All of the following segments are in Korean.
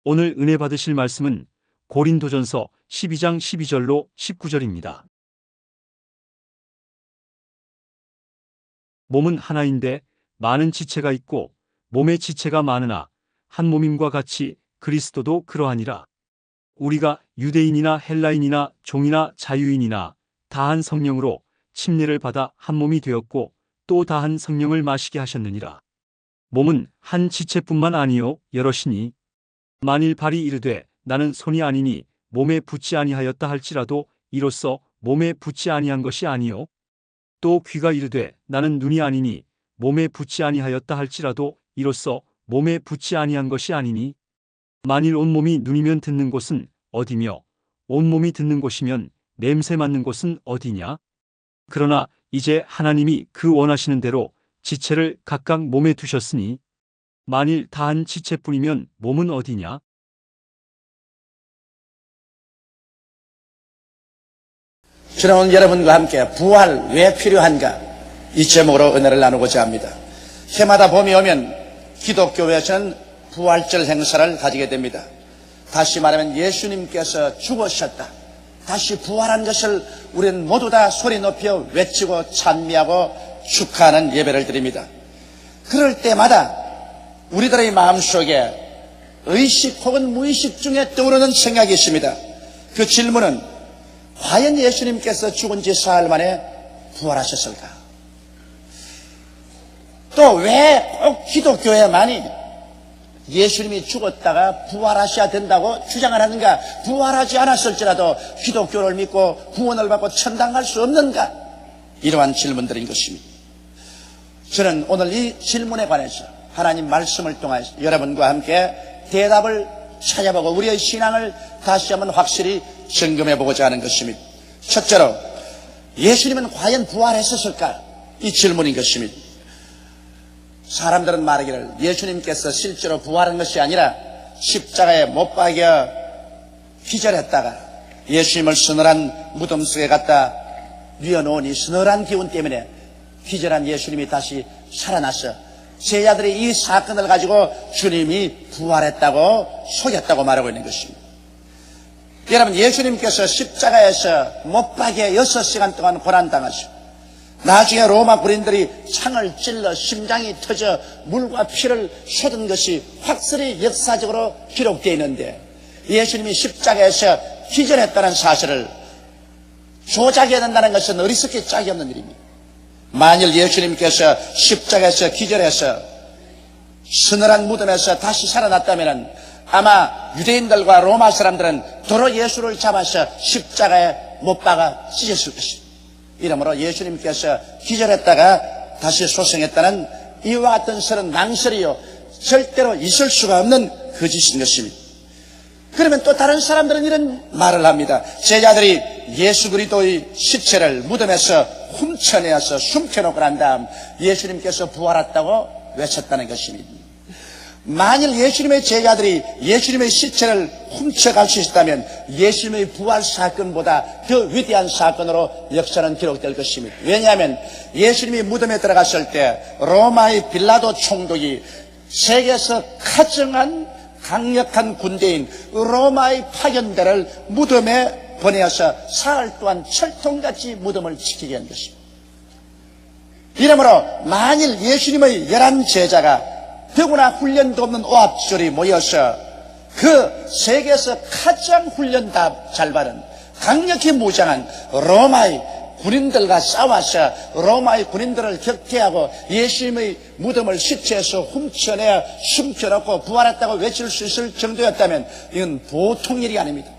오늘 은혜 받으실 말씀은 고린도전서 12장 12절로 19절입니다. 몸은 하나인데 많은 지체가 있고 몸의 지체가 많으나 한 몸임과 같이 그리스도도 그러하니라. 우리가 유대인이나 헬라인이나 종이나 자유인이나 다 한 성령으로 침례를 받아 한 몸이 되었고 또 다 한 성령을 마시게 하셨느니라. 몸은 한 지체뿐만 아니요 여럿이니 만일 발이 이르되 나는 손이 아니니 몸에 붙지 아니하였다 할지라도 이로써 몸에 붙지 아니한 것이 아니요 또 귀가 이르되 나는 눈이 아니니 몸에 붙지 아니하였다 할지라도 이로써 몸에 붙지 아니한 것이 아니니 만일 온몸이 눈이면 듣는 곳은 어디며 온몸이 듣는 곳이면 냄새 맡는 곳은 어디냐? 그러나 이제 하나님이 그 원하시는 대로 지체를 각각 몸에 두셨으니 만일 다 한 지체뿐이면 몸은 어디냐? 저는 오늘 여러분과 함께 부활 왜 필요한가 이 제목으로 은혜를 나누고자 합니다. 해마다 봄이 오면 기독교에서는 부활절 행사를 가지게 됩니다. 다시 말하면 예수님께서 죽으셨다, 다시 부활한 것을 우리는 모두 다 소리 높여 외치고 찬미하고 축하하는 예배를 드립니다. 그럴 때마다 우리들의 마음속에 의식 혹은 무의식 중에 떠오르는 생각이 있습니다. 그 질문은 과연 예수님께서 죽은 지 사흘 만에 부활하셨을까? 또 왜 꼭 기독교에만이 예수님이 죽었다가 부활하셔야 된다고 주장을 하는가? 부활하지 않았을지라도 기독교를 믿고 구원을 받고 천당 갈 수 없는가? 이러한 질문들인 것입니다. 저는 오늘 이 질문에 관해서 하나님 말씀을 통해 여러분과 함께 대답을 찾아보고 우리의 신앙을 다시 한번 확실히 점검해 보고자 하는 것입니다. 첫째로 예수님은 과연 부활했었을까? 이 질문인 것입니다. 사람들은 말하기를 예수님께서 실제로 부활한 것이 아니라 십자가에 못 박여 기절했다가 예수님을 서늘한 무덤 속에 갖다 뉘어놓으니 서늘한 기운 때문에 기절한 예수님이 다시 살아나서 제자들이 이 사건을 가지고 주님이 부활했다고 속였다고 말하고 있는 것입니다. 여러분, 예수님께서 십자가에서 못 박여 6시간 동안 고난당하시고 나중에 로마 군인들이 창을 찔러 심장이 터져 물과 피를 쏟은 것이 확실히 역사적으로 기록되어 있는데 예수님이 십자가에서 기절했다는 사실을 조작해야 된다는 것은 어리석게 짝이 없는 일입니다. 만일 예수님께서 십자가에서 기절해서 서늘한 무덤에서 다시 살아났다면 아마 유대인들과 로마 사람들은 도로 예수를 잡아서 십자가에 못 박아 찢었을 것입니다. 이러므로 예수님께서 기절했다가 다시 소생했다는 이와 같은 설은 낭설이요 절대로 있을 수가 없는 거짓인 것입니다. 그러면 또 다른 사람들은 이런 말을 합니다. 제자들이 예수 그리스도의 시체를 무덤에서 훔쳐내어서 숨겨놓고 난 다음 예수님께서 부활했다고 외쳤다는 것입니다. 만일 예수님의 제자들이 예수님의 시체를 훔쳐갈 수 있었다면 예수님의 부활 사건보다 더 위대한 사건으로 역사는 기록될 것입니다. 왜냐하면 예수님이 무덤에 들어갔을 때 로마의 빌라도 총독이 세계에서 가장 강력한 군대인 로마의 파견대를 무덤에 보내어서 사흘 동안 철통같이 무덤을 지키게 한 것입니다. 이러므로 만일 예수님의 11 제자가 더구나 훈련도 없는 오합지졸이 모여서 그 세계에서 가장 훈련 다 잘 받은 강력히 무장한 로마의 군인들과 싸워서 로마의 군인들을 격퇴하고 예수님의 무덤을 시체에서 훔쳐내어 숨겨놓고 부활했다고 외칠 수 있을 정도였다면 이건 보통 일이 아닙니다.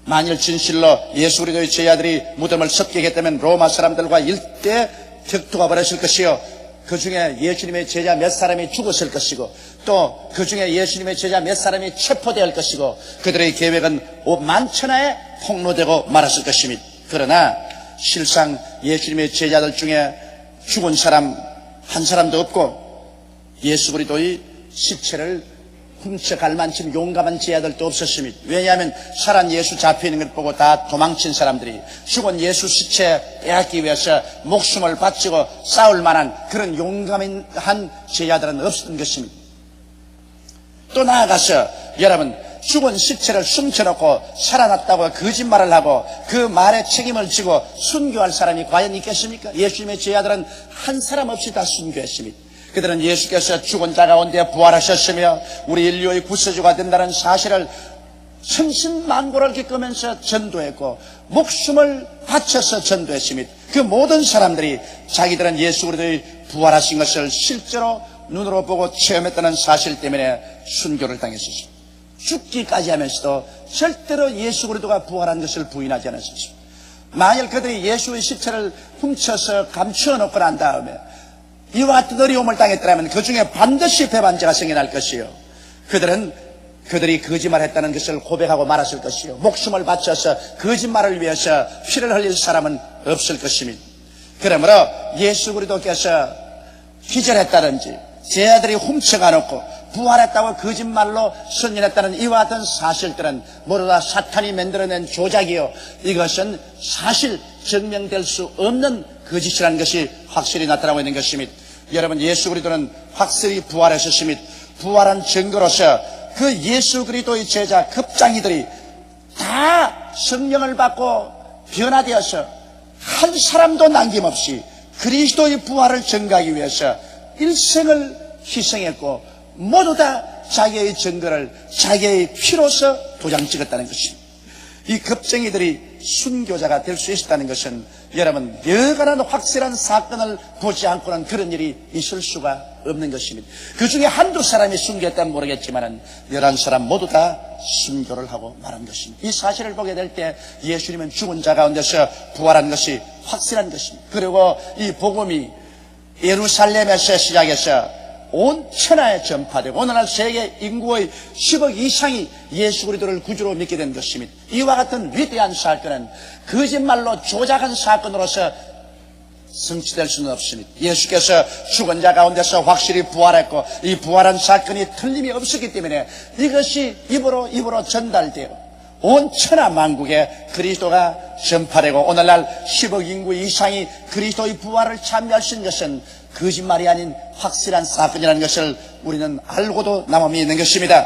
만일 진실로 예수 그리스도의 제자들이 무덤을 습격했다면 로마 사람들과 일대 격투가 벌어질 것이요 그 중에 예수님의 제자 몇 사람이 죽었을 것이고 또 그 중에 예수님의 제자 몇 사람이 체포될 것이고 그들의 계획은 만천하에 폭로되고 말았을 것입니다. 그러나 실상 예수님의 제자들 중에 죽은 사람 한 사람도 없고 예수 그리스도의 시체를 훔쳐갈 만큼 용감한 제자들도 없었습니다. 왜냐하면 살한 예수 잡혀있는 걸 보고 다 도망친 사람들이 죽은 예수 시체 빼앗기 위해서 목숨을 바치고 싸울 만한 그런 용감한 제자들은 없었던 것입니다. 또 나아가서 여러분 죽은 시체를 숨겨놓고 살아났다고 거짓말을 하고 그 말에 책임을 지고 순교할 사람이 과연 있겠습니까? 예수님의 제자들은 한 사람 없이 다 순교했습니다. 그들은 예수께서 죽은 자 가운데 부활하셨으며 우리 인류의 구세주가 된다는 사실을 천신만고를 겪으면서 전도했고 목숨을 바쳐서 전도했습니다. 그 모든 사람들이 자기들은 예수 그리스도의 부활하신 것을 실제로 눈으로 보고 체험했다는 사실 때문에 순교를 당했었습니다. 죽기까지 하면서도 절대로 예수 그리스도가 부활한 것을 부인하지 않았습니다. 만일 그들이 예수의 시체를 훔쳐서 감추어 놓고 난 다음에 이와 같은 어려움을 당했더라면 그 중에 반드시 배반자가 생겨날 것이요, 그들이 거짓말했다는 것을 고백하고 말았을 것이요, 목숨을 바쳐서 거짓말을 위해서 피를 흘릴 사람은 없을 것입니다. 그러므로 예수 그리스도께서 기절했다든지 제자들이 훔쳐가 놓고 부활했다고 거짓말로 선전했다는 이와 같은 사실들은 모두 다 사탄이 만들어낸 조작이요, 이것은 사실 증명될 수 없는 거짓이라는 것이 확실히 나타나고 있는 것입니다. 여러분, 예수 그리스도는 확실히 부활하셨습니다. 부활한 증거로서 그 예수 그리스도의 제자 급장이들이 다 성령을 받고 변화되어서 한 사람도 남김없이 그리스도의 부활을 증거하기 위해서 일생을 희생했고 모두 다 자기의 증거를 자기의 피로서 도장 찍었다는 것입니다. 이 급쟁이들이 순교자가 될 수 있었다는 것은 여러분, 여간한 확실한 사건을 보지 않고는 그런 일이 있을 수가 없는 것입니다. 그 중에 한두 사람이 순교했다면 모르겠지만 11사람 모두 다 순교를 하고 말한 것입니다. 이 사실을 보게 될 때 예수님은 죽은 자 가운데서 부활한 것이 확실한 것입니다. 그리고 이 복음이 예루살렘에서 시작해서 온 천하에 전파되고 오늘날 세계 인구의 10억 이상이 예수 그리스도를 구주로 믿게 된 것입니다. 이와 같은 위대한 사건은 거짓말로 조작한 사건으로서 성취될 수는 없습니다. 예수께서 죽은 자 가운데서 확실히 부활했고 이 부활한 사건이 틀림이 없었기 때문에 이것이 입으로 전달되어 온 천하 만국에 그리스도가 전파되고 오늘날 10억 인구 이상이 그리스도의 부활을 참여할 수 있는 것은 거짓말이 아닌 확실한 사건이라는 것을 우리는 알고도 남음이 있는 것입니다.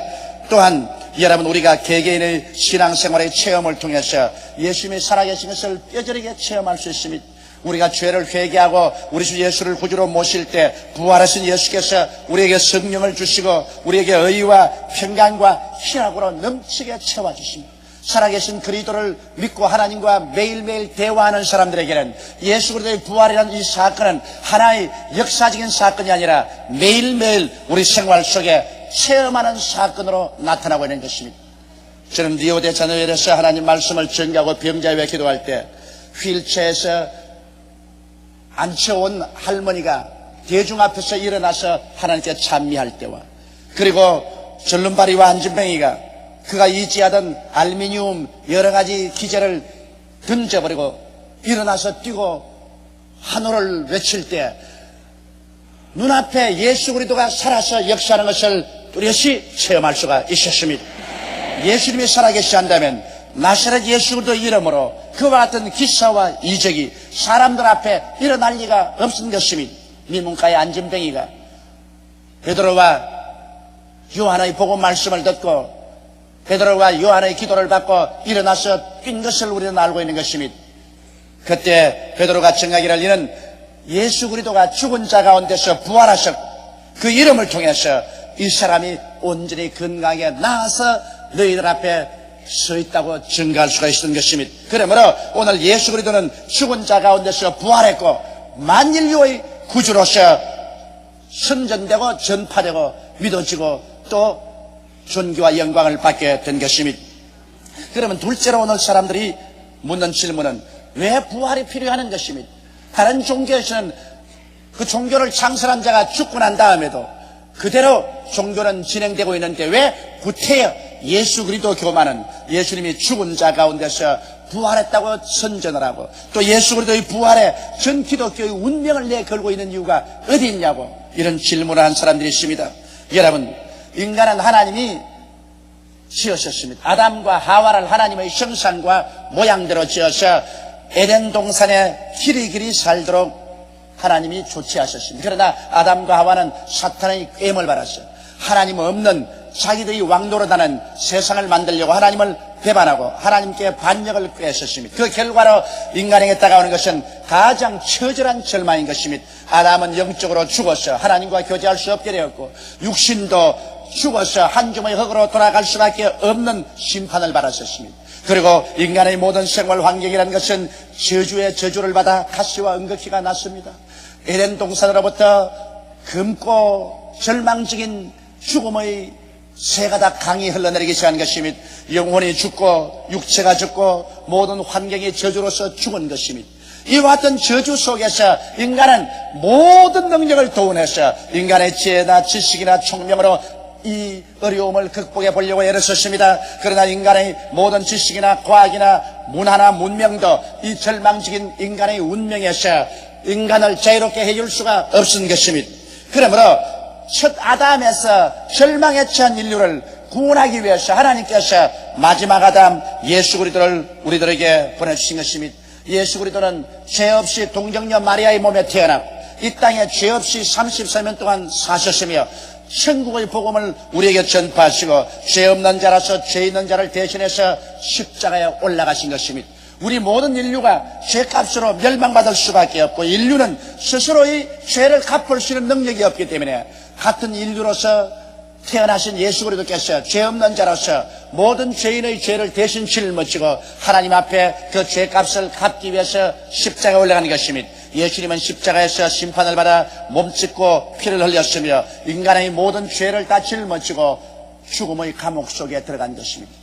또한 여러분, 우리가 개개인의 신앙생활의 체험을 통해서 예수님이 살아계신 것을 뼈저리게 체험할 수 있습니다. 우리가 죄를 회개하고 우리 주 예수를 구주로 모실 때 부활하신 예수께서 우리에게 성령을 주시고 우리에게 의와 평강과 희락으로 넘치게 채워주십니다. 살아계신 그리스도를 믿고 하나님과 매일매일 대화하는 사람들에게는 예수 그리스도의 부활이라는 이 사건은 하나의 역사적인 사건이 아니라 매일매일 우리 생활 속에 체험하는 사건으로 나타나고 있는 것입니다. 저는 리오데자네이루에서 하나님 말씀을 전가하고 병자에 위해 기도할 때 휠체어에서 앉혀온 할머니가 대중 앞에서 일어나서 하나님께 찬미할 때와, 그리고 절름발이와 안진뱅이가 그가 의지하던 알루미늄 여러 가지 기재를 던져버리고 일어나서 뛰고 한호를 외칠 때 눈앞에 예수 그리스도가 살아서 역사하는 것을 뚜렷이 체험할 수가 있었습니다. 예수님이 살아계시 한다면 나사렛 예수 그리스도 이름으로 그와 같은 기사와 이적이 사람들 앞에 일어날 리가 없는 것입니다. 미문가의 안진뱅이가 베드로와 요한의 복음 말씀을 듣고 베드로와 요한의 기도를 받고 일어나서 뛴 것을 우리는 알고 있는 것입니다. 그때 베드로가 증하기를 이는 예수 그리스도가 죽은 자 가운데서 부활하셨고 그 이름을 통해서 이 사람이 온전히 건강하게 나아서 너희들 앞에 서 있다고 증거할 수가 있었던 것입니다. 그러므로 오늘 예수 그리스도는 죽은 자 가운데서 부활했고 만인류의 구주로서 선전되고 전파되고 믿어지고 또 존귀와 영광을 받게 된 것입니다. 그러면 둘째로 오늘 사람들이 묻는 질문은 왜 부활이 필요하는 것입니다. 다른 종교에서는 그 종교를 창설한 자가 죽고 난 다음에도 그대로 종교는 진행되고 있는데 왜 구태여 예수 그리스도 교만은 예수님이 죽은 자 가운데서 부활했다고 선전을 하고 또 예수 그리스도의 부활에 전 기독교의 운명을 내걸고 있는 이유가 어디 있냐고 이런 질문을 한 사람들이 있습니다. 여러분, 인간은 하나님이 지으셨습니다. 아담과 하와를 하나님의 형상과 모양대로 지어서 에덴 동산에 길이길이 살도록 하나님이 조치하셨습니다. 그러나 아담과 하와는 사탄의 꾀임을 받았어요. 하나님 없는 자기들이 왕노릇하는 세상을 만들려고 하나님을 배반하고 하나님께 반역을 꾀했었습니다. 그 결과로 인간에게 다가오는 것은 가장 처절한 절망인 것입니다. 아담은 영적으로 죽어서 하나님과 교제할 수 없게 되었고 육신도 죽어서 한 주머니 흙으로 돌아갈 수밖에 없는 심판을 받았었습니다. 그리고 인간의 모든 생활 환경이라는 것은 저주의 저주를 받아 가시와 은극기가 났습니다. 에덴 동산으로부터 검고 절망적인 죽음의 새가 다 강이 흘러내리기 시작한 것입니다. 영혼이 죽고 육체가 죽고 모든 환경이 저주로서 죽은 것입니다. 이와 같은 저주 속에서 인간은 모든 능력을 동원해서 인간의 지혜나 지식이나 총명으로 이 어려움을 극복해 보려고 애를 썼습니다. 그러나 인간의 모든 지식이나 과학이나 문화나 문명도 이 절망적인 인간의 운명에서 인간을 자유롭게 해줄 수가 없은 것입니다. 그러므로 첫 아담에서 절망에 처한 인류를 구원하기 위해서 하나님께서 마지막 아담 예수 그리스도를 우리들에게 보내주신 것입니다. 예수 그리스도는 죄 없이 동정녀 마리아의 몸에 태어나고 이 땅에 죄 없이 33년 동안 사셨으며 천국의 복음을 우리에게 전파하시고 죄 없는 자라서 죄 있는 자를 대신해서 십자가에 올라가신 것입니다. 우리 모든 인류가 죄값으로 멸망받을 수밖에 없고 인류는 스스로의 죄를 갚을 수 있는 능력이 없기 때문에 같은 인류로서 태어나신 예수 그리스도께서 죄 없는 자로서 모든 죄인의 죄를 대신 짊어지고 하나님 앞에 그 죄값을 갚기 위해서 십자가에 올라가는 것입니다. 예수님은 십자가에서 심판을 받아 몸짓고 피를 흘렸으며 인간의 모든 죄를 다 짊어지고 죽음의 감옥 속에 들어간 것입니다.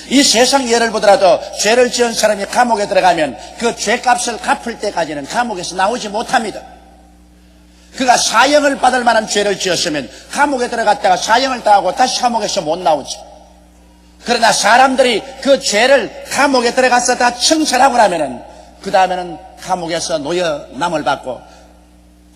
이 세상 예를 보더라도 죄를 지은 사람이 감옥에 들어가면 그 죄값을 갚을 때까지는 감옥에서 나오지 못합니다. 그가 사형을 받을 만한 죄를 지었으면 감옥에 들어갔다가 사형을 당하고 다시 감옥에서 못 나오죠. 그러나 사람들이 그 죄를 감옥에 들어가서 다 청산하고 나면은 그 다음에는 감옥에서 노여남을 받고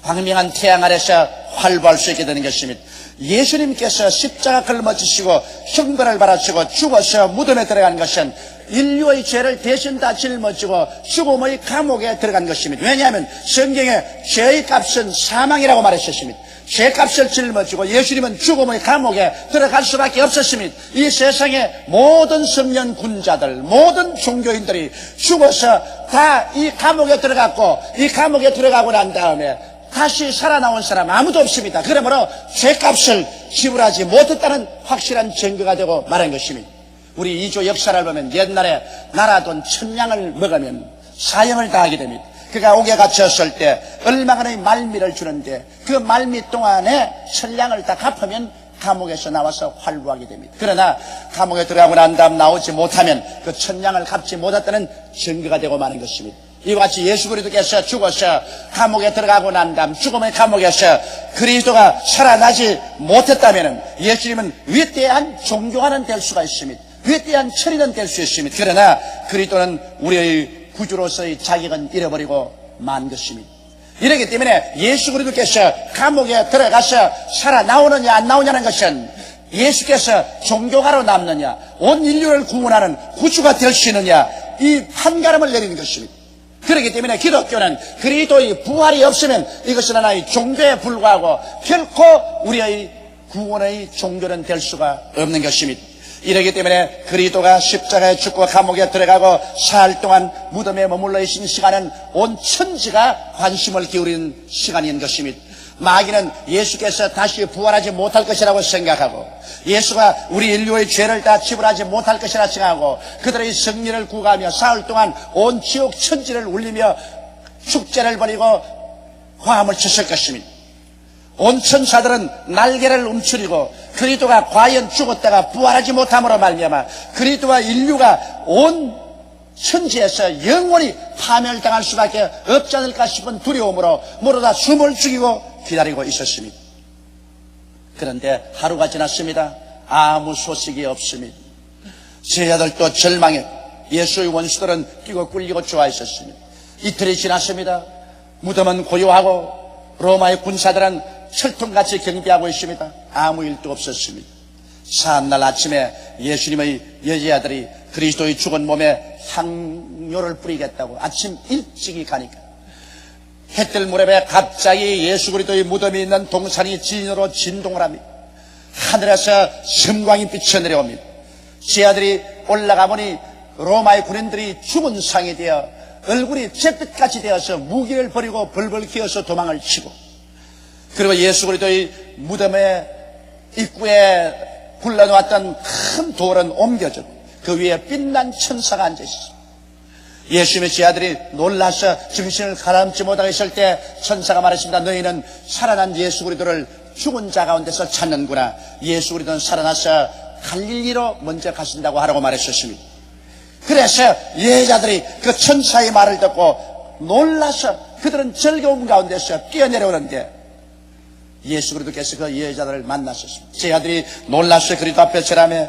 광명한 태양 아래서 활보할 수 있게 되는 것입니다. 예수님께서 십자가 걸머지시고 형벌을 받으시고 죽어서 무덤에 들어간 것은 인류의 죄를 대신 다 짊어지고 죽음의 감옥에 들어간 것입니다. 왜냐하면 성경에 죄의 값은 사망이라고 말했었습니다. 죄값을 짊어지고 예수님은 죽음의 감옥에 들어갈 수밖에 없었습니다. 이 세상의 모든 성령 군자들, 모든 종교인들이 죽어서 다 이 감옥에 들어갔고 이 감옥에 들어가고 난 다음에 다시 살아나온 사람 아무도 없습니다. 그러므로 죄값을 지불하지 못했다는 확실한 증거가 되고 말한 것입니다. 우리 이조 역사를 보면 옛날에 나라돈 1000양을 먹으면 사형을 당하게 됩니다. 그가 옥에 갇혔을 때 얼마간의 말미를 주는데 그 말미 동안에 1000양을 다 갚으면 감옥에서 나와서 활보하게 됩니다. 그러나 감옥에 들어가고 난 다음 나오지 못하면 그 1000양을 갚지 못했다는 증거가 되고 마는 것입니다. 이와 같이 예수 그리스도께서 죽어서 감옥에 들어가고 난 다음 죽음의 감옥에서 그리스도가 살아나지 못했다면 예수님은 위대한 종교가는 될 수가 있습니다. 위대한 철인은 될 수 있습니다. 그러나 그리스도는 우리의 구주로서의 자격은 잃어버리고 만 것입니다. 이렇기 때문에 예수 그리스도께서 감옥에 들어가서 살아나오느냐 안 나오냐는 것은 예수께서 종교가로 남느냐 온 인류를 구원하는 구주가 될 수 있느냐 이 판가름을 내리는 것입니다. 그렇기 때문에 기독교는 그리스도의 부활이 없으면 이것은 하나의 종교에 불과하고 결코 우리의 구원의 종교는 될 수가 없는 것입니다. 이러기 때문에 그리스도가 십자가에 죽고 감옥에 들어가고 사흘 동안 무덤에 머물러 있는 시간은 온 천지가 관심을 기울이는 시간인 것입니다. 마귀는 예수께서 다시 부활하지 못할 것이라고 생각하고 예수가 우리 인류의 죄를 다 지불하지 못할 것이라 생각하고 그들의 승리를 구가하며 사흘 동안 온 지옥 천지를 울리며 축제를 벌이고 화음을 쳤을 것입니다. 온 천사들은 날개를 움츠리고 그리스도가 과연 죽었다가 부활하지 못함으로 말미암아 그리스도와 인류가 온 천지에서 영원히 파멸당할 수밖에 없지 않을까 싶은 두려움으로 모두 다 숨을 죽이고 기다리고 있었습니다. 그런데 하루가 지났습니다. 아무 소식이 없습니다. 제자들도 절망해 예수의 원수들은 뛰고 꿀리고 좋아했었습니다. 이틀이 지났습니다. 무덤은 고요하고 로마의 군사들은 철통같이 경비하고 있습니다. 아무 일도 없었습니다. 사흘날 아침에 예수님의 여제아들이 그리스도의 죽은 몸에 향료를 뿌리겠다고 아침 일찍이 가니까 해뜰 무렵에 갑자기 예수 그리스도의 무덤이 있는 동산이 진으로 진동을 합니다. 하늘에서 섬광이 비쳐 내려옵니다. 제 아들이 올라가 보니 로마의 군인들이 죽은 상이 되어 얼굴이 잿빛같이 되어서 무기를 버리고 벌벌 기어서 도망을 치고, 그리고 예수 그리스도의 무덤의 입구에 굴러놓았던 큰 돌은 옮겨졌고 그 위에 빛난 천사가 앉아있었습니다. 예수님의 제 아들이 놀라서 정신을 가라앉지 못하고 있을 때 천사가 말했습니다. 너희는 살아난 예수 그리스도를 죽은 자 가운데서 찾는구나. 예수 그리스도는 살아나서 갈릴리로 먼저 가신다고 하라고 말했었습니다. 그래서 여자들이 그 천사의 말을 듣고 놀라서 그들은 즐거움 가운데서 뛰어내려오는데 예수 그리스도께서 그 여자들을 만나셨습니다. 제 아들이 놀라서 그리스도 앞에 서라며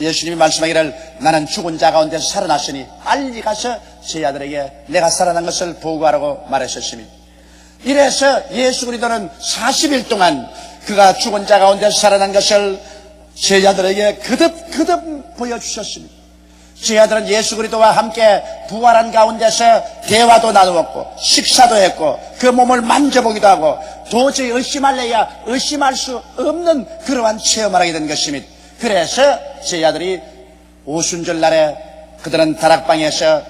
예수님이 말씀하기를 나는 죽은 자 가운데서 살아났으니 빨리 가서 제 아들에게 내가 살아난 것을 보고하라고 말했었습니다. 이래서 예수 그리스도는 40일 동안 그가 죽은 자 가운데서 살아난 것을 제 아들에게 거듭 보여주셨습니다. 제 아들은 예수 그리스도와 함께 부활한 가운데서 대화도 나누었고 식사도 했고 그 몸을 만져보기도 하고 도저히 의심할래야 의심할 수 없는 그러한 체험을 하게 된 것입니다. 그래서 제 아들이 오순절 날에 그들은 다락방에서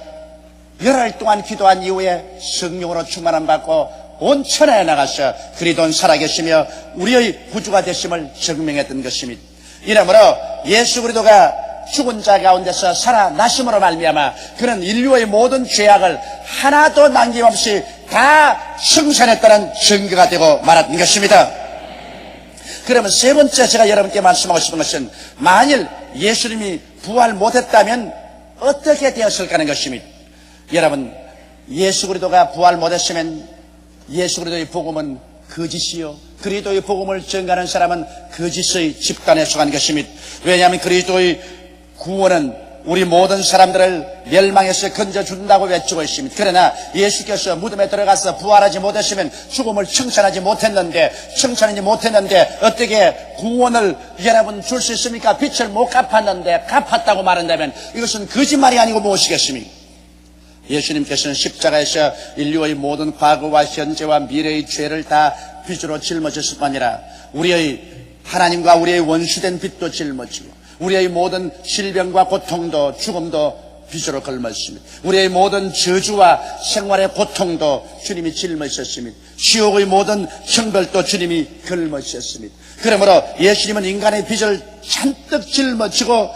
열흘 동안 기도한 이후에 성령으로 충만함 받고 온 천하에 나가서 그리스도는 살아계시며 우리의 구주가 되심을 증명했던 것입니다. 이러므로 예수 그리스도가 죽은 자 가운데서 살아나심으로 말미암아 그는 인류의 모든 죄악을 하나도 남김없이 다 청산했다는 증거가 되고 말았던 것입니다. 그러면 세 번째 제가 여러분께 말씀하고 싶은 것은 만일 예수님이 부활 못했다면 어떻게 되었을까 하는 것입니다. 여러분, 예수 그리스도가 부활 못했으면 예수 그리스도의 복음은 거짓이요, 그리스도의 복음을 전가하는 사람은 거짓의 집단에 속한 것입니다. 왜냐하면 그리스도의 구원은 우리 모든 사람들을 멸망에서 건져준다고 외치고 있습니다. 그러나 예수께서 무덤에 들어가서 부활하지 못했으면 죽음을 청산하지 못했는데 어떻게 구원을 여러분 줄 수 있습니까? 빛을 못 갚았는데 갚았다고 말한다면 이것은 거짓말이 아니고 무엇이겠습니까? 예수님께서는 십자가에서 인류의 모든 과거와 현재와 미래의 죄를 다 빚으로 짊어졌을 뿐 아니라 우리의 하나님과 우리의 원수된 빚도 짊어지고 우리의 모든 질병과 고통도 죽음도 빚으로 걸머졌습니다. 우리의 모든 저주와 생활의 고통도 주님이 짊어지셨습니다. 지옥의 모든 형벌도 주님이 걸머지셨습니다. 그러므로 예수님은 인간의 빚을 잔뜩 짊어지고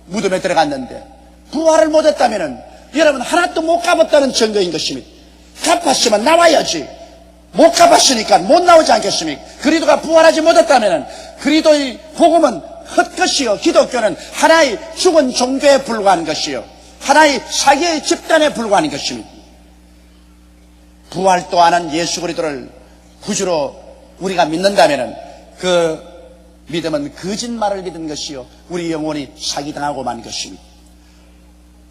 무덤에 들어갔는데 부활을 못했다면 여러분 하나도 못 갚았다는 증거인 것입니다. 갚았으면 나와야지. 못 갚았으니까 못 나오지 않겠습니까? 그리스도가 부활하지 못했다면 그리스도의 복음은 헛것이요, 기독교는 하나의 죽은 종교에 불과한 것이요, 하나의 사기의 집단에 불과한 것입니다. 부활도 안 한 예수 그리스도를 구주로 우리가 믿는다면 그 믿음은 거짓말을 믿은 것이요, 우리 영혼이 사기당하고 만 것입니다.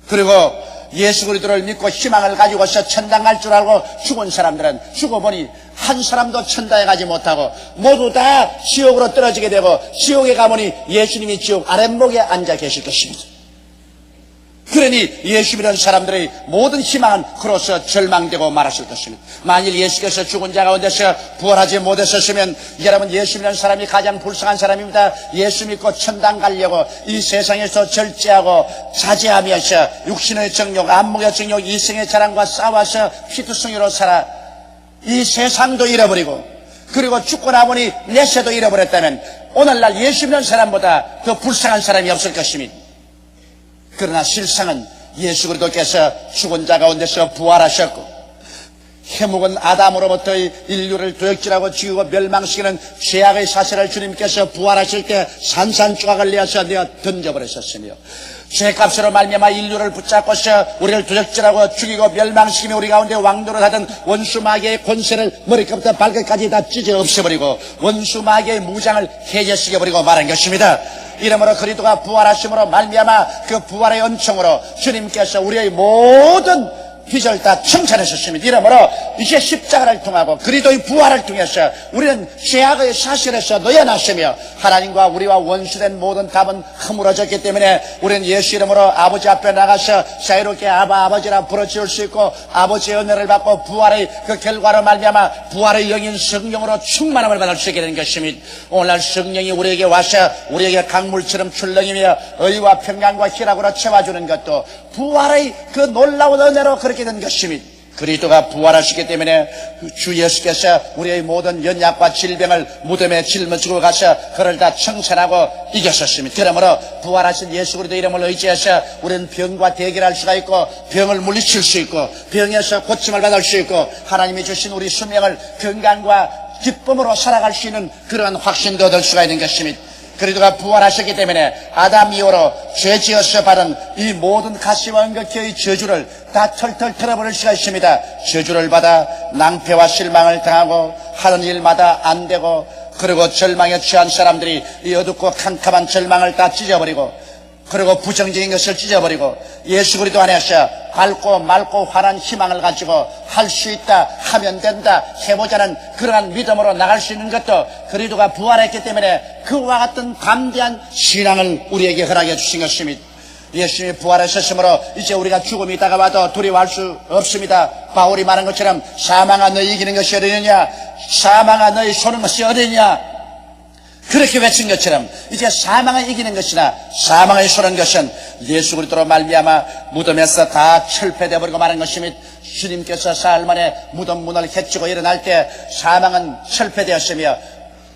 그리고 예수 그리스도를 믿고 희망을 가지고서 천당 갈 줄 알고 죽은 사람들은 죽어보니 한 사람도 천당에 가지 못하고 모두 다 지옥으로 떨어지게 되고 지옥에 가보니 예수님이 지옥 아랫목에 앉아 계실 것입니다. 그러니 예수님이라는 사람들의 모든 희망은 그로서 절망되고 말았을 것입니다. 만일 예수께서 죽은 자 가운데서 부활하지 못했었으면 여러분 예수님이라는 사람이 가장 불쌍한 사람입니다. 예수 믿고 천당 가려고 이 세상에서 절제하고 자제하면서 육신의 정욕, 안목의 정욕, 이생의 자랑과 싸워서 피투성이로 살아 이 세상도 잃어버리고 그리고 죽고 나보니 내세도 잃어버렸다면 오늘날 예수님이라는 사람보다 더 불쌍한 사람이 없을 것입니다. 그러나 실상은 예수 그리스도께서 죽은 자 가운데서 부활하셨고 해묵은 아담으로부터의 인류를 도역질하고 죽이고 멸망시키는 죄악의 사슬을 주님께서 부활하실 때 산산조각을 내어서 내어 던져버리셨으며 죄값으로 말미암아 인류를 붙잡고서 우리를 도적질하고 죽이고 멸망시키며 우리 가운데 왕노를 하던 원수 마귀의 권세를 머리끝부터 발끝까지 다 찢어 없애버리고 원수 마귀의 무장을 해제시켜버리고 말한 것입니다. 이러므로 그리스도가 부활하심으로 말미암아 그 부활의 은총으로 주님께서 우리의 모든 기절 다 청산하셨습니다. 이러므로 이제 십자가를 통하고 그리스도의 부활을 통해서 우리는 죄악의 사실에서 놓여났으며 하나님과 우리와 원수된 모든 답은 허물어졌기 때문에 우리는 예수 이름으로 아버지 앞에 나가서 자유롭게 아버지라 부르짖을 수 있고 아버지의 은혜를 받고 부활의 그 결과로 말미암아 부활의 영인 성령으로 충만함을 받을 수 있게 되는 것입니다. 오늘날 성령이 우리에게 와서 우리에게 강물처럼 출렁이며 의와 평강과 희락으로 채워주는 것도 부활의 그 놀라운 은혜로 그렇게 된 것입니다. 그리스도가 부활하시기 때문에 주 예수께서 우리의 모든 연약과 질병을 무덤에 짊어지고 가서 그를 다 청산하고 이겼었습니다. 그러므로 부활하신 예수 그리스도 이름을 의지해서 우리는 병과 대결할 수가 있고 병을 물리칠 수 있고 병에서 고침을 받을 수 있고 하나님이 주신 우리 수명을 건강과 기쁨으로 살아갈 수 있는 그러한 확신도 얻을 수가 있는 것입니다. 그리스도가 부활하셨기 때문에 아담 이후로 죄지어서 받은 이 모든 가시와 은극기의 저주를 다 털털 털어버릴 수가 있습니다. 저주를 받아 낭패와 실망을 당하고 하는 일마다 안 되고 그리고 절망에 취한 사람들이 이 어둡고 캄캄한 절망을 다 찢어버리고 그리고 부정적인 것을 찢어버리고 예수 그리스도 안에서 밝고 맑고 환한 희망을 가지고 할 수 있다, 하면 된다, 해보자는 그러한 믿음으로 나갈 수 있는 것도 그리스도가 부활했기 때문에 그와 같은 담대한 신앙을 우리에게 허락해 주신 것입니다. 예수님이 부활하셨으므로 이제 우리가 죽음이 다가와도 두려워할 수 없습니다. 바울이 말한 것처럼 사망아 너희 이기는 것이 어디느냐, 사망아 너희 쏘는 것이 어디냐, 그렇게 외친 것처럼 이제 사망을 이기는 것이나 사망을 쏘는 것은 예수 그리스도로 말미암아 무덤에서 다 철폐되어 버리고 마는 것입니다. 주님께서 사흘 만에 무덤 문을 헤치고 일어날 때 사망은 철폐되었으며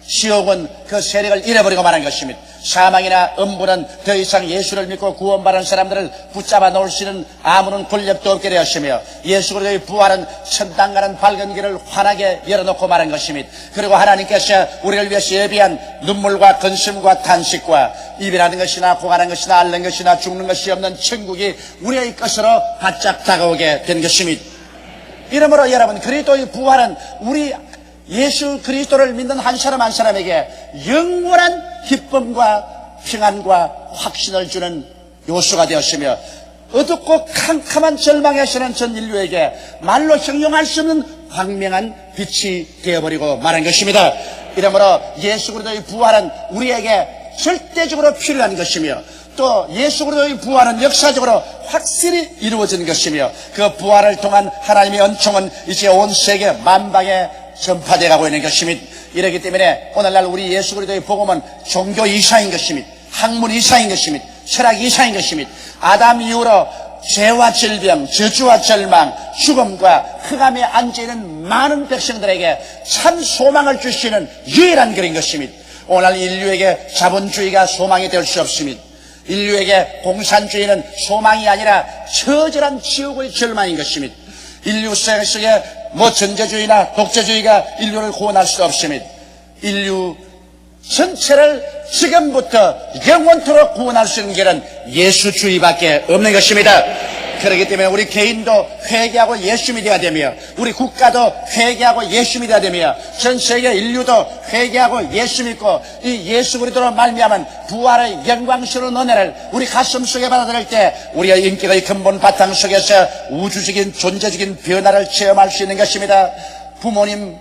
지옥은 그 세력을 잃어버리고 말한 것입니다. 사망이나 음부는 더 이상 예수를 믿고 구원받은 사람들을 붙잡아 놓을 수 있는 아무런 권력도 없게 되었으며 예수 그리스도의 부활은 천당 가는 밝은 길을 환하게 열어놓고 말한 것입니다. 그리고 하나님께서 우리를 위해서 예비한 눈물과 근심과 탄식과 이별하는 것이나 고가는 것이나 앓는 것이나 죽는 것이 없는 천국이 우리의 것으로 바짝 다가오게 된 것입니다. 이러므로 여러분 그리스도의 부활은 우리 예수 그리스도를 믿는 한 사람 한 사람에게 영원한 기쁨과 평안과 확신을 주는 요소가 되었으며 어둡고 캄캄한 절망에서는 전 인류에게 말로 형용할 수 없는 광명한 빛이 되어버리고 말한 것입니다. 이러므로 예수 그리스도의 부활은 우리에게 절대적으로 필요한 것이며 또 예수 그리스도의 부활은 역사적으로 확실히 이루어진 것이며 그 부활을 통한 하나님의 은총은 이제 온 세계 만방에 전파되어 가고 있는 것입니다. 이렇기 때문에 오늘날 우리 예수 그리스도의 복음은 종교 이사인 것입니다. 학문 이사인 것입니다. 철학 이사인 것입니다. 아담 이후로 죄와 질병, 저주와 절망, 죽음과 흑암에 앉아있는 많은 백성들에게 참 소망을 주시는 유일한 길인 것입니다. 오늘날 인류에게 자본주의가 소망이 될 수 없습니다. 인류에게 공산주의는 소망이 아니라 처절한 지옥의 절망인 것입니다. 인류 속에 전제주의나 독재주의가 인류를 구원할 수 없습니다. 인류 전체를 지금부터 영원토록 구원할 수 있는 길은 예수주의밖에 없는 것입니다. 그렇기 때문에 우리 개인도 회개하고 예수 믿어야 되며 우리 국가도 회개하고 예수 믿어야 되며 전 세계 인류도 회개하고 예수 믿고 이 예수 그리스도로 말미암은 부활의 영광스러운 은혜를 우리 가슴 속에 받아들일 때 우리의 인격의 근본 바탕 속에서 우주적인 존재적인 변화를 체험할 수 있는 것입니다. 부모님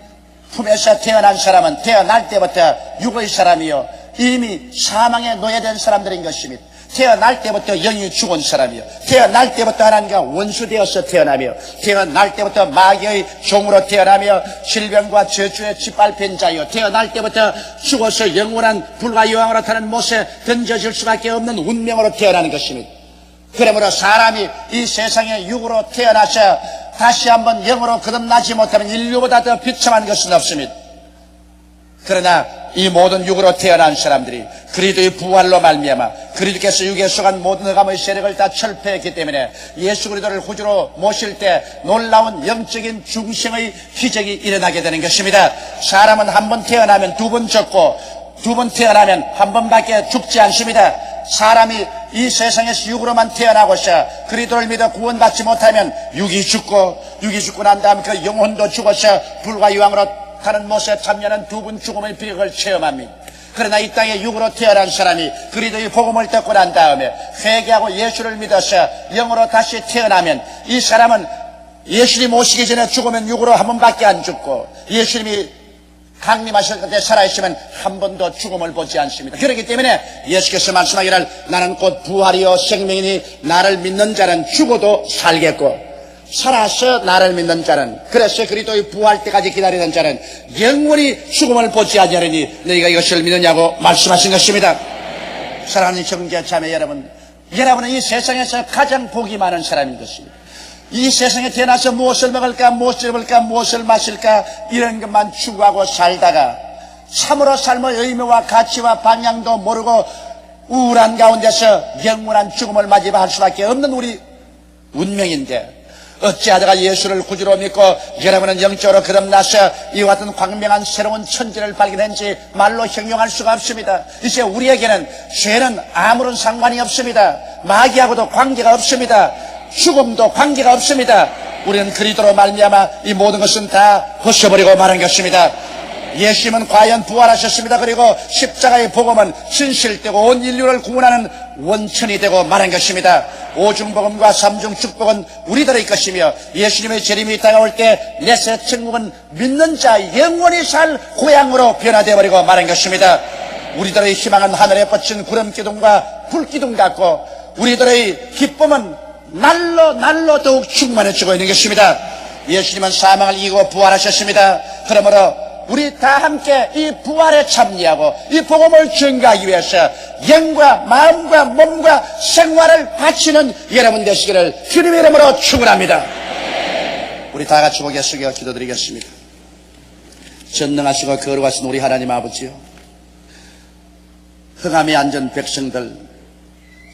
품에서 태어난 사람은 태어날 때부터 육의 사람이요 이미 사망에 노예된 사람들인 것입니다. 태어날 때부터 영이 죽은 사람이요 태어날 때부터 하나님과 원수되어서 태어나며 태어날 때부터 마귀의 종으로 태어나며 질병과 저주에 짓밟힌 자요 태어날 때부터 죽어서 영원한 불과 여왕으로 타는 못에 던져질 수밖에 없는 운명으로 태어나는 것입니다. 그러므로 사람이 이 세상에 육으로 태어나서 다시 한번 영으로 거듭나지 못하면 인류보다 더 비참한 것은 없습니다. 그러나 이 모든 육으로 태어난 사람들이 그리스도의 부활로 말미암아 그리스도께서 육에 속한 모든 흑암의 세력을 다 철폐했기 때문에 예수 그리스도를 구주로 모실 때 놀라운 영적인 중생의 기적이 일어나게 되는 것입니다. 사람은 한 번 태어나면 두 번 죽고 두 번 태어나면 한 번밖에 죽지 않습니다. 사람이 이 세상에서 육으로만 태어나고서 그리스도를 믿어 구원받지 못하면 육이 죽고 난 다음 그 영혼도 죽어서 불과 유황으로 가는 못에 참여하는 두 번 죽음의 비극을 체험합니다. 그러나 이 땅에 육으로 태어난 사람이 그리스도의 복음을 듣고 난 다음에 회개하고 예수를 믿어서 영으로 다시 태어나면 이 사람은 예수님 오시기 전에 죽으면 육으로 한 번밖에 안 죽고 예수님이 강림하실 때 살아있으면 한 번도 죽음을 보지 않습니다. 그렇기 때문에 예수께서 말씀하기를 나는 곧 부활이요 생명이니 나를 믿는 자는 죽어도 살겠고 살아서 나를 믿는 자는 그래서 그리스도의 부활 때까지 기다리는 자는 영원히 죽음을 보지 아니하리니 너희가 이것을 믿느냐고 말씀하신 것입니다. 사랑하는 형제 자매 여러분, 여러분은 이 세상에서 가장 복이 많은 사람인 것입니다. 이 세상에 태어나서 무엇을 먹을까 무엇을 입을까 무엇을 마실까 이런 것만 추구하고 살다가 참으로 삶의 의미와 가치와 방향도 모르고 우울한 가운데서 영원한 죽음을 맞이할 수밖에 없는 우리 운명인데 어찌하다가 예수를 구주로 믿고 여러분은 영적으로 거듭나서 이와 같은 광명한 새로운 천지를 발견한지 말로 형용할 수가 없습니다. 이제 우리에게는 죄는 아무런 상관이 없습니다. 마귀하고도 관계가 없습니다. 죽음도 관계가 없습니다. 우리는 그리스도로 말미암아 이 모든 것은 다 벗어버리고 마는 것입니다. 예수님은 과연 부활하셨습니다. 그리고 십자가의 복음은 진실되고 온 인류를 구원하는 원천이 되고 말한 것입니다. 오중복음과 삼중축복은 우리들의 것이며 예수님의 재림이 다가올 때 내세 천국은 믿는 자 영원히 살 고향으로 변화되어 버리고 말한 것입니다. 우리들의 희망은 하늘에 뻗친 구름기둥과 불기둥 같고 우리들의 기쁨은 날로 더욱 충만해지고 있는 것입니다. 예수님은 사망을 이기고 부활하셨습니다. 그러므로 우리 다 함께 이 부활에 참여하고 이 복음을 증거하기 위해서 영과 마음과 몸과 생활을 바치는 여러분 되시기를 주님의 이름으로 축원합니다. 우리 다 같이 고개 숙여 기도드리겠습니다. 전능하시고 거룩하신 우리 하나님 아버지요, 흥함에 앉은 백성들,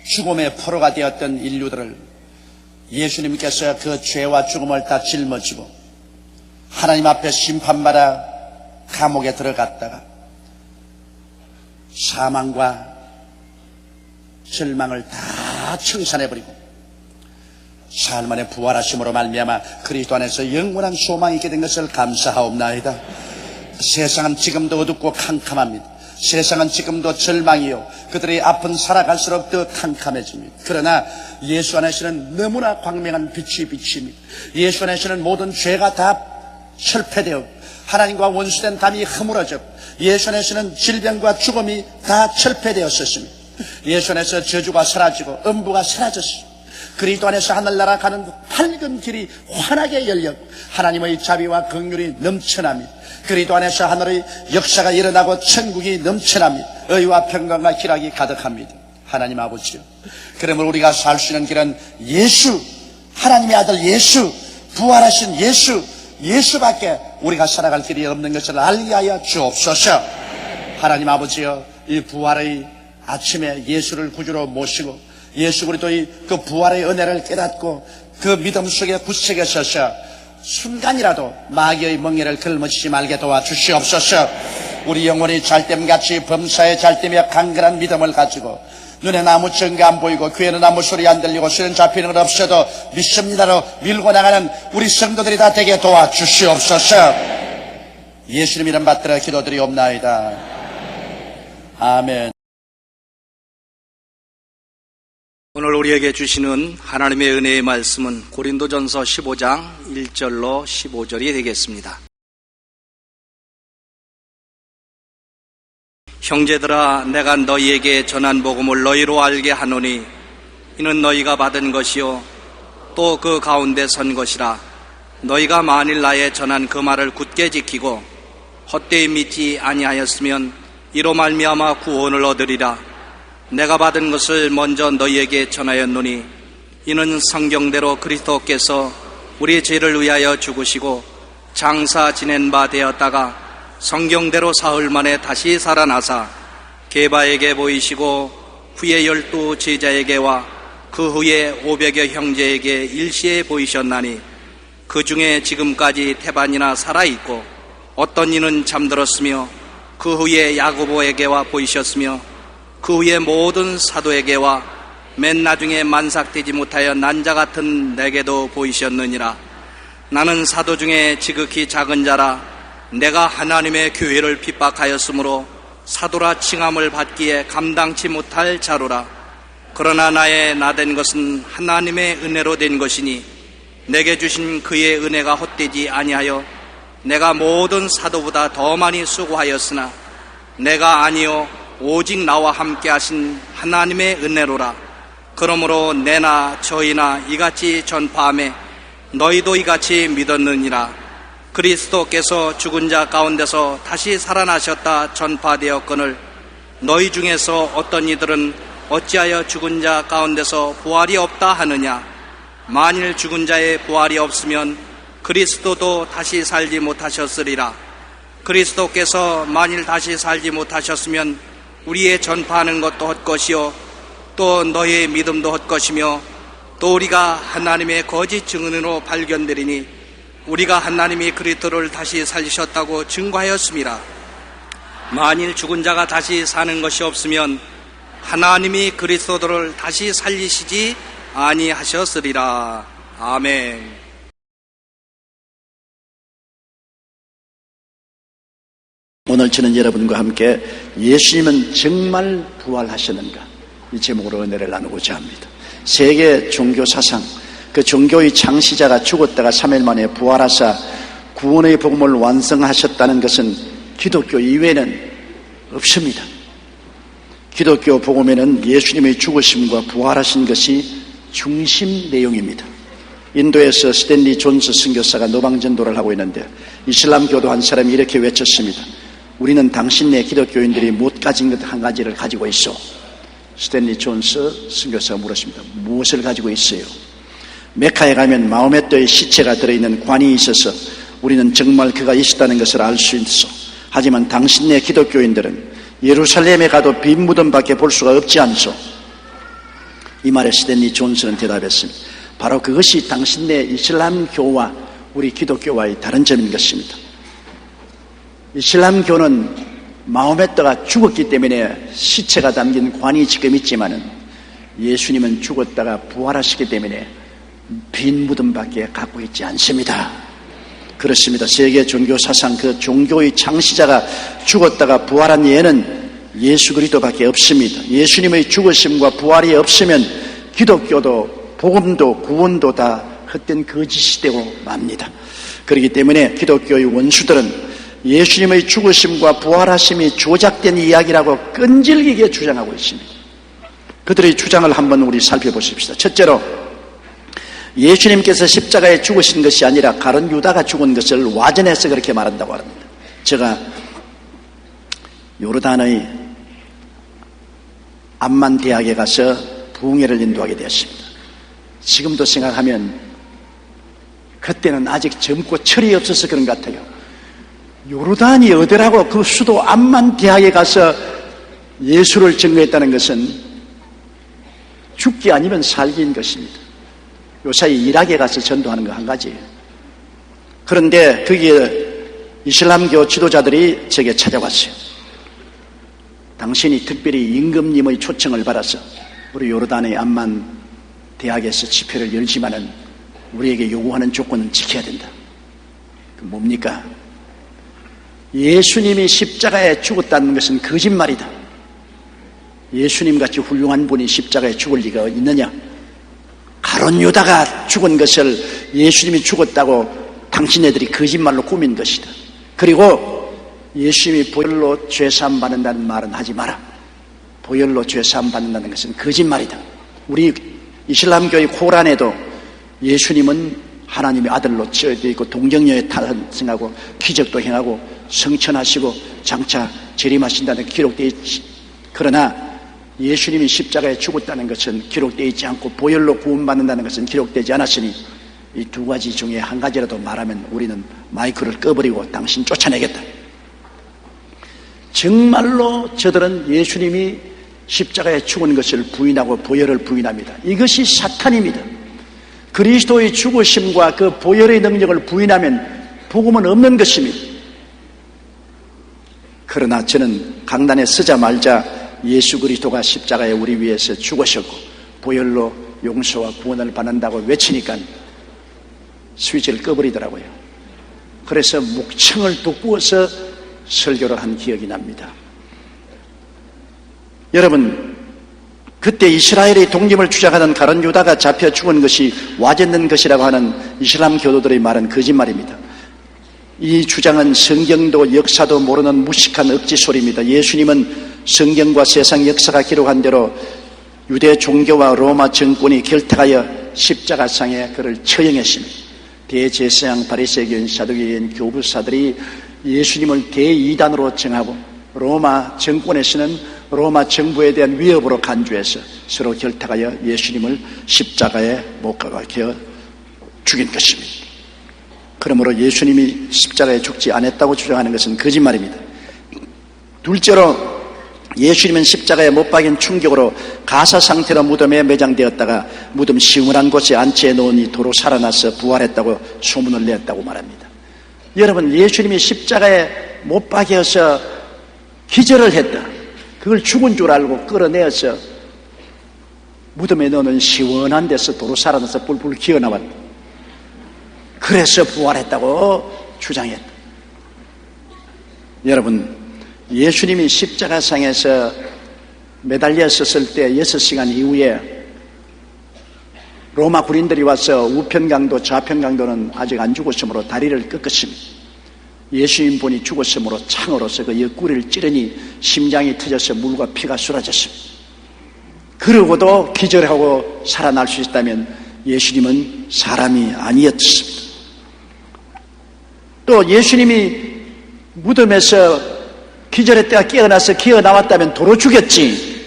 죽음의 포로가 되었던 인류들을 예수님께서 그 죄와 죽음을 다 짊어지고 하나님 앞에 심판받아 감옥에 들어갔다가 사망과 절망을 다 청산해버리고 사흘 만에 부활하심으로 말미암아 그리스도 안에서 영원한 소망이 있게 된 것을 감사하옵나이다. 세상은 지금도 어둡고 캄캄합니다. 세상은 지금도 절망이요 그들의 앞은 살아갈수록 더 캄캄해집니다. 그러나 예수 안에서는 너무나 광명한 빛이 비칩니다. 예수 안에서는 모든 죄가 다 철폐되어 하나님과 원수된 담이 허물어져 예수 안에서는 질병과 죽음이 다 철폐되었었습니다. 예수 안에서 저주가 사라지고 음부가 사라졌습니다. 그리스도 안에서 하늘나라 가는 밝은 길이 환하게 열려 하나님의 자비와 긍휼이 넘쳐납니다. 그리스도 안에서 하늘의 역사가 일어나고 천국이 넘쳐납니다. 의와 평강과 희락이 가득합니다. 하나님 아버지요, 그러므로 우리가 살 수 있는 길은 예수, 하나님의 아들 예수, 부활하신 예수밖에 우리가 살아갈 길이 없는 것을 알게 하여 주옵소서. 하나님 아버지여, 이 부활의 아침에 예수를 구주로 모시고 예수 그리스도의 그 부활의 은혜를 깨닫고 그 믿음 속에 굳세게 서서 순간이라도 마귀의 멍에를 걸머지지 말게 도와주시옵소서. 우리 영혼이 잘됨같이 범사에 잘되며 강건한 믿음을 가지고 눈에는 아무 증거 안 보이고 귀에는 아무 소리 안 들리고 손에 잡히는 건 없어도 믿습니다로 밀고 나가는 우리 성도들이 다 되게 도와주시옵소서. 예수님 이름 받들어 기도드리옵나이다. 아멘. 오늘 우리에게 주시는 하나님의 은혜의 말씀은 고린도전서 15장 1절로 15절이 되겠습니다. 형제들아, 내가 너희에게 전한 복음을 너희로 알게 하노니 이는 너희가 받은 것이요 또 그 가운데 선 것이라. 너희가 만일 나의 전한 그 말을 굳게 지키고 헛되이 믿지 아니하였으면 이로 말미암아 구원을 얻으리라. 내가 받은 것을 먼저 너희에게 전하였노니 이는 성경대로 그리스도께서 우리 죄를 위하여 죽으시고 장사 지낸 바 되었다가 성경대로 사흘 만에 다시 살아나사 게바에게 보이시고 후에 12 제자에게와 그 후에 500여 형제에게 일시에 보이셨나니 그 중에 지금까지 태반이나 살아있고 어떤 이는 잠들었으며 그 후에 야고보에게와 보이셨으며 그 후에 모든 사도에게와 맨 나중에 만삭되지 못하여 난자 같은 내게도 보이셨느니라. 나는 사도 중에 지극히 작은 자라 내가 하나님의 교회를 핍박하였으므로 사도라 칭함을 받기에 감당치 못할 자로라. 그러나 나의 나된 것은 하나님의 은혜로 된 것이니 내게 주신 그의 은혜가 헛되지 아니하여 내가 모든 사도보다 더 많이 수고하였으나 내가 아니요 오직 나와 함께 하신 하나님의 은혜로라. 그러므로 내나 저희나 이같이 전파하매 너희도 이같이 믿었느니라. 그리스도께서 죽은 자 가운데서 다시 살아나셨다 전파되었거늘 너희 중에서 어떤 이들은 어찌하여 죽은 자 가운데서 부활이 없다 하느냐. 만일 죽은 자의 부활이 없으면 그리스도도 다시 살지 못하셨으리라. 그리스도께서 만일 다시 살지 못하셨으면 우리의 전파하는 것도 헛것이요 또 너희의 믿음도 헛것이며 또 우리가 하나님의 거짓 증언으로 발견되리니 우리가 하나님이 그리스도를 다시 살리셨다고 증거하였음이라. 만일 죽은 자가 다시 사는 것이 없으면 하나님이 그리스도를 다시 살리시지 아니하셨으리라. 아멘. 오늘 저는 여러분과 함께 예수님은 정말 부활하셨는가 이 제목으로 은혜를 나누고자 합니다. 세계 종교 사상, 그 종교의 창시자가 죽었다가 3일 만에 부활하사 구원의 복음을 완성하셨다는 것은 기독교 이외에는 없습니다. 기독교 복음에는 예수님의 죽으심과 부활하신 것이 중심 내용입니다. 인도에서 스탠리 존스 선교사가 노방전도를 하고 있는데 이슬람교도 한 사람이 이렇게 외쳤습니다. 우리는 당신네 기독교인들이 못 가진 것 한 가지를 가지고 있어. 스탠리 존스 선교사가 물었습니다. 무엇을 가지고 있어요? 메카에 가면 마호메트의 시체가 들어있는 관이 있어서 우리는 정말 그가 있었다는 것을 알 수 있어. 하지만 당신네 기독교인들은 예루살렘에 가도 빈 무덤밖에 볼 수가 없지 않소. 이 말에 스탠리 존스는 대답했습니다. 바로 그것이 당신네 이슬람교와 우리 기독교와의 다른 점인 것입니다. 이슬람교는 마호메트가 죽었기 때문에 시체가 담긴 관이 지금 있지만은 예수님은 죽었다가 부활하시기 때문에 빈 무덤밖에 갖고 있지 않습니다. 그렇습니다. 세계 종교 사상 그 종교의 창시자가 죽었다가 부활한 예는 예수 그리스도밖에 없습니다. 예수님의 죽으심과 부활이 없으면 기독교도 복음도 구원도 다 헛된 거짓이 되고 맙니다. 그렇기 때문에 기독교의 원수들은 예수님의 죽으심과 부활하심이 조작된 이야기라고 끈질기게 주장하고 있습니다. 그들의 주장을 한번 우리 살펴보십시다. 첫째로 예수님께서 십자가에 죽으신 것이 아니라 가룟 유다가 죽은 것을 와전해서 그렇게 말한다고 합니다. 제가 요르단의 암만 대학에 가서 부흥회를 인도하게 되었습니다. 지금도 생각하면 그때는 아직 젊고 철이 없어서 그런 것 같아요. 요르단이 어디라고 그 수도 암만 대학에 가서 예수를 증거했다는 것은 죽기 아니면 살기인 것입니다. 요사이 이락에 가서 전도하는 거 한 가지예요. 그런데 거기에 이슬람교 지도자들이 제게 찾아왔어요. 당신이 특별히 임금님의 초청을 받아서 우리 요르단의 암만 대학에서 집회를 열지만은 우리에게 요구하는 조건은 지켜야 된다. 그 뭡니까? 예수님이 십자가에 죽었다는 것은 거짓말이다. 예수님같이 훌륭한 분이 십자가에 죽을 리가 있느냐? 가룟 유다가 죽은 것을 예수님이 죽었다고 당신네들이 거짓말로 꾸민 것이다. 그리고 예수님이 보혈로 죄사함 받는다는 말은 하지 마라. 보혈로 죄사함 받는다는 것은 거짓말이다. 우리 이슬람교의 코란에도 예수님은 하나님의 아들로 지어져 있고 동정녀에 탄생하고 기적도 행하고 성천하시고 장차 재림하신다는 기록되어 있지. 그러나 예수님이 십자가에 죽었다는 것은 기록되어 있지 않고 보혈로 구원받는다는 것은 기록되지 않았으니 이 두 가지 중에 한 가지라도 말하면 우리는 마이크를 꺼버리고 당신 쫓아내겠다. 정말로 저들은 예수님이 십자가에 죽은 것을 부인하고 보혈을 부인합니다. 이것이 사탄입니다. 그리스도의 죽으심과 그 보혈의 능력을 부인하면 복음은 없는 것입니다. 그러나 저는 강단에 서자마자 예수 그리스도가 십자가에 우리 위해서 죽으셨고 보혈로 용서와 구원을 받는다고 외치니까 스위치를 꺼버리더라고요. 그래서 목청을 돋구어서 설교를 한 기억이 납니다. 여러분, 그때 이스라엘의 독립을 주장하던 가룟 유다가 잡혀 죽은 것이 와전된 것이라고 하는 이슬람 교도들의 말은 거짓말입니다. 이 주장은 성경도 역사도 모르는 무식한 억지소리입니다. 예수님은 성경과 세상 역사가 기록한 대로 유대 종교와 로마 정권이 결탁하여 십자가상에 그를 처형했습니다. 대제사장, 바리새교인, 사두개인, 교부사들이 예수님을 대이단으로 정하고 로마 정권에서는 로마 정부에 대한 위협으로 간주해서 서로 결탁하여 예수님을 십자가에 못 박혀 죽인 것입니다. 그러므로 예수님이 십자가에 죽지 않았다고 주장하는 것은 거짓말입니다. 둘째로 예수님은 십자가에 못 박인 충격으로 가사 상태로 무덤에 매장되었다가 무덤 시원한 곳에 안치해 놓으니 도로 살아나서 부활했다고 소문을 냈다고 말합니다. 여러분, 예수님이 십자가에 못 박여서 기절을 했다. 그걸 죽은 줄 알고 끌어내어서 무덤에 넣는 시원한 데서 도로 살아나서 불불 기어나왔다. 그래서 부활했다고 주장했다. 여러분, 예수님이 십자가상에서 매달렸었을 때 6시간 이후에 로마 군인들이 와서 우편강도 좌편강도는 아직 안 죽었으므로 다리를 꺾었습니다. 예수님 본이 죽었으므로 창으로서 그 옆구리를 찌르니 심장이 터져서 물과 피가 쏟아졌습니다. 그러고도 기절하고 살아날 수 있다면 예수님은 사람이 아니었습니다. 또 예수님이 무덤에서 기절했다가 깨어나서 기어나왔다면 도로 죽였지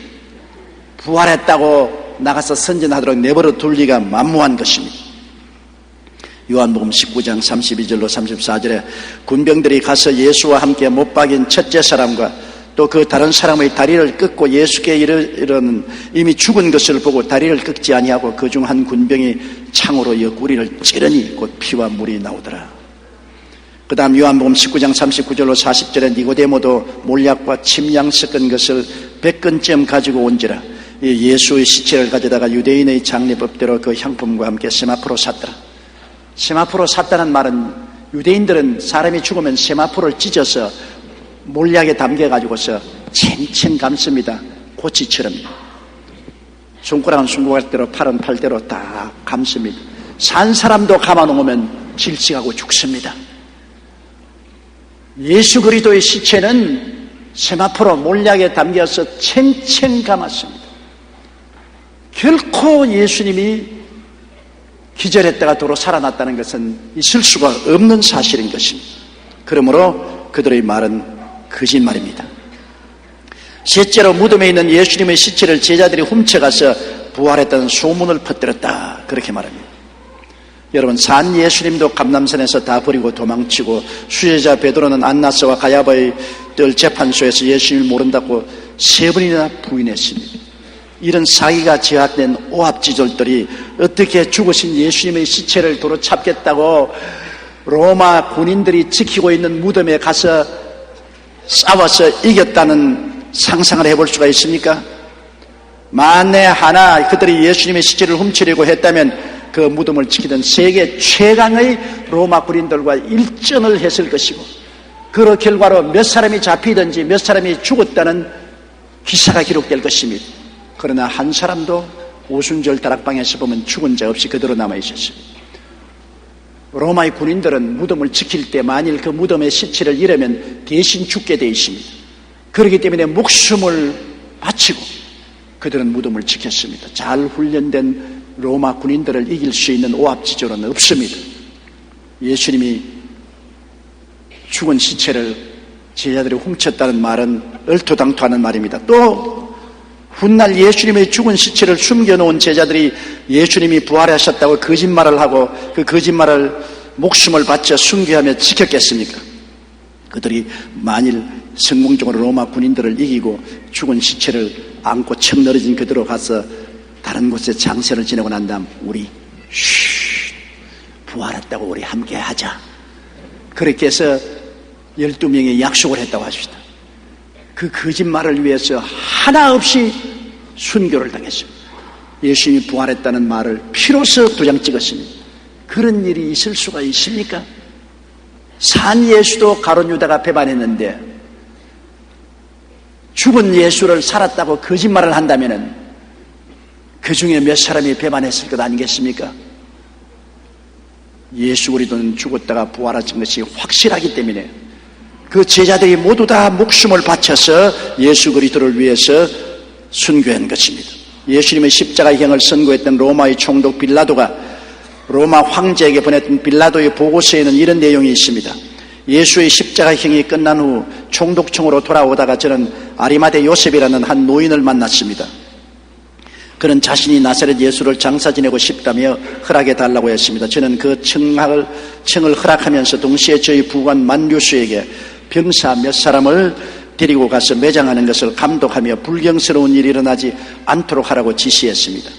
부활했다고 나가서 선전하도록 내버려 둘 리가 만무한 것입니다. 요한복음 19장 32절로 34절에 군병들이 가서 예수와 함께 못 박인 첫째 사람과 또 그 다른 사람의 다리를 꺾고 예수께 이르는 이미 죽은 것을 보고 다리를 꺾지 아니하고 그 중 한 군병이 창으로 옆구리를 찌르니 곧 피와 물이 나오더라. 그 다음 요한복음 19장 39절로 40절에 니고데모도 몰약과 침양 섞은 것을 100건쯤 가지고 온지라. 예수의 시체를 가져다가 유대인의 장례법대로 그 향품과 함께 세마포로 샀더라. 세마포로 샀다는 말은 유대인들은 사람이 죽으면 세마포를 찢어서 몰약에 담겨가지고서 챙챙 감습니다. 고치처럼. 손가락은 손가락대로 팔은 팔대로 다 감습니다. 산 사람도 감아놓으면 질식하고 죽습니다. 예수 그리스도의 시체는 세마포로 몰약에 담겨서 챙챙 감았습니다. 결코 예수님이 기절했다가 도로 살아났다는 것은 있을 수가 없는 사실인 것입니다. 그러므로 그들의 말은 거짓말입니다. 셋째로 무덤에 있는 예수님의 시체를 제자들이 훔쳐가서 부활했다는 소문을 퍼뜨렸다. 그렇게 말합니다. 여러분, 산 예수님도 감람산에서 다 버리고 도망치고 수제자 베드로는 안나스와 가야바의 뜰 재판소에서 예수님을 모른다고 3번이나 부인했습니다. 이런 사기가 제약된 오합지졸들이 어떻게 죽으신 예수님의 시체를 도로 잡겠다고 로마 군인들이 지키고 있는 무덤에 가서 싸워서 이겼다는 상상을 해볼 수가 있습니까? 만에 하나 그들이 예수님의 시체를 훔치려고 했다면 그 무덤을 지키던 세계 최강의 로마 군인들과 일전을 했을 것이고 그 결과로 몇 사람이 잡히든지 몇 사람이 죽었다는 기사가 기록될 것입니다. 그러나 한 사람도 오순절 다락방에서 보면 죽은 자 없이 그대로 남아있었습니다. 로마의 군인들은 무덤을 지킬 때 만일 그 무덤의 시체를 잃으면 대신 죽게 되어 있습니다. 그렇기 때문에 목숨을 바치고 그들은 무덤을 지켰습니다. 잘 훈련된 로마 군인들을 이길 수 있는 오합지졸은 없습니다. 예수님이 죽은 시체를 제자들이 훔쳤다는 말은 얼토당토하는 말입니다. 또 훗날 예수님의 죽은 시체를 숨겨놓은 제자들이 예수님이 부활하셨다고 거짓말을 하고 그 거짓말을 목숨을 바쳐 순교하며 지켰겠습니까? 그들이 만일 성공적으로 로마 군인들을 이기고 죽은 시체를 안고 척 늘어진 그대로 가서 다른 곳에 장세를 지내고 난 다음 우리 부활했다고 우리 함께 하자. 그렇게 해서 12명이 약속을 했다고 하십니다. 그 거짓말을 위해서 하나 없이 순교를 당했습니다. 예수님이 부활했다는 말을 피로써 도장 찍었습니다. 그런 일이 있을 수가 있습니까? 산 예수도 가룟 유다가 배반했는데 죽은 예수를 살았다고 거짓말을 한다면은 그 중에 몇 사람이 배반했을 것 아니겠습니까? 예수 그리스도는 죽었다가 부활하신 것이 확실하기 때문에 그 제자들이 모두 다 목숨을 바쳐서 예수 그리스도를 위해서 순교한 것입니다. 예수님의 십자가형을 선고했던 로마의 총독 빌라도가 로마 황제에게 보냈던 빌라도의 보고서에는 이런 내용이 있습니다. 예수의 십자가형이 끝난 후 총독청으로 돌아오다가 저는 아리마대 요셉이라는 한 노인을 만났습니다. 그는 자신이 나사렛 예수를 장사 지내고 싶다며 허락해 달라고 했습니다. 저는 그 청을 허락하면서 동시에 저희 부관 만류수에게 병사 몇 사람을 데리고 가서 매장하는 것을 감독하며 불경스러운 일이 일어나지 않도록 하라고 지시했습니다.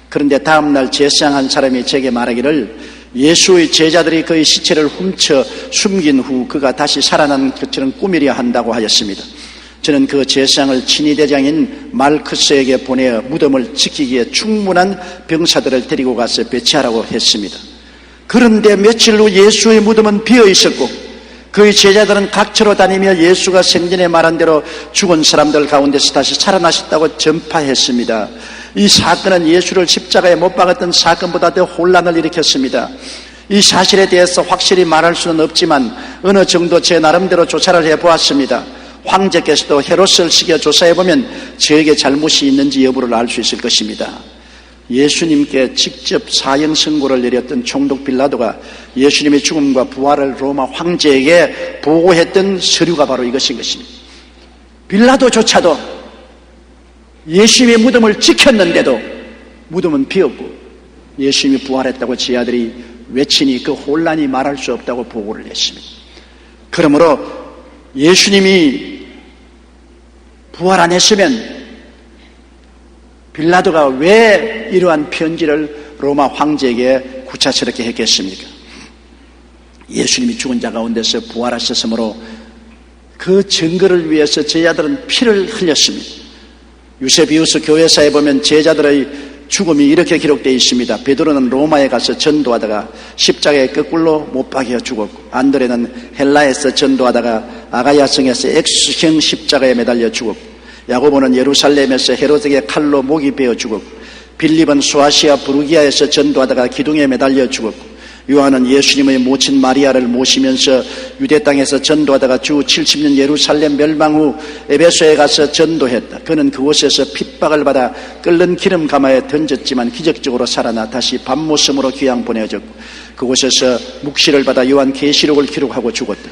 그런데 다음날 제사장한 사람이 제게 말하기를 예수의 제자들이 그의 시체를 훔쳐 숨긴 후 그가 다시 살아난 것처럼 꾸미려 한다고 하였습니다. 저는 그 제사장을 친위대장인 말크스에게 보내어 무덤을 지키기에 충분한 병사들을 데리고 가서 배치하라고 했습니다. 그런데 며칠 후 예수의 무덤은 비어 있었고 그의 제자들은 각처로 다니며 예수가 생전에 말한 대로 죽은 사람들 가운데서 다시 살아나셨다고 전파했습니다. 이 사건은 예수를 십자가에 못 박았던 사건보다 더 혼란을 일으켰습니다. 이 사실에 대해서 확실히 말할 수는 없지만 어느 정도 제 나름대로 조사를 해보았습니다. 황제께서도 헤롯을 시켜 조사해보면 저에게 잘못이 있는지 여부를 알 수 있을 것입니다. 예수님께 직접 사형 선고를 내렸던 총독 빌라도가 예수님의 죽음과 부활을 로마 황제에게 보고했던 서류가 바로 이것인 것입니다. 빌라도조차도 예수님의 무덤을 지켰는데도 무덤은 비었고 예수님이 부활했다고 제 아들이 외치니 그 혼란이 말할 수 없다고 보고를 했습니다. 그러므로 예수님이 부활 안 했으면 빌라도가 왜 이러한 편지를 로마 황제에게 구차스럽게 했겠습니까? 예수님이 죽은 자 가운데서 부활하셨으므로 그 증거를 위해서 제자들은 피를 흘렸습니다. 유세비우스 교회사에 보면 제자들의 죽음이 이렇게 기록되어 있습니다. 베드로는 로마에 가서 전도하다가 십자가에 거꾸로 못 박혀 죽었고, 안드레는 헬라에서 전도하다가 아가야성에서 X형 십자가에 매달려 죽었고, 야고보는 예루살렘에서 헤롯에게 칼로 목이 베어 죽었고, 빌립은 소아시아 부르기아에서 전도하다가 기둥에 매달려 죽었고, 요한은 예수님의 모친 마리아를 모시면서 유대 땅에서 전도하다가 주 70년 예루살렘 멸망 후 에베소에 가서 전도했다. 그는 그곳에서 핍박을 받아 끓는 기름 가마에 던졌지만 기적적으로 살아나 다시 밤모섬으로 귀양 보내졌고, 그곳에서 묵시를 받아 요한 계시록을 기록하고 죽었다.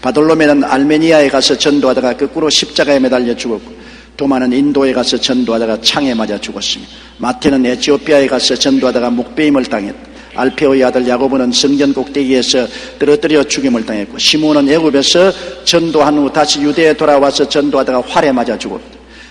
바돌로메는 알메니아에 가서 전도하다가 거꾸로 십자가에 매달려 죽었고, 도마는 인도에 가서 전도하다가 창에 맞아 죽었습니다. 마태는 에티오피아에 가서 전도하다가 목베임을 당했다. 알페오의 아들 야고보는 성전 꼭대기에서 떨어뜨려 죽임을 당했고, 시몬은 애굽에서 전도한 후 다시 유대에 돌아와서 전도하다가 활에 맞아 죽었다.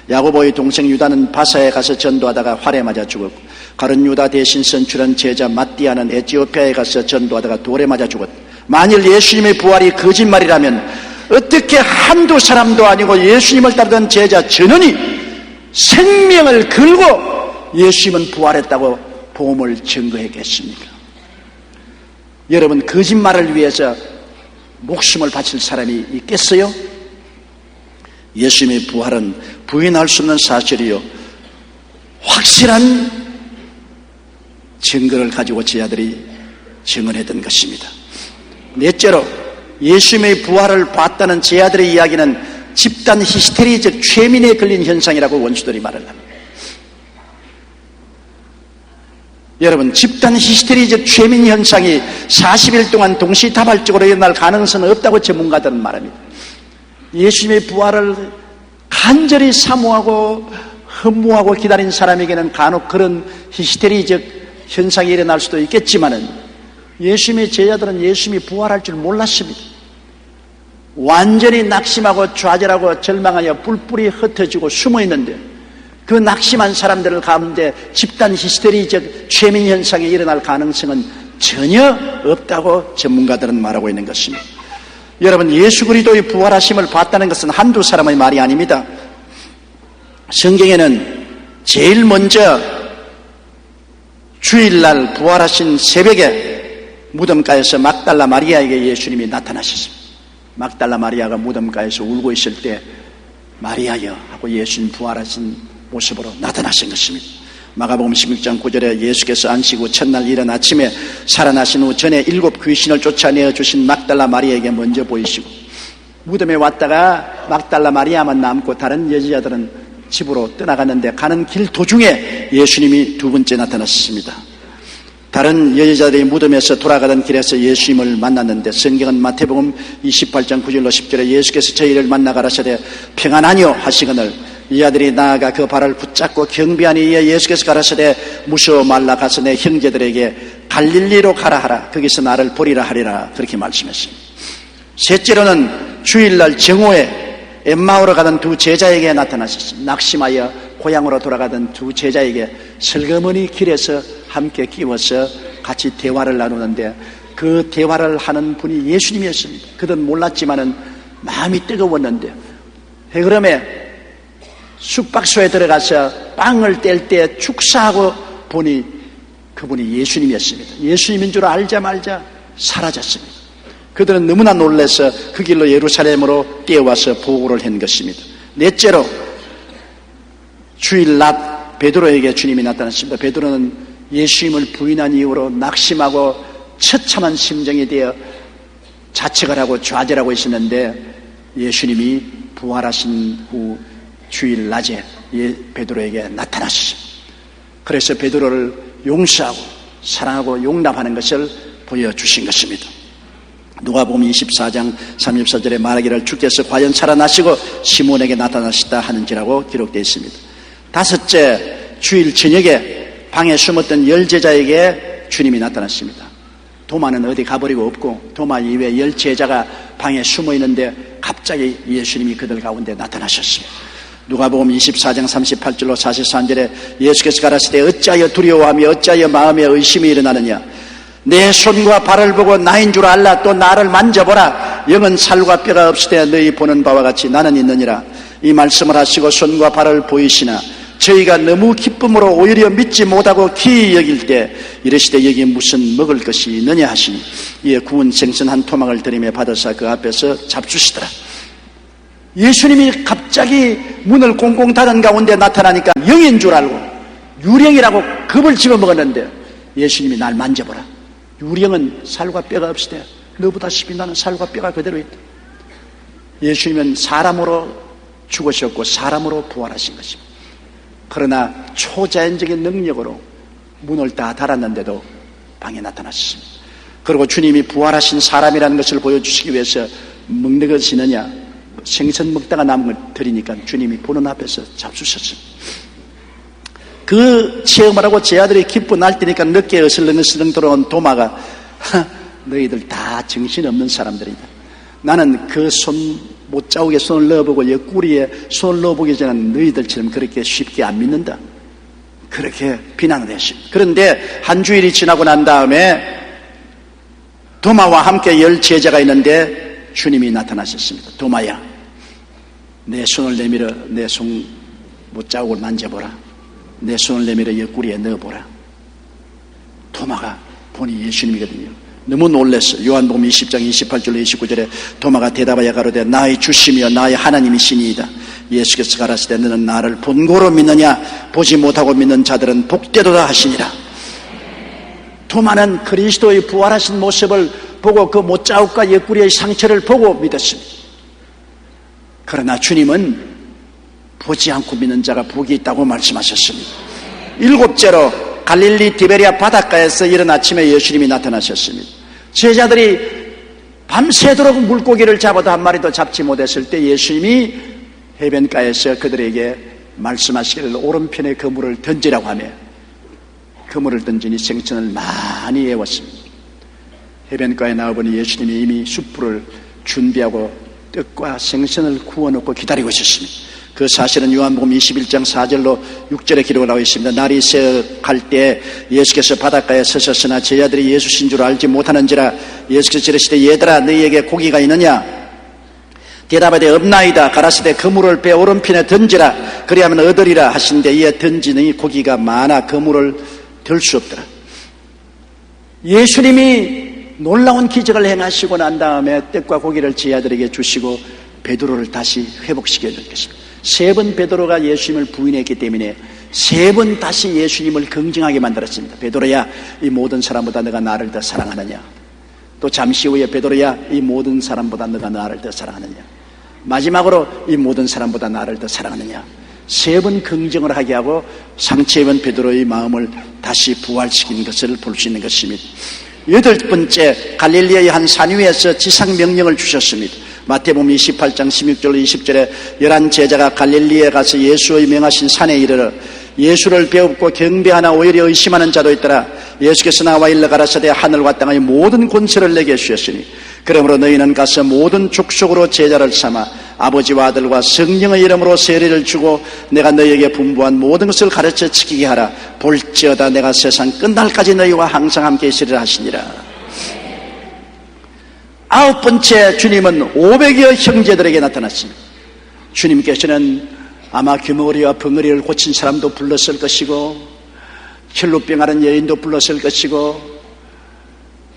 야고보의 동생 유다는 바사에 가서 전도하다가 활에 맞아 죽었고, 가룟 유다 대신 선출한 제자 마띠아는 에티오피아에 가서 전도하다가 돌에 맞아 죽었다. 만일 예수님의 부활이 거짓말이라면 어떻게 한두 사람도 아니고 예수님을 따르던 제자 전원이 생명을 걸고 예수님은 부활했다고 복음을 증거했겠습니까? 여러분, 거짓말을 위해서 목숨을 바칠 사람이 있겠어요? 예수님의 부활은 부인할 수 없는 사실이요, 확실한 증거를 가지고 제자들이 증언했던 것입니다. 넷째로, 예수님의 부활을 봤다는 제자들의 이야기는 집단 히스테리적 최민에 걸린 현상이라고 원수들이 말을 합니다. 여러분, 집단 히스테리적 최민 현상이 40일 동안 동시다발적으로 일어날 가능성은 없다고 전문가들은 말합니다. 예수님의 부활을 간절히 사모하고 허무하고 기다린 사람에게는 간혹 그런 히스테리적 현상이 일어날 수도 있겠지만은, 예수님의 제자들은 예수님이 부활할 줄 몰랐습니다. 완전히 낙심하고 좌절하고 절망하여 뿔뿔이 흩어지고 숨어있는데, 그 낙심한 사람들 가운데 집단 히스테리적 최민 현상이 일어날 가능성은 전혀 없다고 전문가들은 말하고 있는 것입니다. 여러분, 예수 그리스도의 부활하심을 봤다는 것은 한두 사람의 말이 아닙니다. 성경에는 제일 먼저 주일날 부활하신 새벽에 무덤가에서 막달라 마리아에게 예수님이 나타나셨습니다. 막달라 마리아가 무덤가에서 울고 있을 때 마리아여 하고 예수님 부활하신 모습으로 나타나신 것입니다. 마가복음 16장 9절에 예수께서 안식 후 첫날 이른 아침에 살아나신 후 전에 7 귀신을 쫓아내어 주신 막달라 마리아에게 먼저 보이시고 무덤에 왔다가 막달라 마리아만 남고 다른 여자들은 집으로 떠나갔는데 가는 길 도중에 예수님이 두 번째 나타나셨습니다. 다른 여자들이 무덤에서 돌아가던 길에서 예수님을 만났는데 성경은 마태복음 28장 9절로 10절에 예수께서 저희를 만나 가라사대 평안하뇨 하시거늘 이 아들이 나아가 그 발을 붙잡고 경비하니 이에 예수께서 가라사대 무서워 말라 가서 내 형제들에게 갈릴리로 가라 하라 거기서 나를 보리라 하리라 그렇게 말씀했습니다. 셋째로는 주일날 정오에 엠마오로 가던 두 제자에게 나타나셨습니다. 낙심하여 고향으로 돌아가던 두 제자에게 슬그머니 길에서 함께 끼워서 같이 대화를 나누는데 그 대화를 하는 분이 예수님이었습니다. 그들은 몰랐지만은 마음이 뜨거웠는데 해그름에 숙박소에 들어가서 빵을 뗄 때 축사하고 보니 그분이 예수님이었습니다. 예수님인 줄 알자마자 사라졌습니다. 그들은 너무나 놀라서 그 길로 예루살렘으로 뛰어와서 보고를 한 것입니다. 넷째로 주일 낮 베드로에게 주님이 나타났습니다. 베드로는 예수님을 부인한 이후로 낙심하고 처참한 심정이 되어 자책을 하고 좌절하고 있었는데 예수님이 부활하신 후 주일 낮에 베드로에게 나타나셨습니다. 그래서 베드로를 용서하고 사랑하고 용납하는 것을 보여주신 것입니다. 누가복음 24장 34절에 말하기를 주께서 과연 살아나시고 시몬에게 나타나셨다 하는지라고 기록되어 있습니다. 다섯째, 주일 저녁에 방에 숨었던 10제자에게 주님이 나타났습니다. 도마는 어디 가버리고 없고 도마 이외에 10제자가 방에 숨어 있는데 갑자기 예수님이 그들 가운데 나타나셨습니다. 누가복음 24장 38절로 43절에 예수께서 가라사대 어찌하여 두려워하며 어찌하여 마음에 의심이 일어나느냐 내 손과 발을 보고 나인 줄 알라 또 나를 만져보라 영은 살과 뼈가 없으되 너희 보는 바와 같이 나는 있느니라 이 말씀을 하시고 손과 발을 보이시나 저희가 너무 기쁨으로 오히려 믿지 못하고 기이 여길 때 이르시되 여기 무슨 먹을 것이 있느냐 하시니 이에 구운 생선 한 토막을 들이며 받아서 그 앞에서 잡수시더라. 예수님이 갑자기 문을 꽁꽁 닫은 가운데 나타나니까 영인 줄 알고 유령이라고 겁을 집어먹었는데 예수님이 날 만져보라. 유령은 살과 뼈가 없으되 너보다시피 나는 살과 뼈가 그대로 있다. 예수님은 사람으로 죽으셨고 사람으로 부활하신 것입니다. 그러나 초자연적인 능력으로 문을 다 닫았는데도 방에 나타나셨습니다. 그리고 주님이 부활하신 사람이라는 것을 보여주시기 위해서 먹는 것이 있느냐 생선 먹다가 남은 걸 드리니까 주님이 보는 앞에서 잡수셨습니다. 그 체험을 하고 제 아들이 기뻐 날뛰니까 늦게 어슬렁어슬렁 돌아온 도마가 너희들 다 정신없는 사람들이다. 나는 그 못자국에 손을 넣어보고 옆구리에 손을 넣어보기 전에는 너희들처럼 그렇게 쉽게 안 믿는다. 그렇게 비난을 했습니다. 그런데 한 주일이 지나고 난 다음에 도마와 함께 10제자가 있는데 주님이 나타나셨습니다. 도마야 내 손을 내밀어 내 손 못자국을 만져보라. 내 손을 내밀어 옆구리에 넣어보라. 도마가 보니 예수님이거든요. 너무 놀랐어. 요한복음 20장 28절로 29절에 도마가 대답하여 가로되 나의 주시며 나의 하나님이시니이다. 예수께서 가라사대 너는 나를 본고로 믿느냐 보지 못하고 믿는 자들은 복되도다 하시니라. 도마는 그리스도의 부활하신 모습을 보고 그 못자국과 옆구리의 상처를 보고 믿었습니다. 그러나 주님은 보지 않고 믿는 자가 복이 있다고 말씀하셨습니다. 7째로 갈릴리 디베리아 바닷가에서 이른 아침에 예수님이 나타나셨습니다. 제자들이 밤새도록 물고기를 잡아도 한 마리도 잡지 못했을 때 예수님이 해변가에서 그들에게 말씀하시기를 오른편에 그물을 던지라고 하며 그물을 던지니 생선을 많이 애웠습니다. 해변가에 나와보니 예수님이 이미 숯불을 준비하고 떡과 생선을 구워놓고 기다리고 있었습니다. 그 사실은 요한복음 21장 4절로 6절에 기록을 하고 있습니다. 날이 새어갈 때 예수께서 바닷가에 서셨으나 제자들이 예수신 줄 알지 못하는지라 예수께서 이르시되 얘들아 너희에게 고기가 있느냐 대답하되 없나이다. 가라사대 그물을 배 오른편에 던지라 그리하면 얻으리라 하신데 이에 던지니 고기가 많아 그물을 들 수 없더라. 예수님이 놀라운 기적을 행하시고 난 다음에 떡과 고기를 제자들에게 주시고 베드로를 다시 회복시켜 줄 것입니다. 3번 베드로가 예수님을 부인했기 때문에 3번 다시 예수님을 긍정하게 만들었습니다. 베드로야, 이 모든 사람보다 너가 나를 더 사랑하느냐? 또 잠시 후에 베드로야, 이 모든 사람보다 너가 나를 더 사랑하느냐? 마지막으로 이 모든 사람보다 나를 더 사랑하느냐? 3번 긍정을 하게 하고 상처 입은 베드로의 마음을 다시 부활시킨 것을 볼 수 있는 것입니다. 8번째, 갈릴리아의 한 산 위에서 지상 명령을 주셨습니다. 마태복음 28장 16절 20절에 11 제자가 갈릴리에 가서 예수의 명하신 산에 이르러 예수를 배웁고 경배하나 오히려 의심하는 자도 있더라. 예수께서 나와 일러 가라사대 하늘과 땅의 모든 권세를 내게 주셨으니 그러므로 너희는 가서 모든 족속으로 제자를 삼아 아버지와 아들과 성령의 이름으로 세례를 주고 내가 너희에게 분부한 모든 것을 가르쳐 지키게 하라. 볼지어다 내가 세상 끝날까지 너희와 항상 함께 있으리라 하시니라. 9번째, 주님은 500여 형제들에게 나타났습니다. 주님께서는 아마 규머리와 벙어리를 고친 사람도 불렀을 것이고 혈루병하는 여인도 불렀을 것이고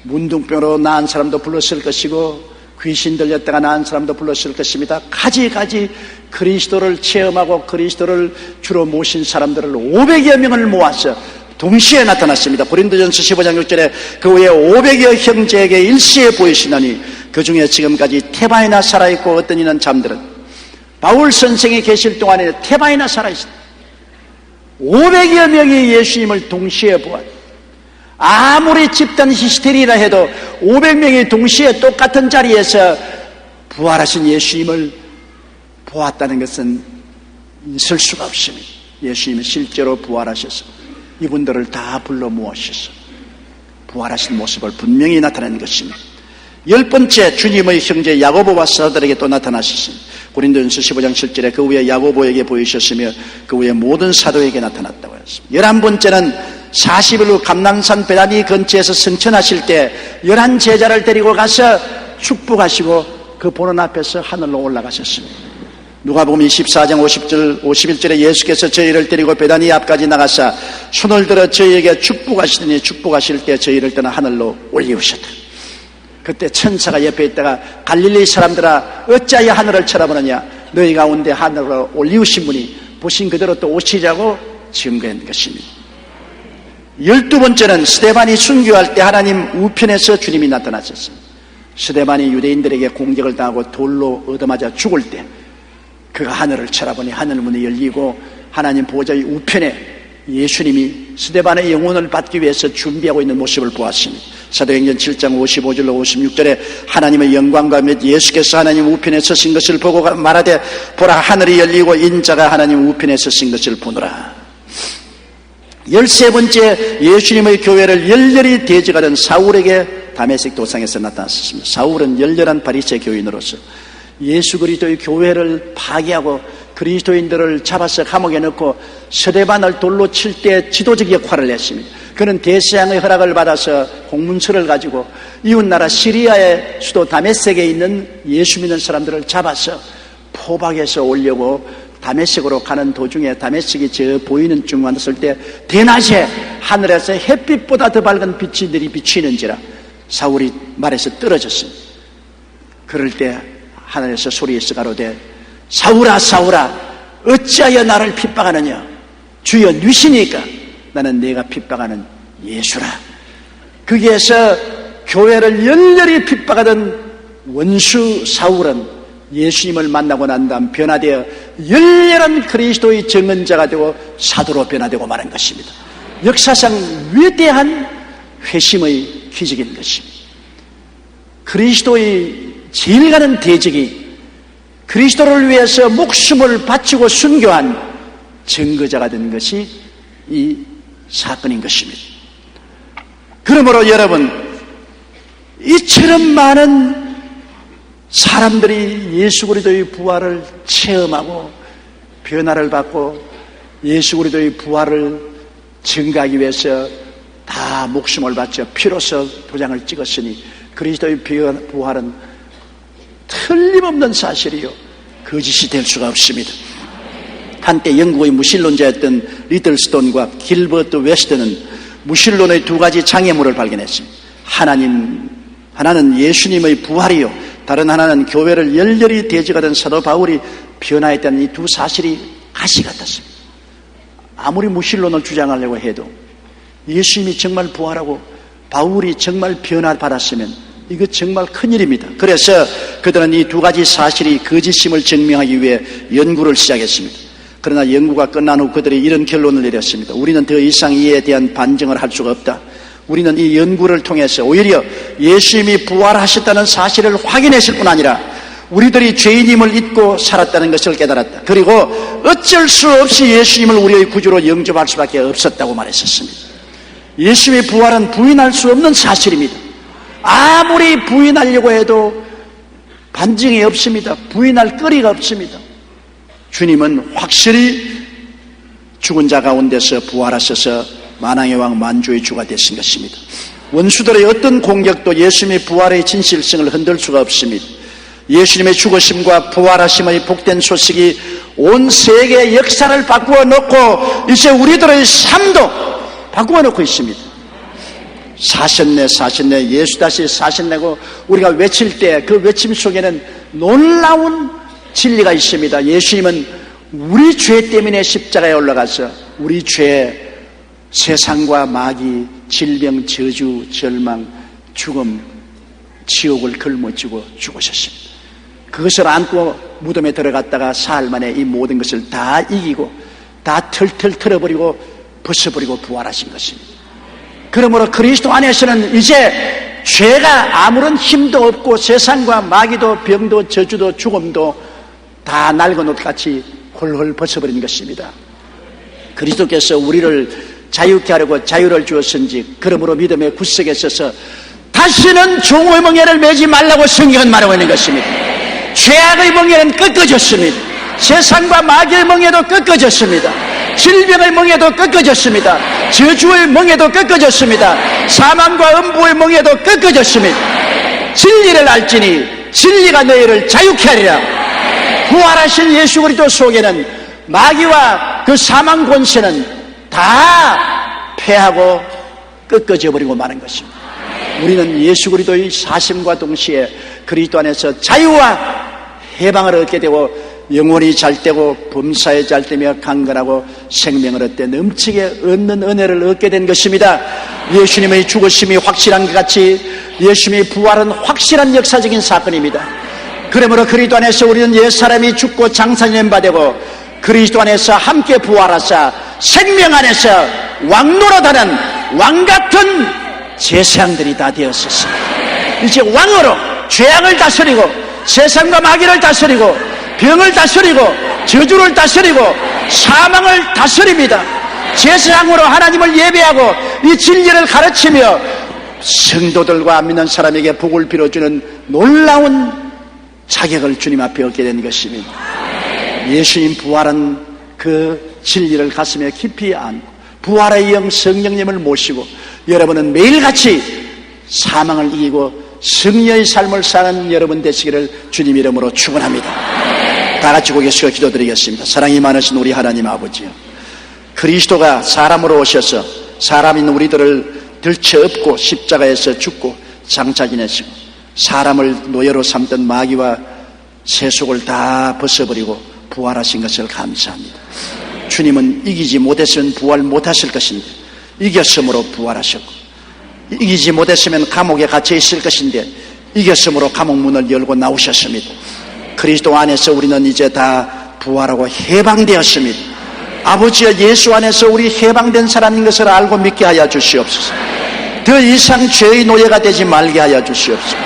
문둥병으로 나은 사람도 불렀을 것이고 귀신 들렸다가 나은 사람도 불렀을 것입니다. 가지가지 그리스도를 체험하고 그리스도를 주로 모신 사람들을 500여 명을 모아서 동시에 나타났습니다. 고린도전서 15장 6절에 그 후에 500여 형제에게 일시에 보이시나니 그 중에 지금까지 테바이나 살아있고 어떤 이는 잠들은 바울 선생이 계실 동안에 테바이나 살아있습니다. 500여 명이 예수님을 동시에 보았. 아무리 집단 히스테리라 해도 500명이 동시에 똑같은 자리에서 부활하신 예수님을 보았다는 것은 있을 수가 없습니다. 예수님은 실제로 부활하셔서 이분들을 다 불러 모으셔서 부활하신 모습을 분명히 나타내는 것입니다. 10번째, 주님의 형제 야고보와 사도들에게 또 나타나셨습니다. 고린도전서 15장 7절에 그 후에 야고보에게 보이셨으며 그 후에 모든 사도에게 나타났다고 했습니다. 11번째는 40일 후 감람산 베다니 근처에서 승천하실 때 11 제자를 데리고 가서 축복하시고 그 보는 앞에서 하늘로 올라가셨습니다. 누가복음 24장 51절에 예수께서 저희를 데리고 베다니 앞까지 나가사 손을 들어 저희에게 축복하시더니 축복하실 때 저희를 떠나 하늘로 올리우셨다. 그때 천사가 옆에 있다가 갈릴리 사람들아 어찌하여 하늘을 쳐다보느냐? 너희 가운데 하늘로 올리우신 분이 보신 그대로 또 오시자고 증거한 것입니다. 12번째는 스데반이 순교할 때 하나님 우편에서 주님이 나타나셨습니다. 스데반이 유대인들에게 공격을 당하고 돌로 얻어맞아 죽을 때 그가 하늘을 쳐다보니 하늘문이 열리고 하나님 보좌의 우편에 예수님이 스데반의 영혼을 받기 위해서 준비하고 있는 모습을 보았습니다. 사도행전 7장 55절로 56절에 하나님의 영광과 및 예수께서 하나님 우편에 서신 것을 보고 말하되 보라 하늘이 열리고 인자가 하나님 우편에 서신 것을 보노라. 13번째, 예수님의 교회를 열렬히 대적하던 사울에게 다메섹 도상에서 나타났습니다. 사울은 열렬한 바리새 교인으로서 예수 그리스도의 교회를 파괴하고 그리스도인들을 잡아서 감옥에 넣고 스데반을 돌로 칠 때 지도적 역할을 했습니다. 그는 대서양의 허락을 받아서 공문서를 가지고 이웃나라 시리아의 수도 다메섹에 있는 예수 믿는 사람들을 잡아서 포박해서 오려고 다메섹으로 가는 도중에 다메섹이 저 보이는 중 왔을 때 대낮에 하늘에서 햇빛보다 더 밝은 빛이 내리비치는지라 사울이 말에서 떨어졌습니다. 그럴 때 하늘에서 소리에서 가로되 사울아 사울아 어찌하여 나를 핍박하느냐? 주여 누시니까 나는 네가 핍박하는 예수라. 거기에서 교회를 열렬히 핍박하던 원수 사울은 예수님을 만나고 난 다음 변화되어 열렬한 그리스도의 증언자가 되고 사도로 변화되고 마는 것입니다. 역사상 위대한 회심의 기적인 것입니다. 그리스도의 제일 가는 대적이 그리스도를 위해서 목숨을 바치고 순교한 증거자가 된 것이 이 사건인 것입니다. 그러므로 여러분, 이처럼 많은 사람들이 예수 그리스도의 부활을 체험하고 변화를 받고 예수 그리스도의 부활을 증거하기 위해서 다 목숨을 바쳐 피로써 도장을 찍었으니 그리스도의 부활은 틀림없는 사실이요 거짓이 될 수가 없습니다. 한때 영국의 무신론자였던 리틀스톤과 길버트 웨스트는 무신론의 두 가지 장애물을 발견했습니다. 하나는 예수님의 부활이요, 다른 하나는 교회를 열렬히 대적하던 사도 바울이 변화했다는 이 두 사실이 가시 같았습니다. 아무리 무신론을 주장하려고 해도 예수님이 정말 부활하고 바울이 정말 변화받았으면 이거 정말 큰일입니다. 그래서 그들은 이 두 가지 사실이 거짓임을 증명하기 위해 연구를 시작했습니다. 그러나 연구가 끝난 후 그들이 이런 결론을 내렸습니다. 우리는 더 이상 이에 대한 반증을 할 수가 없다. 우리는 이 연구를 통해서 오히려 예수님이 부활하셨다는 사실을 확인했을 뿐 아니라 우리들이 죄인임을 잊고 살았다는 것을 깨달았다. 그리고 어쩔 수 없이 예수님을 우리의 구주로 영접할 수밖에 없었다고 말했었습니다. 예수님의 부활은 부인할 수 없는 사실입니다. 아무리 부인하려고 해도 반증이 없습니다. 부인할 거리가 없습니다. 주님은 확실히 죽은 자 가운데서 부활하셔서 만왕의 왕 만주의 주가 되신 것입니다. 원수들의 어떤 공격도 예수님의 부활의 진실성을 흔들 수가 없습니다. 예수님의 죽으심과 부활하심의 복된 소식이 온 세계 역사를 바꾸어 놓고 이제 우리들의 삶도 바꾸어 놓고 있습니다. 사셨네 예수 다시 사셨네고 우리가 외칠 때 그 외침 속에는 놀라운 진리가 있습니다. 예수님은 우리 죄 때문에 십자가에 올라가서 우리 죄, 세상과 마귀, 질병, 저주, 절망, 죽음, 지옥을 걸머쥐고 죽으셨습니다. 그것을 안고 무덤에 들어갔다가 사흘 만에 이 모든 것을 다 이기고 다 털털 털어버리고 벗어버리고 부활하신 것입니다. 그러므로 그리스도 안에서는 이제 죄가 아무런 힘도 없고 세상과 마귀도 병도 저주도 죽음도 다 낡은 옷같이 홀홀 벗어버린 것입니다. 그리스도께서 우리를 자유케 하려고 자유를 주었은지 그러므로 믿음의 구석에 서서 다시는 종의 멍에를 매지 말라고 성경은 말하고 있는 것입니다. 죄악의 멍에는 꺾어졌습니다. 세상과 마귀의 멍에도 꺾어졌습니다. 질병의 멍에도 꺾어졌습니다. 저주의 멍에도 꺾어졌습니다. 사망과 음부의 멍에도 꺾어졌습니다. 진리를 알지니 진리가 너희를 자유케 하리라. 부활하신 예수 그리스도 속에는 마귀와 그 사망 권세는 다 패하고 꺾어져 버리고 마는 것입니다. 우리는 예수 그리스도의 사심과 동시에 그리스도 안에서 자유와 해방을 얻게 되고 영혼이 잘되고 범사에 잘되며 강건하고 생명을 얻되 넘치게 얻는 은혜를 얻게 된 것입니다. 예수님의 죽으심이 확실한 것 같이 예수님의 부활은 확실한 역사적인 사건입니다. 그러므로 그리스도 안에서 우리는 옛사람이 죽고 장사된 바 되고 그리스도 안에서 함께 부활하사 생명 안에서 왕노릇하는 왕같은 제사장들이 다 되었습니다. 이제 왕으로 죄악을 다스리고 세상과 마귀를 다스리고 병을 다스리고 저주를 다스리고 사망을 다스립니다. 제사장으로 하나님을 예배하고 이 진리를 가르치며 성도들과 믿는 사람에게 복을 빌어주는 놀라운 자격을 주님 앞에 얻게 된 것입니다. 예수님 부활은 그 진리를 가슴에 깊이 안고 부활의 영 성령님을 모시고 여러분은 매일같이 사망을 이기고 승리의 삶을 사는 여러분 되시기를 주님 이름으로 축원합니다. 다 같이 고개 숙여 기도드리겠습니다. 사랑이 많으신 우리 하나님 아버지요, 그리스도가 사람으로 오셔서 사람인 우리들을 들쳐업고 십자가에서 죽고 장차 지내시고 사람을 노예로 삼던 마귀와 세속을 다 벗어버리고 부활하신 것을 감사합니다. 주님은 이기지 못했으면 부활 못하실 것인데 이겼으므로 부활하셨고, 이기지 못했으면 감옥에 갇혀 있을 것인데 이겼으므로 감옥 문을 열고 나오셨습니다. 그리스도 안에서 우리는 이제 다 부활하고 해방되었습니다. 아버지여, 예수 안에서 우리 해방된 사람인 것을 알고 믿게 하여 주시옵소서. 더 이상 죄의 노예가 되지 말게 하여 주시옵소서.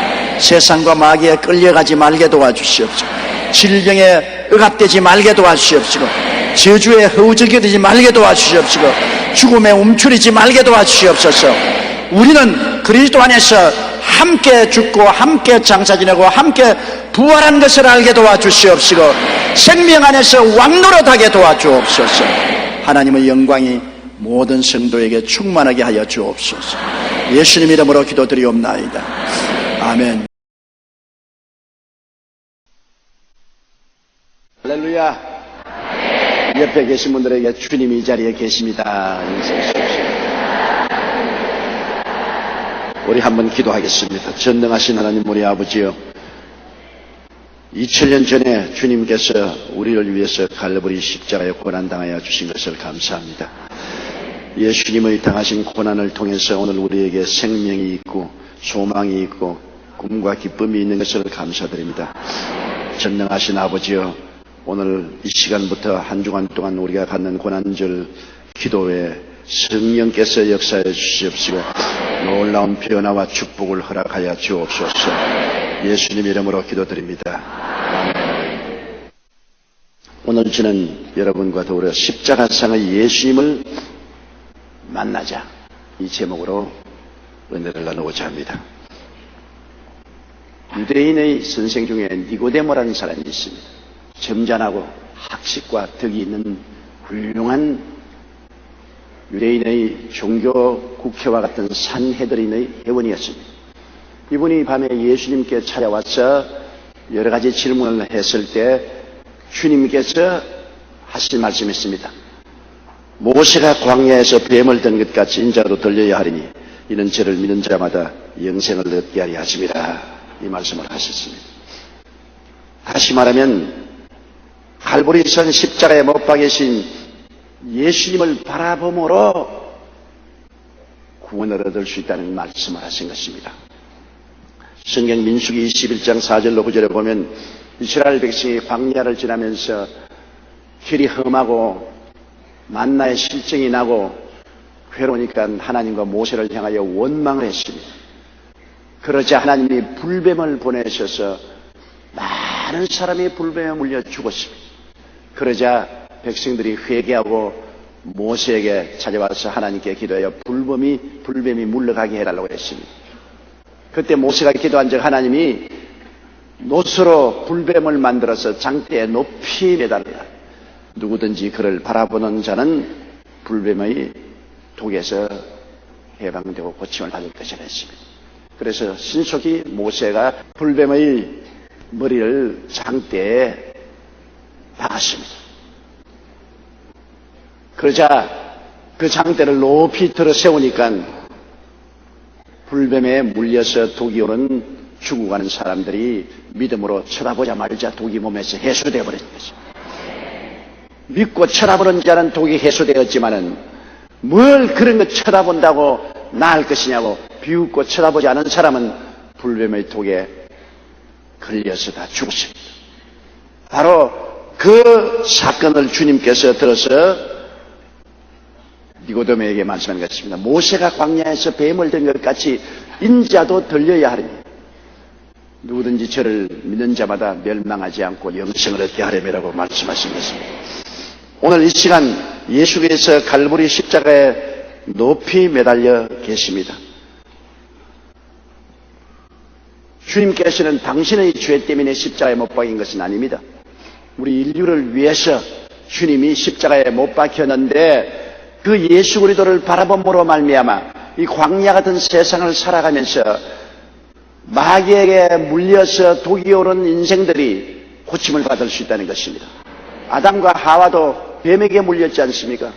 세상과 마귀에 끌려가지 말게 도와주시옵소서. 질병에 억압되지 말게 도와주시옵소서. 저주에 허우적이 되지 말게 도와주시옵소서. 죽음에 움츠리지 말게 도와주시옵소서. 우리는 그리스도 안에서 함께 죽고 함께 장사 지내고 함께 부활한 것을 알게 도와주시옵시고 생명 안에서 왕노릇하게 도와주옵소서. 하나님의 영광이 모든 성도에게 충만하게 하여 주옵소서. 예수님 이름으로 기도드리옵나이다. 아멘. 할렐루야. 옆에 계신 분들에게 주님이 이 자리에 계십니다 인사해 주십시오. 우리 한번 기도하겠습니다. 전능하신 하나님 우리 아버지요, 2000년 전에 주님께서 우리를 위해서 갈보리 십자가에 고난당하여 주신 것을 감사합니다. 예수님의 당하신 고난을 통해서 오늘 우리에게 생명이 있고 소망이 있고 꿈과 기쁨이 있는 것을 감사드립니다. 전능하신 아버지여, 오늘 이 시간부터 한 주간 동안 우리가 갖는 고난절 기도에 성령께서 역사해 주시옵시고 놀라운 변화와 축복을 허락하여 주옵소서. 예수님 이름으로 기도드립니다. 오늘 저는 여러분과 더불어 십자가상의 예수님을 만나자, 이 제목으로 은혜를 나누고자 합니다. 유대인의 선생 중에 니고데모라는 사람이 있습니다. 점잖하고 학식과 덕이 있는 훌륭한 유대인의 종교 국회와 같은 산헤드린의 회원이었습니다. 이분이 밤에 예수님께 찾아와서 여러 가지 질문을 했을 때 주님께서 하신 말씀이 있습니다. 모세가 광야에서 뱀을 든 것 같이 인자도 들려야 하리니 이는 저를 믿는 자마다 영생을 얻게 하리 하심이라, 이 말씀을 하셨습니다. 다시 말하면 갈보리선 십자가에 못 박이신 예수님을 바라봄으로 구원을 얻을 수 있다는 말씀을 하신 것입니다. 성경 민수기 21장 4절로 9절에 보면 이스라엘 백성이 광야를 지나면서 길이 험하고 만나의 실정이 나고 괴로우니까 하나님과 모세를 향하여 원망을 했습니다. 그러자 하나님이 불뱀을 보내셔서 많은 사람이 불뱀에 물려 죽었습니다. 그러자 백성들이 회개하고 모세에게 찾아와서 하나님께 기도하여 불뱀이 물러가게 해달라고 했습니다. 그때 모세가 기도한 적 하나님이 노스로 불뱀을 만들어서 장대에 높이 매달라 누구든지 그를 바라보는 자는 불뱀의 독에서 해방되고 고침을 받을 것이라 했습니다. 그래서 신속히 모세가 불뱀의 머리를 장대에 박았습니다. 그러자 그 장대를 높이 들어 세우니까 불뱀에 물려서 독이 오는 죽어가는 사람들이 믿음으로 쳐다보자 말자 독이 몸에서 해소되어 버린 것입니다. 믿고 쳐다보는 자는 독이 해소되었지만은 뭘 그런 거 쳐다본다고 나을 것이냐고 비웃고 쳐다보지 않은 사람은 불뱀의 독에 걸려서 다 죽었습니다. 바로 그 사건을 주님께서 들어서 니고데모에게 말씀한 것입니다. 모세가 광야에서 뱀을 든 것 같이 인자도 들려야 하리니 누구든지 저를 믿는 자마다 멸망하지 않고 영생을 얻게 하려고 말씀하신 것입니다. 오늘 이 시간 예수께서 갈보리 십자가에 높이 매달려 계십니다. 주님께서는 당신의 죄 때문에 십자가에 못 박인 것은 아닙니다. 우리 인류를 위해서 주님이 십자가에 못 박혔는데 그 예수 그리스도를 바라봄으로 말미암아 이 광야 같은 세상을 살아가면서 마귀에게 물려서 독이 오른 인생들이 고침을 받을 수 있다는 것입니다. 아담과 하와도 뱀에게 물렸지 않습니까?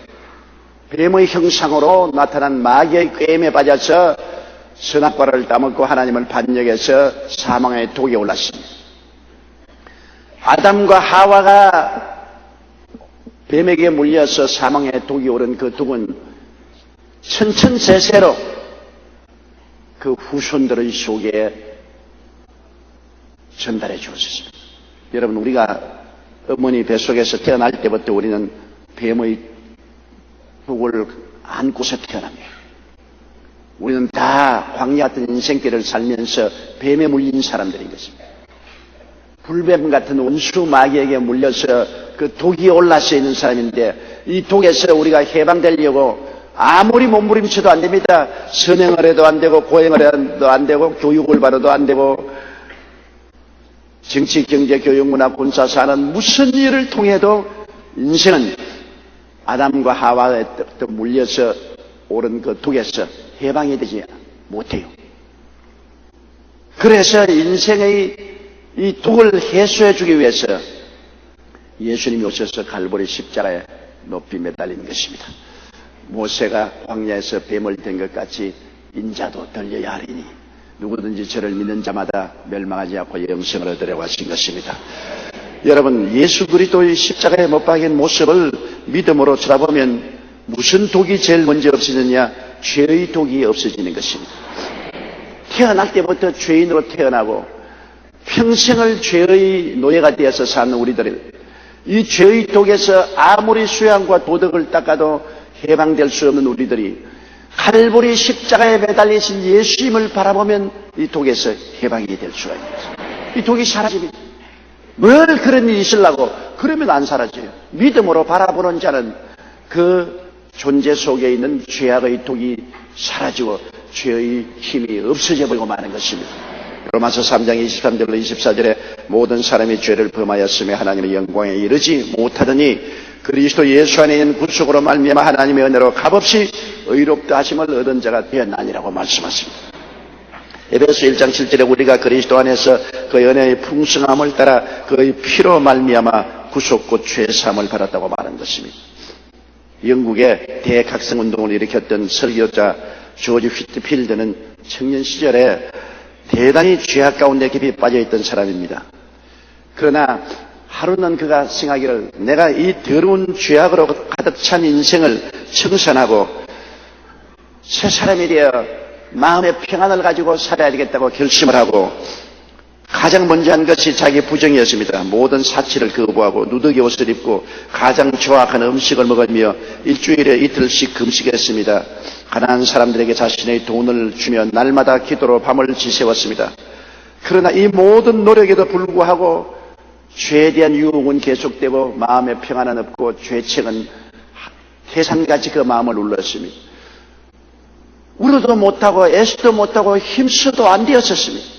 뱀의 형상으로 나타난 마귀의 꾀임에 빠져서 선악과를 따먹고 하나님을 반역해서 사망의 독에 올랐습니다. 아담과 하와가 뱀에게 물려서 사망의 독이 오른 그 독은 천천세세로 그 후손들의 속에 전달해 주었습니다. 여러분, 우리가 어머니 뱃속에서 태어날 때부터 우리는 뱀의 독을 안고서 태어납니다. 우리는 다 광야 같은 인생길을 살면서 뱀에 물린 사람들인 것입니다. 불뱀 같은 원수 마귀에게 물려서 그 독이 올라서 있는 사람인데 이 독에서 우리가 해방되려고 아무리 몸부림쳐도 안 됩니다. 선행을 해도 안 되고 고행을 해도 안 되고 교육을 받아도 안 되고 정치, 경제, 교육, 문화, 군사, 산업 무슨 일을 통해도 인생은 아담과 하와에 물려서 오른 그 독에서 해방이 되지 못해요. 그래서 인생의 이 독을 해소해 주기 위해서 예수님이 오셔서 갈보리 십자가에 높이 매달린 것입니다. 모세가 광야에서 뱀을 든 것 같이 인자도 들려야 하리니 누구든지 저를 믿는 자마다 멸망하지 않고 영생을 얻으려고 하신 것입니다. 여러분, 예수 그리스도의 십자가에 못 박인 모습을 믿음으로 쳐다보면 무슨 독이 제일 먼저 없어지느냐? 죄의 독이 없어지는 것입니다. 태어날 때부터 죄인으로 태어나고 평생을 죄의 노예가 되어서 사는 우리들, 이 죄의 독에서 아무리 수양과 도덕을 닦아도 해방될 수 없는 우리들이 칼보리 십자가에 매달리신 예수님을 바라보면 이 독에서 해방이 될 수가 있습니다. 이 독이 사라집니다. 뭘 그런 일이 있으려고 그러면 안 사라져요. 믿음으로 바라보는 자는 그 존재 속에 있는 죄악의 독이 사라지고 죄의 힘이 없어져 버리고 마는 것입니다. 로마서 3장 23절로 24절에 모든 사람이 죄를 범하였으며 하나님의 영광에 이르지 못하더니 그리스도 예수 안에 있는 구속으로 말미암아 하나님의 은혜로 값없이 의롭다 하심을 얻은 자가 되었나니라고 말씀하십니다. 에베소 1장 7절에 우리가 그리스도 안에서 그 은혜의 풍성함을 따라 그의 피로 말미암아 구속 곧 죄사함을 받았다고 말한 것입니다. 영국의 대각성운동을 일으켰던 설교자 조지 휘트필드는 청년 시절에 대단히 죄악 가운데 깊이 빠져있던 사람입니다. 그러나 하루는 그가 생각하기를 내가 이 더러운 죄악으로 가득 찬 인생을 청산하고 새 사람이 되어 마음의 평안을 가지고 살아야 되겠다고 결심을 하고 가장 먼저 한 것이 자기 부정이었습니다. 모든 사치를 거부하고 누더기 옷을 입고 가장 좋아하는 음식을 먹으며 일주일에 이틀씩 금식했습니다. 가난한 사람들에게 자신의 돈을 주며 날마다 기도로 밤을 지새웠습니다. 그러나 이 모든 노력에도 불구하고 죄에 대한 유혹은 계속되고 마음의 평안은 없고 죄책은 태산같이 그 마음을 울렸습니다. 울어도 못하고 애써도 못하고 힘써도 안 되었었습니다.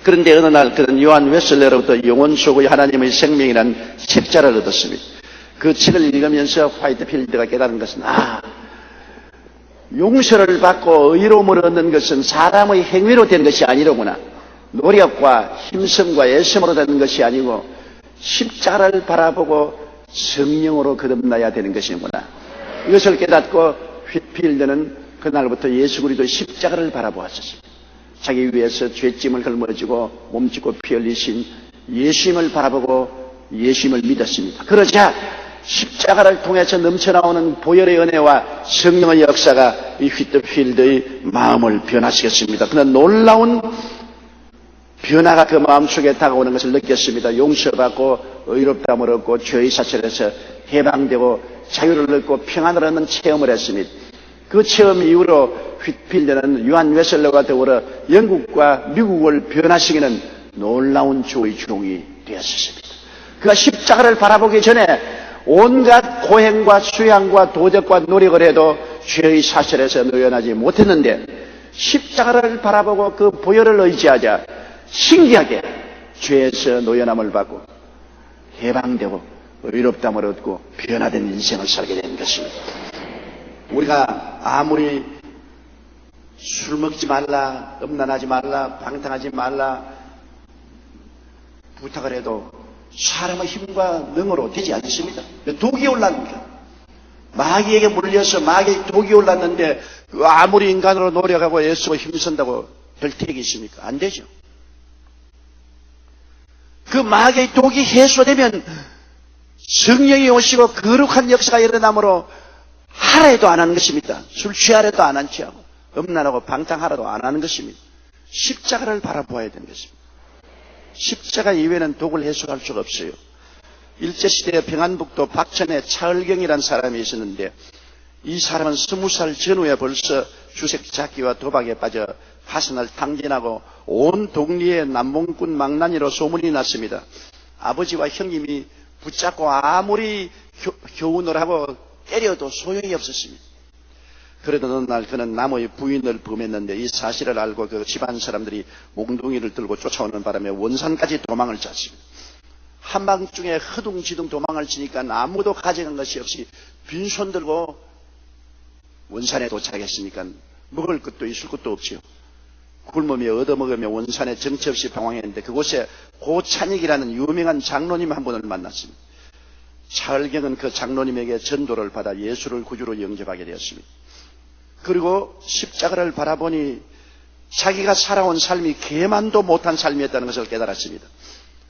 그런데 어느 날 그는 요한 웨슬레로부터 영혼 속의 하나님의 생명이라는 책자를 얻었습니다. 그 책을 읽으면서 화이트필드가 깨달은 것은 용서를 받고 의로움을 얻는 것은 사람의 행위로 된 것이 아니로구나. 노력과 힘씀과 애씀으로 되는 것이 아니고 십자가를 바라보고 성령으로 거듭나야 되는 것이구나. 이것을 깨닫고 휘트필드는 그날부터 예수 그리스도의 십자가를 바라보았습니다. 자기 위해서 죄짐을 걸머지고 몸짓고 피 흘리신 예수님을 바라보고 예수님을 믿었습니다. 그러자 십자가를 통해서 넘쳐나오는 보혈의 은혜와 성령의 역사가 이 휘트필드의 마음을 변화시켰습니다. 그는 놀라운 변화가 그 마음속에 다가오는 것을 느꼈습니다. 용서받고 의롭다함을 얻고 죄의 사슬에서 해방되고 자유를 얻고 평안을 얻는 체험을 했습니다. 그 체험 이후로 휘트필드는 요한 웨슬레와 더불어 영국과 미국을 변화시키는 놀라운 주의 종이 되었습니다. 그가 십자가를 바라보기 전에 온갖 고행과 수양과 도덕과 노력을 해도 죄의 사슬에서 놓여나지 못했는데 십자가를 바라보고 그 보혈을 의지하자 신기하게 죄에서 놓여남을 받고 해방되고 의롭다함을 얻고 변화된 인생을 살게 된 것입니다. 우리가 아무리 술 먹지 말라, 음란하지 말라, 방탕하지 말라 부탁을 해도 사람의 힘과 능으로 되지 않습니다. 독이 올랐는데 마귀에게 물려서 마귀의 독이 올랐는데 아무리 인간으로 노력하고 애쓰고 힘쓴다고 별 택이 있습니까? 안 되죠. 그 마귀의 독이 해소되면 성령이 오시고 거룩한 역사가 일어나므로 하라 해도 안 하는 것입니다. 술 취하려도 안 취하고 음란하고 방탕하라도 안 하는 것입니다. 십자가를 바라보아야 되는 것입니다. 십자가 이외에는 독을 해소할 수가 없어요. 일제시대의 평안북도 박천에 차을경이라는 사람이 있었는데 이 사람은 20살 전후에 벌써 주색잡기와 도박에 빠져 화선을 탕진하고 온 동리의 남봉꾼 망나니로 소문이 났습니다. 아버지와 형님이 붙잡고 아무리 교훈을 하고 때려도 소용이 없었습니다. 그래도 어느 날 그는 남의 부인을 범했는데 이 사실을 알고 그 집안 사람들이 몽둥이를 들고 쫓아오는 바람에 원산까지 도망을 쳤습니다. 한밤중에 허둥지둥 도망을 치니까 아무도 가져간 것이 없이 빈손 들고 원산에 도착했으니까 먹을 것도 있을 것도 없지요. 굶으며 얻어먹으며 원산에 정처 없이 방황했는데 그곳에 고찬익이라는 유명한 장로님 한 분을 만났습니다. 차을경은 그 장로님에게 전도를 받아 예수를 구주로 영접하게 되었습니다. 그리고 십자가를 바라보니 자기가 살아온 삶이 개만도 못한 삶이었다는 것을 깨달았습니다.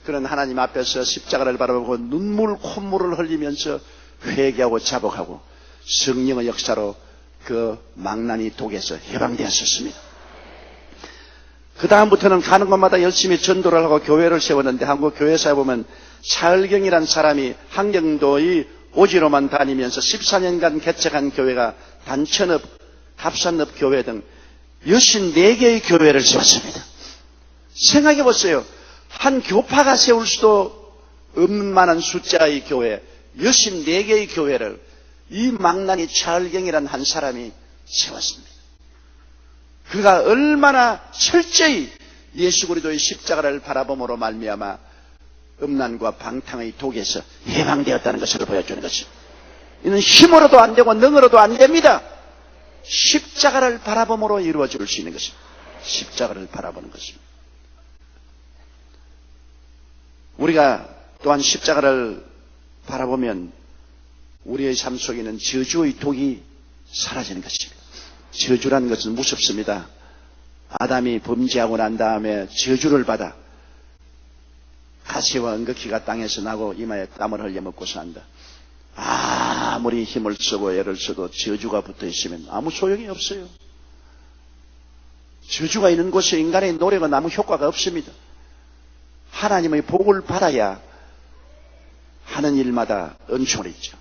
그런 하나님 앞에서 십자가를 바라보고 눈물 콧물을 흘리면서 회개하고 자복하고 성령의 역사로 그 망나니 독에서 해방되었었습니다. 그 다음부터는 가는 곳마다 열심히 전도를 하고 교회를 세웠는데 한국 교회사에 보면 차을경이란 사람이 한경도의 오지로만 다니면서 14년간 개척한 교회가 단천읍, 갑산읍 교회 등 64개의 교회를 세웠습니다. 생각해 보세요. 한 교파가 세울 수도 없는 만한 숫자의 교회, 64개의 교회를 이 망나니 차을경이란 한 사람이 세웠습니다. 그가 얼마나 철저히 예수 그리스도의 십자가를 바라봄으로 말미암아 음란과 방탕의 독에서 해방되었다는 것을 보여주는 것입니다. 이는 힘으로도 안 되고 능으로도 안 됩니다. 십자가를 바라봄으로 이루어질 수 있는 것입니다. 십자가를 바라보는 것입니다. 우리가 또한 십자가를 바라보면 우리의 삶 속에는 저주의 독이 사라지는 것입니다. 저주라는 것은 무섭습니다. 아담이 범죄하고 난 다음에 저주를 받아 가시와 은극히가 땅에서 나고 이마에 땀을 흘려 먹고 산다. 아무리 힘을 쓰고 애를 써도 저주가 붙어 있으면 아무 소용이 없어요. 저주가 있는 곳에 인간의 노력은 아무 효과가 없습니다. 하나님의 복을 받아야 하는 일마다 은총이 있죠.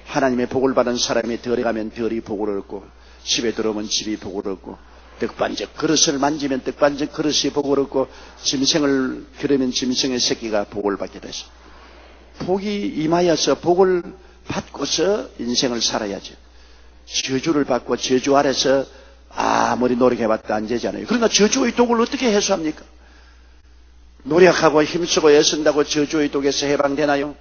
하나님의 복을 받은 사람이 덜에 가면 덜이 복을 얻고 집에 들어오면 집이 복을 얻고 떡반적 그릇을 만지면 떡반적 그릇이 복을 얻고 짐승을 기르면 짐승의 새끼가 복을 받게 되죠. 복이 임하여서 복을 받고서 인생을 살아야죠. 저주를 받고 저주 아래서 아무리 노력해봤다 안 되잖아요. 그러니까 저주의 독을 어떻게 해소합니까? 노력하고 힘쓰고 애쓴다고 저주의 독에서 해방되나요?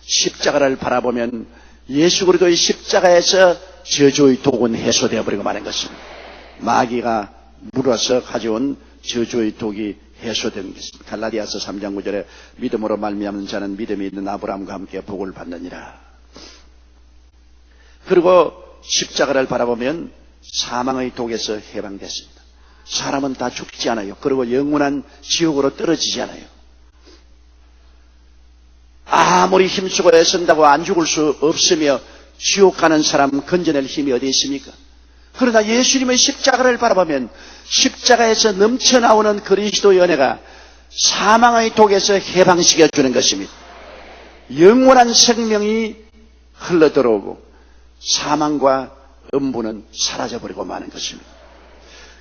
십자가를 바라보면 예수 그리스도의 십자가에서 저주의 독은 해소되어 버리고 마는 것입니다. 마귀가 물어서 가져온 저주의 독이 해소되는 것입니다. 갈라디아서 3장 9절에 믿음으로 말미암는 자는 믿음이 있는 아브라함과 함께 복을 받느니라. 그리고 십자가를 바라보면 사망의 독에서 해방됐습니다. 사람은 다 죽지 않아요. 그리고 영원한 지옥으로 떨어지지 않아요. 아무리 힘쓰고 애쓴다고 안 죽을 수 없으며 지옥 가는 사람 건져낼 힘이 어디 있습니까? 그러나 예수님의 십자가를 바라보면 십자가에서 넘쳐나오는 그리스도의 은혜가 사망의 독에서 해방시켜 주는 것입니다. 영원한 생명이 흘러들어오고 사망과 음부는 사라져버리고 마는 것입니다.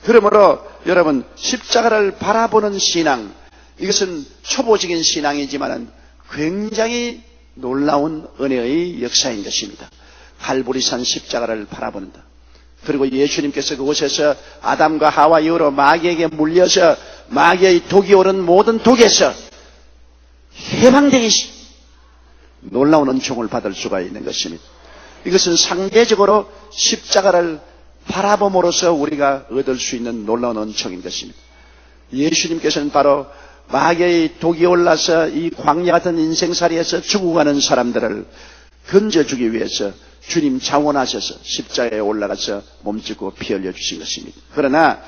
그러므로 여러분 십자가를 바라보는 신앙, 이것은 초보적인 신앙이지만 굉장히 놀라운 은혜의 역사인 것입니다. 갈보리산 십자가를 바라본다. 그리고 예수님께서 그곳에서 아담과 하와 이후로 마귀에게 물려서 마귀의 독이 오른 모든 독에서 해방되기 놀라운 은총을 받을 수가 있는 것입니다. 이것은 상대적으로 십자가를 바라봄으로써 우리가 얻을 수 있는 놀라운 은총인 것입니다. 예수님께서는 바로 마귀의 독이 올라서 이 광야 같은 인생살이에서 죽어가는 사람들을 건져주기 위해서 주님 자원하셔서 십자가에 올라가서 몸짓고 피 흘려 주신 것입니다. 그러나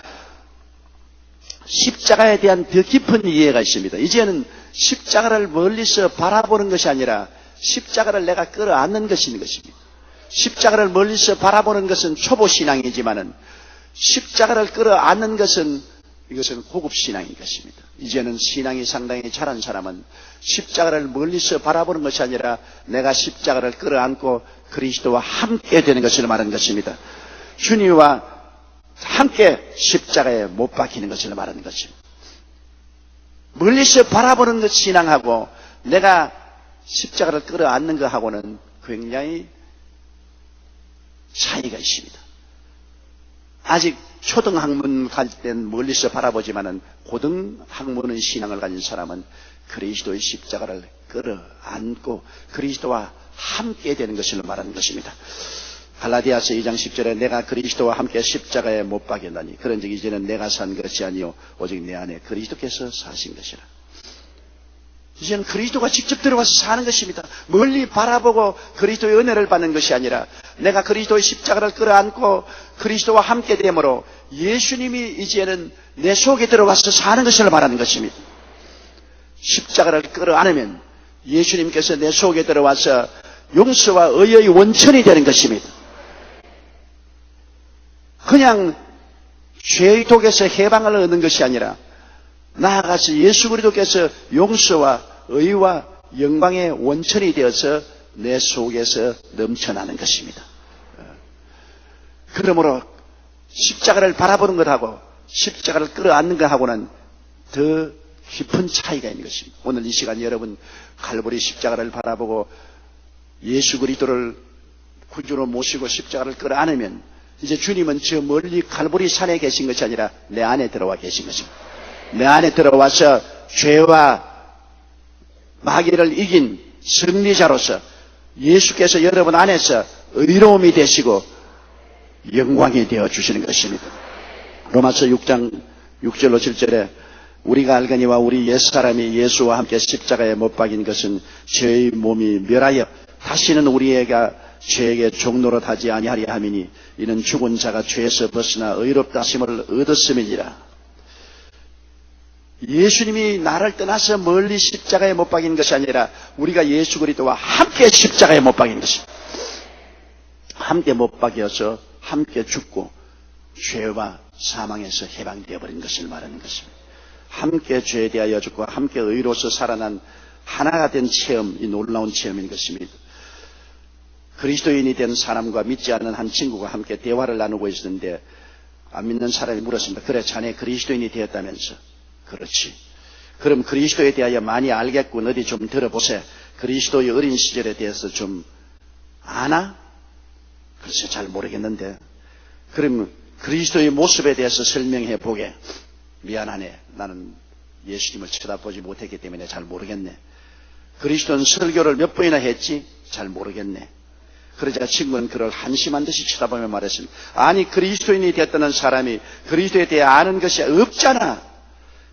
십자가에 대한 더 깊은 이해가 있습니다. 이제는 십자가를 멀리서 바라보는 것이 아니라 십자가를 내가 끌어안는 것이 있는 것입니다. 십자가를 멀리서 바라보는 것은 초보 신앙이지만은 십자가를 끌어안는 것은 이것은 고급 신앙인 것입니다. 이제는 신앙이 상당히 잘한 사람은 십자가를 멀리서 바라보는 것이 아니라 내가 십자가를 끌어안고 그리스도와 함께 되는 것을 말하는 것입니다. 주님과 함께 십자가에 못 박히는 것을 말하는 것입니다. 멀리서 바라보는 것 신앙하고 내가 십자가를 끌어안는 것하고는 굉장히 차이가 있습니다. 아직 초등학문 갈 땐 멀리서 바라보지만은 고등학문의 신앙을 가진 사람은 그리스도의 십자가를 끌어안고 그리스도와 함께 되는 것을 말하는 것입니다. 갈라디아서 2장 10절에 내가 그리스도와 함께 십자가에 못 박였나니 그런즉 이제는 내가 산 것이 아니요 오직 내 안에 그리스도께서 사신 것이라. 이제는 그리스도가 직접 들어와서 사는 것입니다. 멀리 바라보고 그리스도의 은혜를 받는 것이 아니라 내가 그리스도의 십자가를 끌어안고 그리스도와 함께 됨으로 예수님이 이제는 내 속에 들어와서 사는 것을 말하는 것입니다. 십자가를 끌어안으면 예수님께서 내 속에 들어와서 용서와 의의 원천이 되는 것입니다. 그냥 죄의 독에서 해방을 얻는 것이 아니라 나아가서 예수 그리스도께서 용서와 의와 영광의 원천이 되어서 내 속에서 넘쳐나는 것입니다. 그러므로 십자가를 바라보는 것하고 십자가를 끌어안는 것하고는 더 깊은 차이가 있는 것입니다. 오늘 이 시간 여러분 갈보리 십자가를 바라보고 예수 그리스도를 구주로 모시고 십자가를 끌어안으면 이제 주님은 저 멀리 갈보리 산에 계신 것이 아니라 내 안에 들어와 계신 것입니다. 내 안에 들어와서 죄와 마귀를 이긴 승리자로서 예수께서 여러분 안에서 의로움이 되시고 영광이 되어 주시는 것입니다. 로마서 6장 6절로 7절에 우리가 알거니와 우리 옛사람이 예수와 함께 십자가에 못 박인 것은 죄의 몸이 멸하여 다시는 우리가 죄에게 종노릇 하지 아니하리 함이니 이는 죽은 자가 죄에서 벗어나 의롭다 하심을 얻었음이니라. 예수님이 나를 떠나서 멀리 십자가에 못 박인 것이 아니라 우리가 예수 그리스도와 함께 십자가에 못 박인 것입니다. 함께 못 박여서 함께 죽고 죄와 사망에서 해방되어 버린 것을 말하는 것입니다. 함께 죄에 대하여 죽고 함께 의로서 살아난 하나가 된 체험, 이 놀라운 체험인 것입니다. 그리스도인이 된 사람과 믿지 않는 한 친구가 함께 대화를 나누고 있었는데 안 믿는 사람이 물었습니다. 그래, 자네 그리스도인이 되었다면서? 그렇지. 그럼 그리스도에 대하여 많이 알겠군. 어디 좀 들어보세. 그리스도의 어린 시절에 대해서 좀 아나? 글쎄 잘 모르겠는데. 그럼 그리스도의 모습에 대해서 설명해 보게. 미안하네. 나는 예수님을 쳐다보지 못했기 때문에 잘 모르겠네. 그리스도는 설교를 몇 번이나 했지? 잘 모르겠네. 그러자 친구는 그를 한심한 듯이 쳐다보며 말했습니다. 아니, 그리스도인이 됐다는 사람이 그리스도에 대해 아는 것이 없잖아.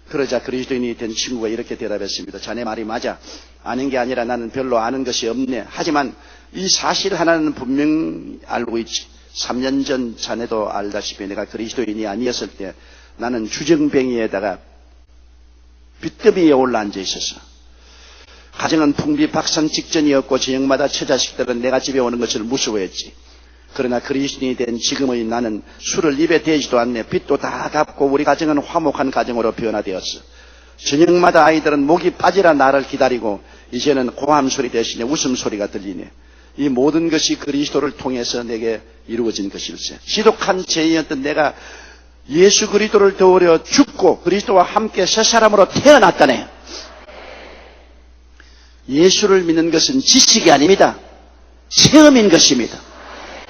그러자 그리스도인이 된 친구가 이렇게 대답했습니다. 자네 말이 맞아. 아는 게 아니라 나는 별로 아는 것이 없네. 하지만 이 사실 하나는 분명히 알고 있지. 3년 전 자네도 알다시피 내가 그리스도인이 아니었을 때 나는 주정뱅이에다가 빚더미 위에 올라앉아 있었어. 가정은 풍비박산 직전이었고 저녁마다 처자식들은 내가 집에 오는 것을 무서워했지. 그러나 그리스도인이 된 지금의 나는 술을 입에 대지도 않네. 빚도 다 갚고 우리 가정은 화목한 가정으로 변화되었어. 저녁마다 아이들은 목이 빠지라 나를 기다리고 이제는 고함 소리 대신에 웃음소리가 들리네. 이 모든 것이 그리스도를 통해서 내게 이루어진 것일세. 지독한 죄인이었던 내가 예수 그리스도를 도우려 죽고 그리스도와 함께 새 사람으로 태어났다네. 예수를 믿는 것은 지식이 아닙니다. 체험인 것입니다.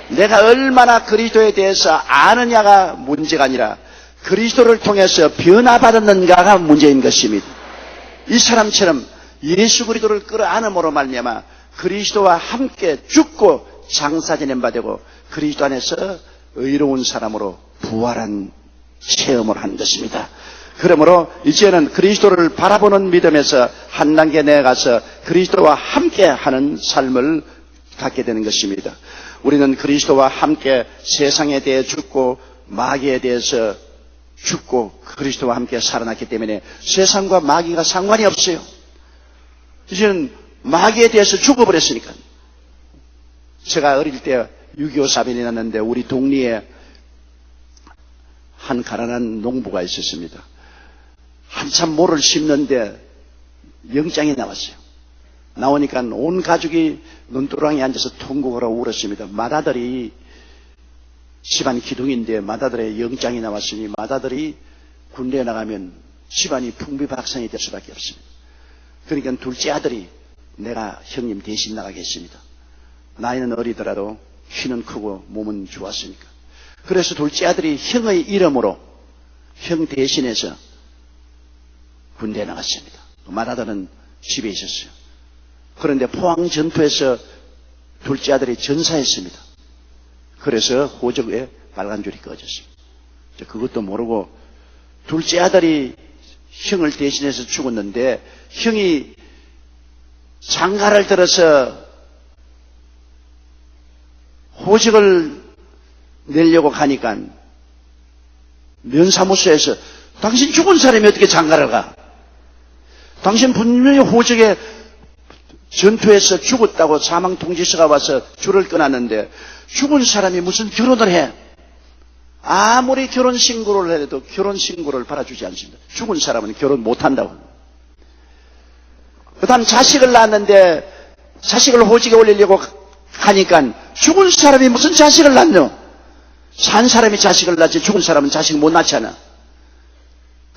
내가 얼마나 그리스도에 대해서 아느냐가 문제가 아니라 그리스도를 통해서 변화받았는가가 문제인 것입니다. 이 사람처럼 예수 그리스도를 끌어안음으로 말미암아 그리스도와 함께 죽고 장사지낸 바 되고 그리스도 안에서 의로운 사람으로 부활한 체험을 한 것입니다. 그러므로 이제는 그리스도를 바라보는 믿음에서 한 단계 내려가서 그리스도와 함께 하는 삶을 갖게 되는 것입니다. 우리는 그리스도와 함께 세상에 대해 죽고 마귀에 대해서 죽고 그리스도와 함께 살아났기 때문에 세상과 마귀가 상관이 없어요. 이제는 마귀에 대해서 죽어버렸으니까. 제가 어릴 때 6.25 사변이 났는데 우리 동리에 한 가난한 농부가 있었습니다. 한참 모를 심는데 영장이 나왔어요. 나오니까 온 가족이 눈두렁에 앉아서 통곡을 하고 울었습니다. 맏아들이 집안 기둥인데 맏아들의 영장이 나왔으니 맏아들이 군대에 나가면 집안이 풍비박산이 될 수밖에 없습니다. 그러니까 둘째 아들이 내가 형님 대신 나가겠습니다. 나이는 어리더라도 키는 크고 몸은 좋았으니까. 그래서 둘째 아들이 형의 이름으로 형 대신해서 군대에 나갔습니다. 맏아들은 집에 있었어요. 그런데 포항 전투에서 둘째 아들이 전사했습니다. 그래서 호적에 빨간 줄이 꺼졌어요. 그것도 모르고 둘째 아들이 형을 대신해서 죽었는데 형이 장가를 들어서 호적을 내려고 가니까 면사무소에서 당신 죽은 사람이 어떻게 장가를 가? 당신 분명히 호적에 전투에서 죽었다고 사망통지서가 와서 줄을 끊었는데 죽은 사람이 무슨 결혼을 해? 아무리 결혼신고를 해도 결혼신고를 받아주지 않습니다. 죽은 사람은 결혼 못한다고. 그 다음 자식을 낳았는데 자식을 호적에 올리려고 하니까 죽은 사람이 무슨 자식을 낳노? 산 사람이 자식을 낳지 죽은 사람은 자식 못 낳잖아.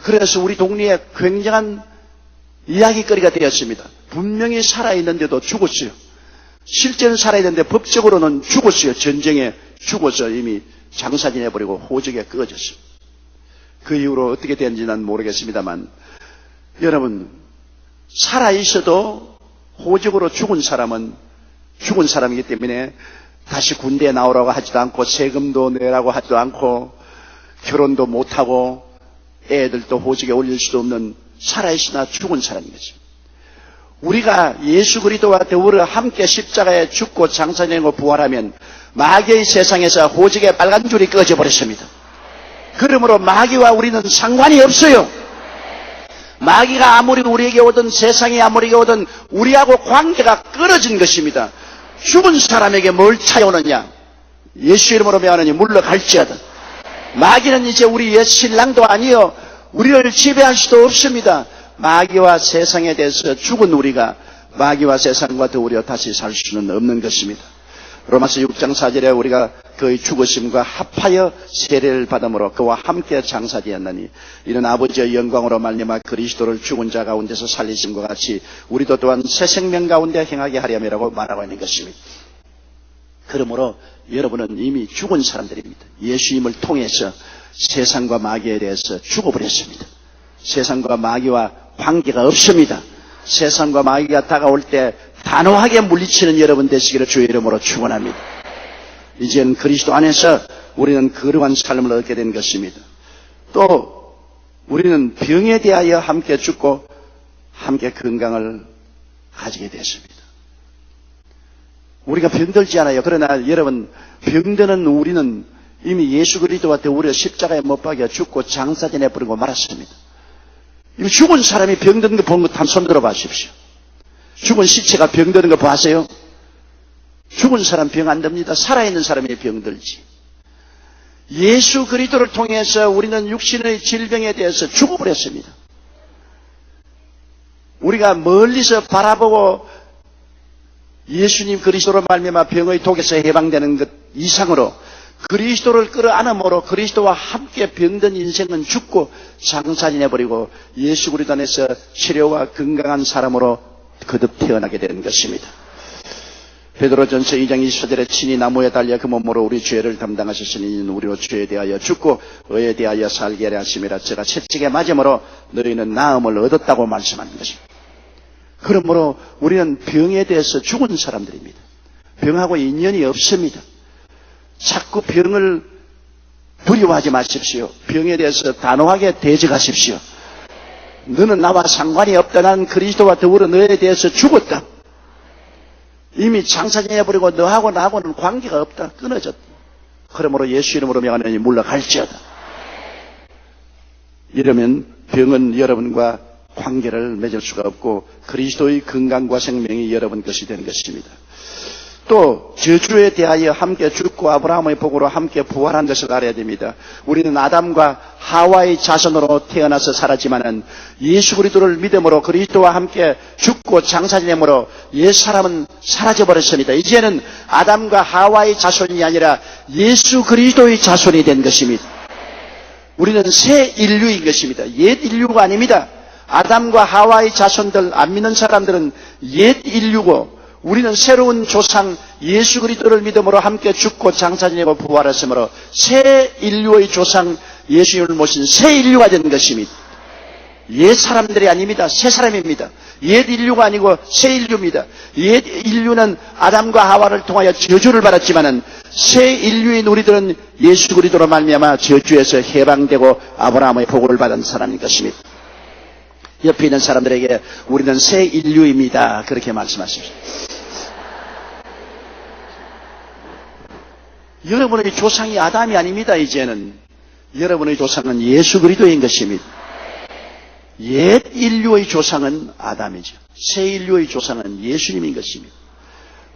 그래서 우리 동네에 굉장한 이야기거리가 되었습니다. 분명히 살아있는데도 죽었어요. 실제는 살아있는데 법적으로는 죽었어요. 전쟁에 죽어서 이미 장사진해버리고 호적에 꺼졌어요. 그 이후로 어떻게 되는지 난 모르겠습니다만 여러분 살아있어도 호적으로 죽은 사람은 죽은 사람이기 때문에 다시 군대에 나오라고 하지도 않고 세금도 내라고 하지도 않고 결혼도 못하고 애들도 호적에 올릴 수도 없는 살아있으나 죽은 사람인 거죠. 우리가 예수 그리스도와 더불어 함께 십자가에 죽고 장사되고 부활하면 마귀의 세상에서 호적의 빨간 줄이 꺼져 버렸습니다. 그러므로 마귀와 우리는 상관이 없어요. 마귀가 아무리 우리에게 오든 세상이 아무리 오든 우리하고 관계가 끊어진 것입니다. 죽은 사람에게 뭘 차여오느냐? 예수 이름으로 명하느니 물러갈지어다. 마귀는 이제 우리의 신랑도 아니요 우리를 지배할 수도 없습니다. 마귀와 세상에 대해서 죽은 우리가 마귀와 세상과 더불어 다시 살 수는 없는 것입니다. 로마서 6장 4절에 우리가 그의 죽으심과 합하여 세례를 받음으로 그와 함께 장사되었나니 이는 아버지의 영광으로 말미암아 그리스도를 죽은 자 가운데서 살리심과 같이 우리도 또한 새 생명 가운데 행하게 하렴이라고 말하고 있는 것입니다. 그러므로 여러분은 이미 죽은 사람들입니다. 예수님을 통해서 세상과 마귀에 대해서 죽어버렸습니다. 세상과 마귀와 관계가 없습니다. 세상과 마귀가 다가올 때 단호하게 물리치는 여러분 되시기를 주의 이름으로 축원합니다. 이제는 그리스도 안에서 우리는 거룩한 삶을 얻게 된 것입니다. 또 우리는 병에 대하여 함께 죽고 함께 건강을 가지게 됐습니다. 우리가 병들지 않아요. 그러나 여러분 병드는 우리는 이미 예수 그리스도와 더불어 십자가에 못 박여 죽고 장사진해 버리고 말았습니다. 이 죽은 사람이 병드는 거 본 거 한번 손 들어 봐십시오. 죽은 시체가 병드는 거 보세요. 죽은 사람 병 안 듭니다. 살아있는 사람이 병들지. 예수 그리스도를 통해서 우리는 육신의 질병에 대해서 죽어버렸습니다. 우리가 멀리서 바라보고 예수님 그리스도로 말미암아 병의 독에서 해방되는 것 이상으로 그리스도를 끌어안음으로 그리스도와 함께 병든 인생은 죽고 장사지내버리고 예수 그리스도 안에서 치료와 건강한 사람으로 거듭 태어나게 되는 것입니다. 베드로전서 2장 24절에 친히 나무에 달려 그 몸으로 우리 죄를 담당하셨으니 우리로 죄에 대하여 죽고 의에 대하여 살게 하려 하심이라. 제가 채찍에 맞음으로 너희는 나음을 얻었다고 말씀하는 것입니다. 그러므로 우리는 병에 대해서 죽은 사람들입니다. 병하고 인연이 없습니다. 자꾸 병을 두려워하지 마십시오. 병에 대해서 단호하게 대적하십시오. 너는 나와 상관이 없다. 난 그리스도와 더불어 너에 대해서 죽었다. 이미 장사해버리고 너하고 나하고는 관계가 없다. 끊어졌다. 그러므로 예수 이름으로 명하노니 물러갈지어다. 이러면 병은 여러분과 관계를 맺을 수가 없고 그리스도의 건강과 생명이 여러분 것이 되는 것입니다. 또 저주에 대하여 함께 죽고 아브라함의 복으로 함께 부활한 것을 알아야 됩니다. 우리는 아담과 하와의 자손으로 태어나서 살았지만은 예수 그리스도를 믿음으로 그리스도와 함께 죽고 장사지내므로 옛사람은 사라져버렸습니다. 이제는 아담과 하와의 자손이 아니라 예수 그리스도의 자손이 된 것입니다. 우리는 새 인류인 것입니다. 옛 인류가 아닙니다. 아담과 하와의 자손들 안 믿는 사람들은 옛 인류고 우리는 새로운 조상 예수 그리스도를 믿음으로 함께 죽고 장사지내고 부활했으므로 새 인류의 조상 예수님을 모신 새 인류가 된 것입니다. 옛 사람들이 아닙니다. 새 사람입니다. 옛 인류가 아니고 새 인류입니다. 옛 인류는 아담과 하와를 통하여 저주를 받았지만은 새 인류인 우리들은 예수 그리스도로 말미암아 저주에서 해방되고 아브라함의 복을 받은 사람인 것입니다. 옆에 있는 사람들에게 우리는 새 인류입니다. 그렇게 말씀하십시오. 여러분의 조상이 아담이 아닙니다. 이제는 여러분의 조상은 예수 그리스도인 것입니다. 옛 인류의 조상은 아담이죠. 새 인류의 조상은 예수님인 것입니다.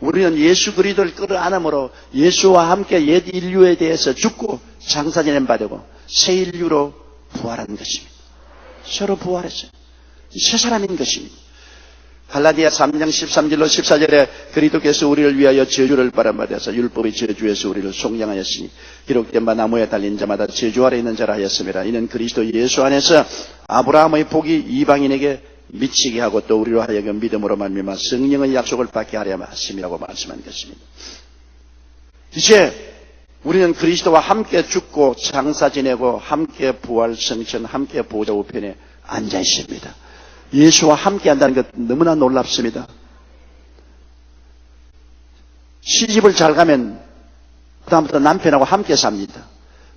우리는 예수 그리스도를 끌어안음으로 예수와 함께 옛 인류에 대해서 죽고 장사 지낸 바 되고 새 인류로 부활한 것입니다. 서로 부활했어요. 새 사람인 것입니다. 갈라디아 3장 13절로 14절에 그리스도께서 우리를 위하여 저주를 받아서 율법의 저주에서 우리를 속량하였으니 기록된 바 나무에 달린 자마다 저주 아래 있는 자라 하였습니다. 이는 그리스도 예수 안에서 아브라함의 복이 이방인에게 미치게 하고 또 우리로 하여금 믿음으로 말미암아 성령의 약속을 받게 하려 하심이라고 말씀한 것입니다. 이제 우리는 그리스도와 함께 죽고 장사 지내고 함께 부활 성천 함께 보좌 우편에 앉아 있습니다. 예수와 함께 한다는 것 너무나 놀랍습니다. 시집을 잘 가면 그다음부터 남편하고 함께 삽니다.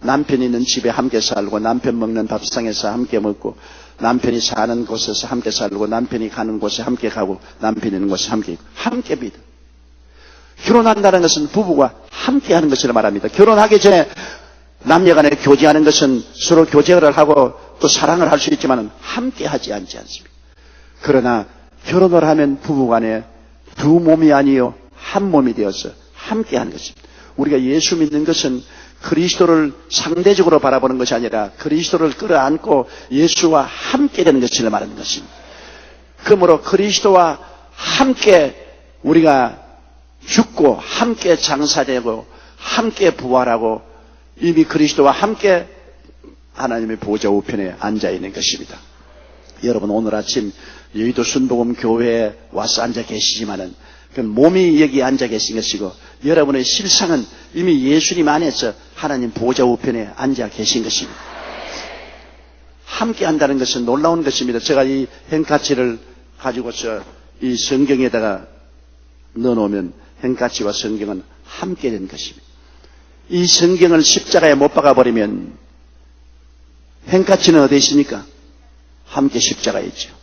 남편이 있는 집에 함께 살고 남편 먹는 밥상에서 함께 먹고 남편이 사는 곳에서 함께 살고 남편이 가는 곳에 함께 가고 남편이 있는 곳에 함께 있고 함께 믿어. 결혼한다는 것은 부부가 함께 하는 것을 말합니다. 결혼하기 전에 남녀간에 교제하는 것은 서로 교제를 하고 또 사랑을 할 수 있지만 함께 하지 않습니다. 그러나 결혼을 하면 부부간에 두 몸이 아니요 한 몸이 되어서 함께 하는 것입니다. 우리가 예수 믿는 것은 그리스도를 상대적으로 바라보는 것이 아니라 그리스도를 끌어안고 예수와 함께 되는 것을 말하는 것입니다. 그러므로 그리스도와 함께 우리가 죽고 함께 장사되고 함께 부활하고 이미 그리스도와 함께 하나님의 보좌 우편에 앉아 있는 것입니다. 여러분 오늘 아침 여의도 순복음 교회에 와서 앉아 계시지만은 그 몸이 여기 앉아 계신 것이고 여러분의 실상은 이미 예수님 안에서 하나님 보좌 우편에 앉아 계신 것입니다. 함께 한다는 것은 놀라운 것입니다. 제가 이 행카치를 가지고서 이 성경에다가 넣어놓으면 행카치와 성경은 함께 된 것입니다. 이 성경을 십자가에 못 박아버리면 행카치는 어디 있습니까? 함께 십자가에 있죠.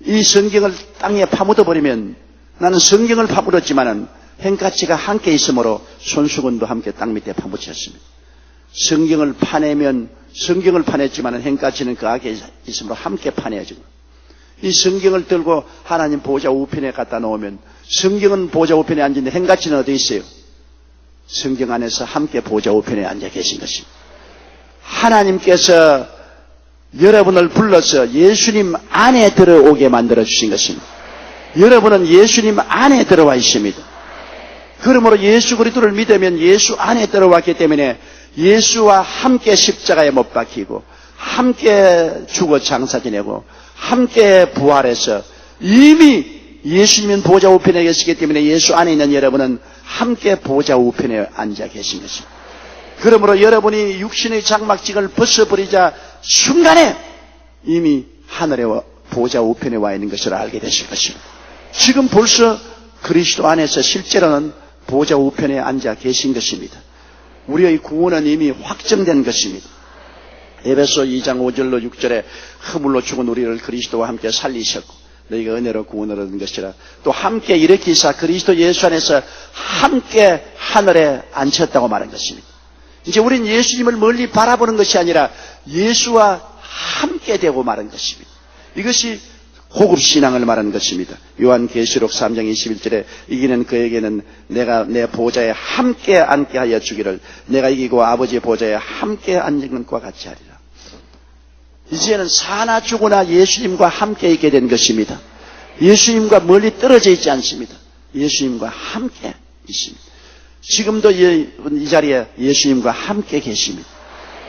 이 성경을 땅에 파묻어버리면 나는 성경을 파묻었지만은 행카치가 함께 있으므로 손수건도 함께 땅 밑에 파묻혔습니다. 성경을 파내면 성경을 파냈지만은 행카치는 그 안에 있으므로 함께 파내야죠. 이 성경을 들고 하나님 보좌 우편에 갖다 놓으면 성경은 보좌 우편에 앉는데 행카치는 어디 있어요? 성경 안에서 함께 보좌 우편에 앉아 계신 것입니다. 하나님께서 여러분을 불러서 예수님 안에 들어오게 만들어 주신 것입니다. 여러분은 예수님 안에 들어와 있습니다. 그러므로 예수 그리스도를 믿으면 예수 안에 들어왔기 때문에 예수와 함께 십자가에 못 박히고 함께 죽어 장사 지내고 함께 부활해서 이미 예수님은 보좌 우편에 계시기 때문에 예수 안에 있는 여러분은 함께 보좌 우편에 앉아 계신 것입니다. 그러므로 여러분이 육신의 장막직을 벗어버리자 순간에 이미 하늘의 보좌 우편에 와 있는 것을 알게 되실 것입니다. 지금 벌써 그리스도 안에서 실제로는 보좌 우편에 앉아 계신 것입니다. 우리의 구원은 이미 확정된 것입니다. 에베소 2장 5절로 6절에 허물로 죽은 우리를 그리스도와 함께 살리셨고 너희가 은혜로 구원을 얻은 것이라 또 함께 일으키사 그리스도 예수 안에서 함께 하늘에 앉혔다고 말한 것입니다. 이제 우린 예수님을 멀리 바라보는 것이 아니라 예수와 함께 되고 말한 것입니다. 이것이 고급 신앙을 말하는 것입니다. 요한계시록 3장 21절에 이기는 그에게는 내가 내 보좌에 함께 앉게 하여 주기를 내가 이기고 아버지의 보좌에 함께 앉는 것과 같이 하리라. 이제는 사나 죽으나 예수님과 함께 있게 된 것입니다. 예수님과 멀리 떨어져 있지 않습니다. 예수님과 함께 있습니다. 지금도 이 자리에 예수님과 함께 계십니다.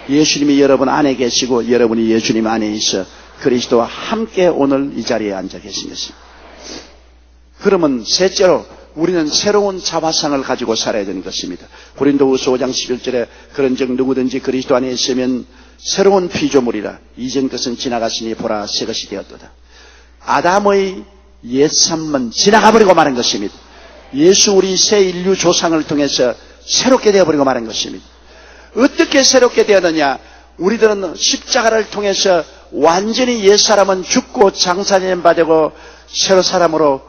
예수님이 여러분 안에 계시고 여러분이 예수님 안에 있어 그리스도와 함께 오늘 이 자리에 앉아 계신 것입니다. 그러면 셋째로 우리는 새로운 자화상을 가지고 살아야 되는 것입니다. 고린도후서 5장 11절에 그런즉 누구든지 그리스도 안에 있으면 새로운 피조물이라 이전 것은 지나갔으니 보라 새 것이 되었도다. 아담의 옛삶은 지나가버리고 마는 것입니다. 예수 우리 새 인류 조상을 통해서 새롭게 되어버리고 마는 것입니다. 어떻게 새롭게 되었느냐? 우리들은 십자가를 통해서 완전히 옛사람은 죽고 장사된 바 되고 새로 사람으로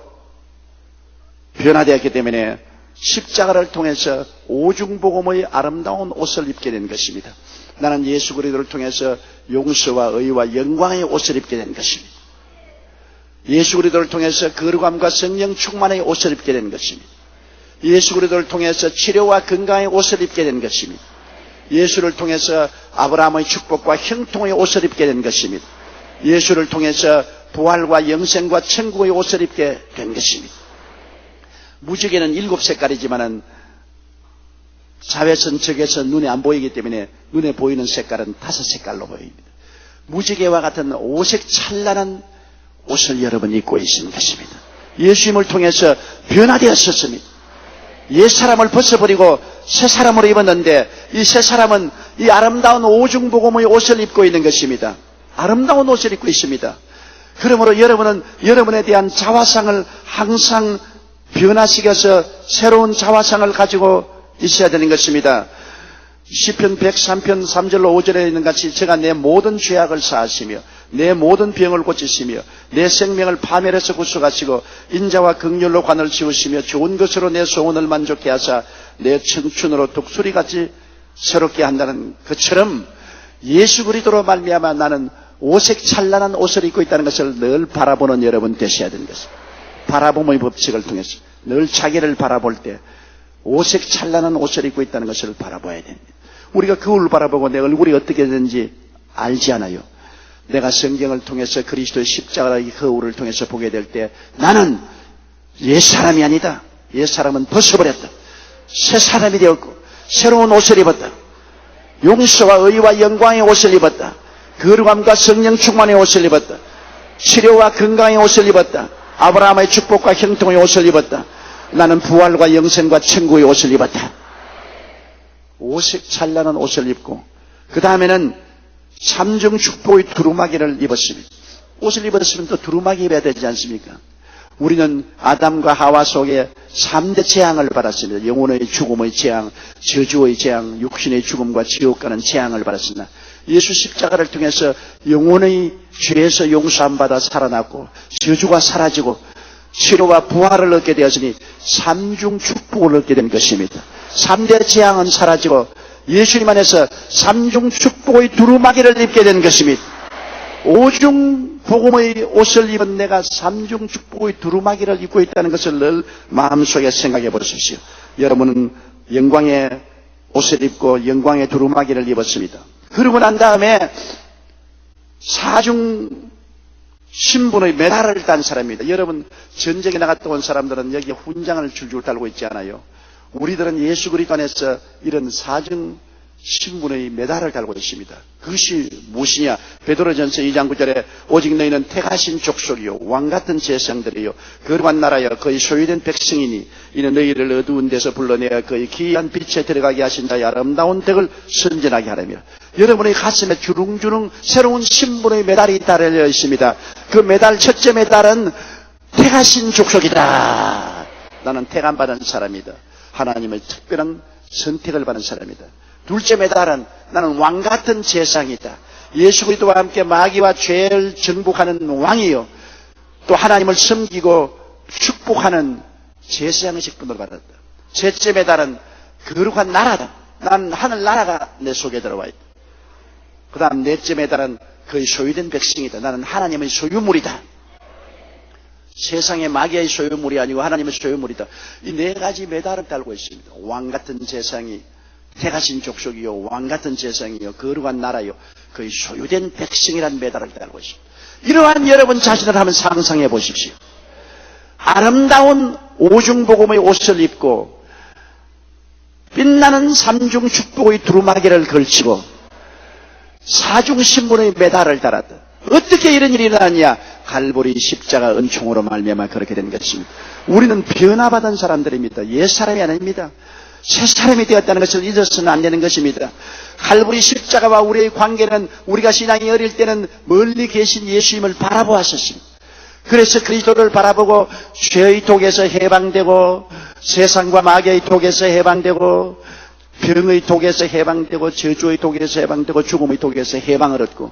변화되었기 때문에 십자가를 통해서 오중복음의 아름다운 옷을 입게 된 것입니다. 나는 예수 그리스도를 통해서 용서와 의와 영광의 옷을 입게 된 것입니다. 예수 그리스도를 통해서 거룩함과 성령 충만의 옷을 입게 된 것입니다. 예수 그리스도를 통해서 치료와 건강의 옷을 입게 된 것입니다. 예수를 통해서 아브라함의 축복과 형통의 옷을 입게 된 것입니다. 예수를 통해서 부활과 영생과 천국의 옷을 입게 된 것입니다. 무지개는 7색깔이지만은 자외선 적에서 눈에 안 보이기 때문에 눈에 보이는 색깔은 5색깔로 보입니다. 무지개와 같은 오색 찬란한 옷을 여러분 입고 있는 것입니다. 예수님을 통해서 변화되었었습니다. 옛사람을 벗어버리고 새 사람으로 입었는데 이 새 사람은 이 아름다운 오중복음의 옷을 입고 있는 것입니다. 아름다운 옷을 입고 있습니다. 그러므로 여러분은 여러분에 대한 자화상을 항상 변화시켜서 새로운 자화상을 가지고 있어야 되는 것입니다. 시편 103편 3절로 5절에 있는 같이 제가 내 모든 죄악을 사하시며 내 모든 병을 고치시며 내 생명을 파멸해서 구속하시고 인자와 긍휼로 관을 지우시며 좋은 것으로 내 소원을 만족케 하사 내 청춘으로 독수리같이 새롭게 한다는 것처럼 예수 그리스도로 말미암아 나는 오색 찬란한 옷을 입고 있다는 것을 늘 바라보는 여러분 되셔야 되는 것입니다. 바라봄의 법칙을 통해서 늘 자기를 바라볼 때 오색 찬란한 옷을 입고 있다는 것을 바라봐야 됩니다. 우리가 거울을 바라보고 내 얼굴이 어떻게 되는지 알지 않아요. 내가 성경을 통해서 그리스도의 십자가의 거울을 통해서 보게 될 때 나는 옛사람이 아니다. 옛사람은 벗어버렸다. 새 사람이 되었고 새로운 옷을 입었다. 용서와 의와 영광의 옷을 입었다. 거룩함과 성령 충만의 옷을 입었다. 치료와 건강의 옷을 입었다. 아브라함의 축복과 형통의 옷을 입었다. 나는 부활과 영생과 천국의 옷을 입었다. 오색 찬란한 옷을 입고 그 다음에는 삼중 축복의 두루마기를 입었습니다. 옷을 입었으면 또 두루마기 입어야 되지 않습니까? 우리는 아담과 하와 속에 3대 재앙을 받았습니다. 영혼의 죽음의 재앙, 저주의 재앙, 육신의 죽음과 지옥 가는 재앙을 받았습니다. 예수 십자가를 통해서 영혼의 죄에서 용서함 받아 살아났고 저주가 사라지고 치료와 부활을 얻게 되었으니 삼중 축복을 얻게 된 것입니다. 3대 재앙은 사라지고 예수님 안에서 삼중 축복의 두루마기를 입게 된 것입니다. 오중 복음의 옷을 입은 내가 삼중 축복의 두루마기를 입고 있다는 것을 늘 마음속에 생각해 보십시오. 여러분은 영광의 옷을 입고 영광의 두루마기를 입었습니다. 그러고 난 다음에 사중 신분의 메달을 딴 사람입니다. 여러분 전쟁에 나갔다 온 사람들은 여기 훈장을 줄줄 달고 있지 않아요? 우리들은 예수 그리스도 안에서 이런 사중 신분의 메달을 달고 있습니다. 그것이 무엇이냐? 베드로전서 2장 9절에 오직 너희는 택하신 족속이요 왕같은 제사장들이요 거룩한 나라여 거의 소유된 백성이니 이는 너희를 어두운 데서 불러내어 거의 기이한 빛에 들어가게 하신 자의 아름다운 덕을 선전하게 하라며. 여러분의 가슴에 주릉주릉 새로운 신분의 메달이 달려 있습니다. 그 메달, 첫째 메달은 택하신 족속이다. 나는 택함받은 사람이다. 하나님의 특별한 선택을 받은 사람이다. 둘째 메달은 나는 왕같은 제사장이다. 예수 그리스도와 함께 마귀와 죄를 정복하는 왕이요 또 하나님을 섬기고 축복하는 제사장의 직분을 받았다. 셋째 메달은 거룩한 나라다. 난 하늘나라가 내 속에 들어와 있다. 그 다음 넷째 메달은 거의 소유된 백성이다. 나는 하나님의 소유물이다. 세상의 마귀의 소유물이 아니고 하나님의 소유물이다. 이 네 가지 메달을 달고 있습니다. 왕같은 제사장이 택하신 족속이요 왕같은 제사장이요 거룩한 나라요 거의 소유된 백성이라는 메달을 달고 있습니다. 이러한 여러분 자신을 한번 상상해 보십시오. 아름다운 오중복음의 옷을 입고 빛나는 삼중 축복의 두루마기를 걸치고 사중 신분의 메달을 달았다. 어떻게 이런 일이 일어났냐? 갈보리 십자가 은총으로 말미암아 그렇게 된 것입니다. 우리는 변화받은 사람들입니다. 옛사람이 아닙니다. 새 사람이 되었다는 것을 잊어서는 안 되는 것입니다. 갈보리 십자가와 우리의 관계는 우리가 신앙이 어릴 때는 멀리 계신 예수님을 바라보았었습니다. 그래서 그리스도를 바라보고 죄의 독에서 해방되고 세상과 마귀의 독에서 해방되고 병의 독에서 해방되고 저주의 독에서 해방되고 죽음의 독에서 해방을 얻고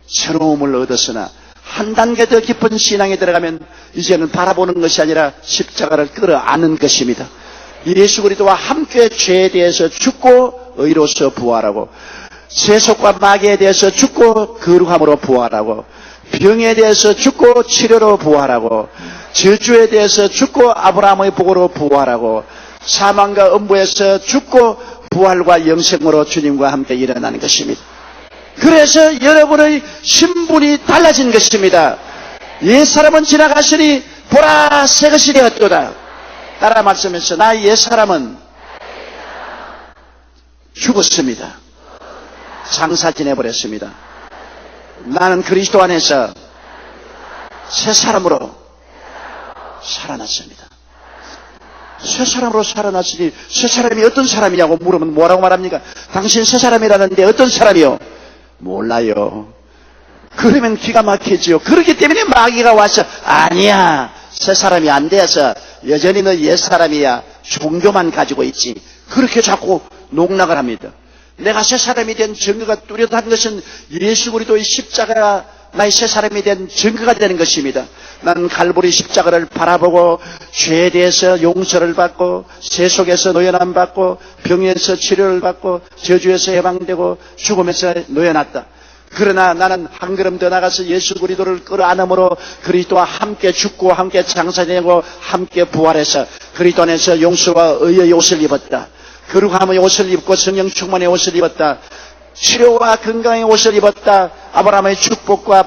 새로움을 얻었으나 한 단계 더 깊은 신앙에 들어가면 이제는 바라보는 것이 아니라 십자가를 끌어안는 것입니다. 예수 그리스도와 함께 죄에 대해서 죽고 의로서 부활하고, 세속과 마귀에 대해서 죽고 거룩함으로 부활하고, 병에 대해서 죽고 치료로 부활하고, 저주에 대해서 죽고 아브라함의 복으로 부활하고, 사망과 음부에서 죽고 부활과 영생으로 주님과 함께 일어나는 것입니다. 그래서 여러분의 신분이 달라진 것입니다. 옛사람은 지나가시니 보라 새 것이 되었도다. 따라 말씀하면서 나 옛사람은 죽었습니다. 장사 지내버렸습니다. 나는 그리스도 안에서 새 사람으로 살아났습니다. 새 사람으로 살아났으니 새 사람이 어떤 사람이냐고 물으면 뭐라고 말합니까? 당신 새 사람이라는데 어떤 사람이요? 몰라요. 그러면 기가 막히지요. 그렇기 때문에 마귀가 와서 아니야, 새 사람이 안 돼서 여전히 너 옛 사람이야, 종교만 가지고 있지, 그렇게 자꾸 농락을 합니다. 내가 새 사람이 된 증거가 뚜렷한 것은 예수 그리스도의 십자가가 나의 새 사람이 된 증거가 되는 것입니다. 나는 갈보리 십자가를 바라보고 죄에 대해서 용서를 받고, 세속에서 노연함 받고, 병에서 치료를 받고, 저주에서 해방되고, 죽음에서 노연했다. 그러나 나는 한 걸음 더 나가서 예수 그리스도를 끌어안음으로 그리스도와 함께 죽고 함께 장사되고 함께 부활해서 그리스도 안에서 용서와 의의 옷을 입었다. 거룩함의 옷을 입고 성령 충만의 옷을 입었다. 치료와 건강의 옷을 입었다. 아브라함의 축복과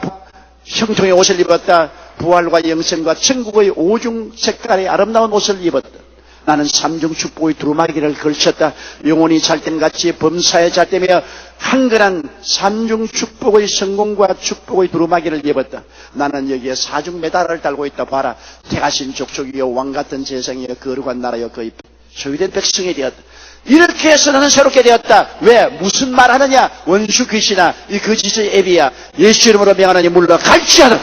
형통의 옷을 입었다. 부활과 영생과 천국의 오중 색깔의 아름다운 옷을 입었다. 나는 삼중 축복의 두루마기를 걸쳤다. 영혼이 잘됨같이 범사에 잘되며 한건한 삼중 축복의 성공과 축복의 두루마기를 입었다. 나는 여기에 사중 메달을 달고 있다. 봐라. 택하신 족속이여 왕같은 재상이여 거룩한 나라여 거의 소유된 백성이 되었다. 이렇게 해서 나는 새롭게 되었다. 왜? 무슨 말 하느냐? 원수 귀신아, 이 거짓의 애비야, 예수 이름으로 명하노니 물러갈지어다.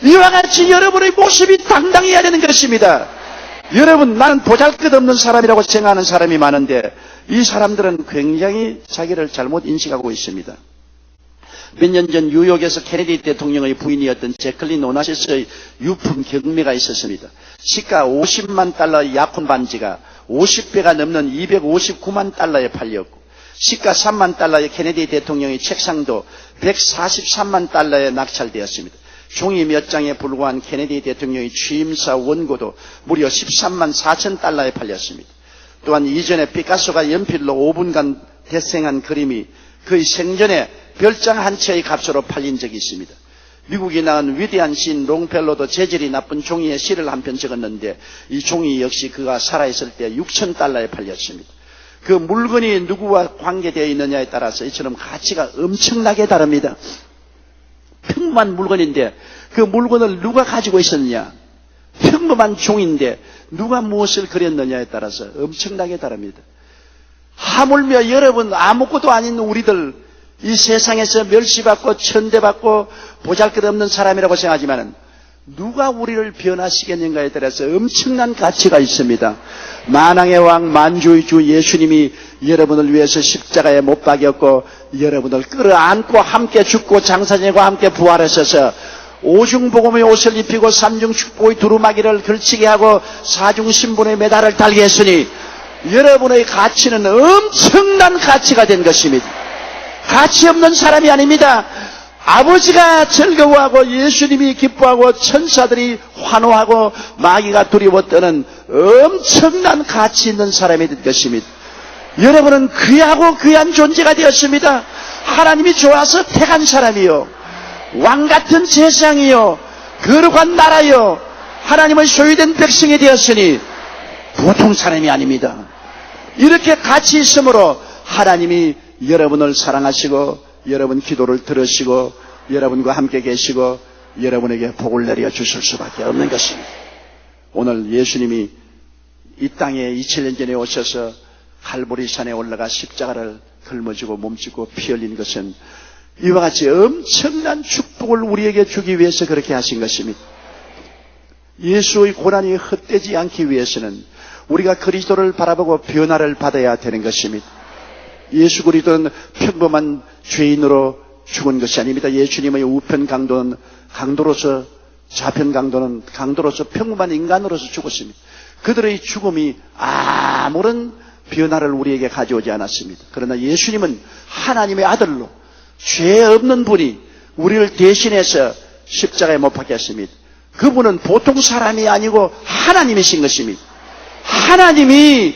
이와 같이 여러분의 모습이 당당해야 되는 것입니다. 여러분, 나는 보잘것없는 사람이라고 생각하는 사람이 많은데 이 사람들은 굉장히 자기를 잘못 인식하고 있습니다. 몇 년 전 뉴욕에서 케네디 대통령의 부인이었던 제클린 오나시스의 유품 경매가 있었습니다. 시가 50만 달러의 약혼 반지가 50배가 넘는 259만 달러에 팔렸고, 시가 3만 달러의 케네디 대통령의 책상도 143만 달러에 낙찰되었습니다. 종이 몇 장에 불과한 케네디 대통령의 취임사 원고도 무려 13만 4천 달러에 팔렸습니다. 또한 이전에 피카소가 연필로 5분간 대생한 그림이 그의 생전에 별장 한 채의 값으로 팔린 적이 있습니다. 미국이 낳은 위대한 시인 롱펠로도 재질이 나쁜 종이에 시를 한 편 적었는데 이 종이 역시 그가 살아있을 때 6천 달러에 팔렸습니다. 그 물건이 누구와 관계되어 있느냐에 따라서 이처럼 가치가 엄청나게 다릅니다. 평범한 물건인데 그 물건을 누가 가지고 있었느냐, 평범한 종인데 누가 무엇을 그렸느냐에 따라서 엄청나게 다릅니다. 하물며 여러분, 아무것도 아닌 우리들 이 세상에서 멸시받고 천대받고 보잘것없는 사람이라고 생각하지만 누가 우리를 변화시켰는가에 따라서 엄청난 가치가 있습니다. 만왕의 왕 만주의 주 예수님이 여러분을 위해서 십자가에 못 박였고 여러분을 끌어안고 함께 죽고 장사지내고 함께 부활하셔서 오중복음의 옷을 입히고 삼중축복의 두루마기를 걸치게 하고 사중신분의 메달을 달게 했으니 여러분의 가치는 엄청난 가치가 된 것입니다. 가치 없는 사람이 아닙니다. 아버지가 즐거워하고 예수님이 기뻐하고 천사들이 환호하고 마귀가 두려워 떠는 엄청난 가치 있는 사람이 된 것입니다. 여러분은 귀하고 귀한 존재가 되었습니다. 하나님이 좋아서 택한 사람이요, 왕같은 세상이요, 거룩한 나라요, 하나님의 소유된 백성이 되었으니 보통 사람이 아닙니다. 이렇게 가치 있으므로 하나님이 여러분을 사랑하시고 여러분 기도를 들으시고 여러분과 함께 계시고 여러분에게 복을 내려 주실 수밖에 없는 것입니다. 오늘 예수님이 이 땅에 2000년 전에 오셔서 갈보리산에 올라가 십자가를 걸머지고 몸짓고 피 흘린 것은 이와 같이 엄청난 축복을 우리에게 주기 위해서 그렇게 하신 것입니다. 예수의 고난이 헛되지 않기 위해서는 우리가 그리스도를 바라보고 변화를 받아야 되는 것입니다. 예수 그리스도는 평범한 죄인으로 죽은 것이 아닙니다. 예수님의 우편 강도는 강도로서, 좌편 강도는 강도로서 평범한 인간으로서 죽었습니다. 그들의 죽음이 아무런 변화를 우리에게 가져오지 않았습니다. 그러나 예수님은 하나님의 아들로 죄 없는 분이 우리를 대신해서 십자가에 못 박혔습니다. 그분은 보통 사람이 아니고 하나님이신 것입니다. 하나님이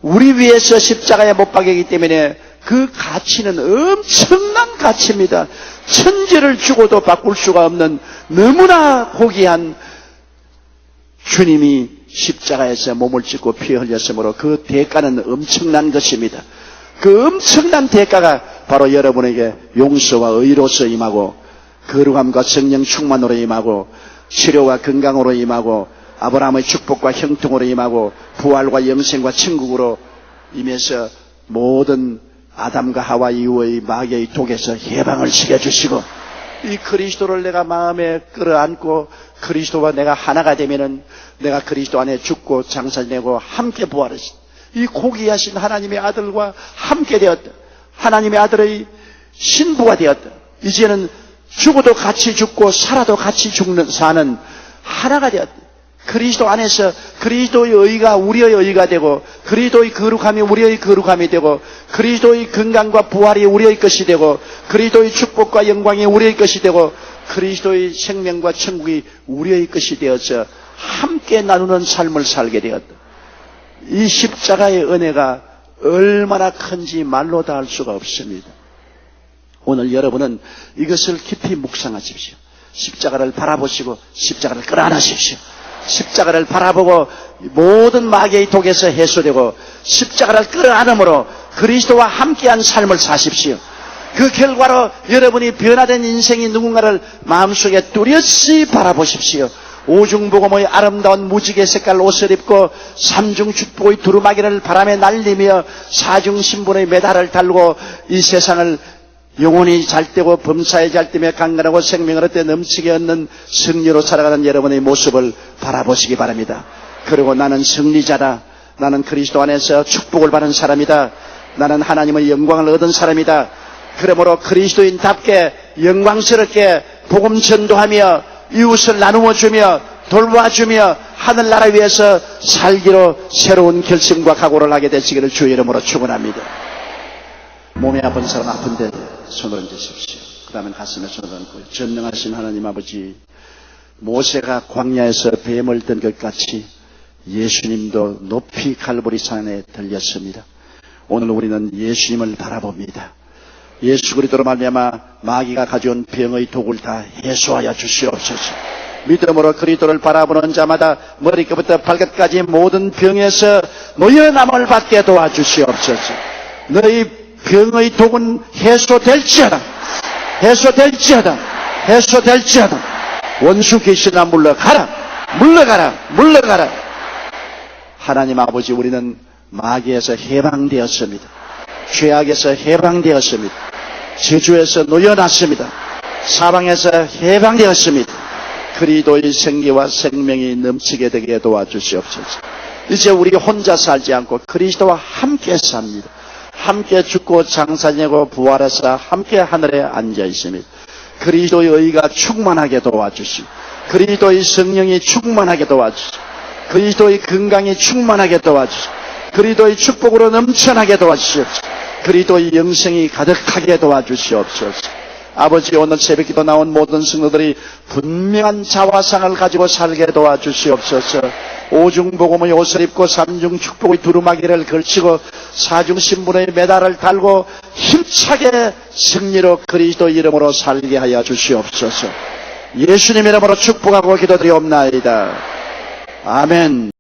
우리 위해서 십자가에 못 박혔기 때문에 그 가치는 엄청난 가치입니다. 천지를 주고도 바꿀 수가 없는 너무나 고귀한 주님이 십자가에서 몸을 찢고 피 흘렸으므로 그 대가는 엄청난 것입니다. 그 엄청난 대가가 바로 여러분에게 용서와 의로서 임하고 거룩함과 성령 충만으로 임하고 치료와 건강으로 임하고 아브라함의 축복과 형통으로 임하고 부활과 영생과 천국으로 임해서 모든 아담과 하와 이후의 마귀의 독에서 해방을 시켜주시고 이 그리스도를 내가 마음에 끌어안고 그리스도와 내가 하나가 되면은 내가 그리스도 안에 죽고 장사 지내고 함께 부활하신 이 고귀하신 하나님의 아들과 함께 되었다. 하나님의 아들의 신부가 되었다. 이제는 죽어도 같이 죽고 살아도 같이 사는 하나가 되었다. 그리스도 안에서 그리스도의 의가 우리의 의가 되고 그리스도의 거룩함이 우리의 거룩함이 되고 그리스도의 건강과 부활이 우리의 것이 되고 그리스도의 축복과 영광이 우리의 것이 되고 그리스도의 생명과 천국이 우리의 것이 되어서 함께 나누는 삶을 살게 되었다. 이 십자가의 은혜가 얼마나 큰지 말로 다 할 수가 없습니다. 오늘 여러분은 이것을 깊이 묵상하십시오. 십자가를 바라보시고 십자가를 끌어안으십시오. 십자가를 바라보고 모든 마귀의 독에서 해소되고 십자가를 끌어안음으로 그리스도와 함께한 삶을 사십시오. 그 결과로 여러분이 변화된 인생이 누군가를 마음속에 뚜렷이 바라보십시오. 오중복음의 아름다운 무지개 색깔 옷을 입고 삼중축복의 두루마기를 바람에 날리며 사중신분의 메달을 달고 이 세상을 영혼이 잘되고 범사에 잘되며 강건하고 생명을 얻되 넘치게 얻는 승리로 살아가는 여러분의 모습을 바라보시기 바랍니다. 그리고 나는 승리자다. 나는 그리스도 안에서 축복을 받은 사람이다. 나는 하나님의 영광을 얻은 사람이다. 그러므로 그리스도인답게 영광스럽게 복음 전도하며 이웃을 나누어 주며 돌봐주며 하늘나라 위에서 살기로 새로운 결심과 각오를 하게 되시기를 주의 이름으로 축원합니다. 몸이 아픈 사람 아픈데 손을 얹으십시오. 그 다음에 가슴에 손을 얹고 전능하신 하나님 아버지, 모세가 광야에서 뱀을 든 것 같이 예수님도 높이 갈보리 산에 들렸습니다. 오늘 우리는 예수님을 바라봅니다. 예수 그리스도로 말미암아 마귀가 가져온 병의 독을 다 해소하여 주시옵소서. 믿음으로 그리스도를 바라보는 자마다 머리끝부터 발끝까지 모든 병에서 노여남을 받게 도와주시옵소서. 너희 병의 독은 해소될지어다. 해소될지어다. 해소될지어다. 원수 귀신아 물러가라. 물러가라. 물러가라. 하나님 아버지, 우리는 마귀에서 해방되었습니다. 죄악에서 해방되었습니다. 저주에서 놓여놨습니다. 사방에서 해방되었습니다. 그리스도의 생기와 생명이 넘치게 되게 도와주시옵소서. 이제 우리 혼자 살지 않고 그리스도와 함께 삽니다. 함께 죽고 장사 지내고 부활해서 함께 하늘에 앉아 있습니다. 그리스도의 의가 충만하게 도와주시고 그리스도의 성령이 충만하게 도와주시고 그리스도의 건강이 충만하게 도와주시고 그리스도의 축복으로 넘쳐나게 도와주시옵소서. 그리스도의 영생이 가득하게 도와주시옵소서. 아버지, 오늘 새벽기도 나온 모든 성도들이 분명한 자화상을 가지고 살게 도와주시옵소서. 오중복음의 옷을 입고 삼중축복의 두루마기를 걸치고 사중신분의 메달을 달고 힘차게 승리로 그리스도 이름으로 살게 하여 주시옵소서. 예수님 이름으로 축복하고 기도드리옵나이다. 아멘.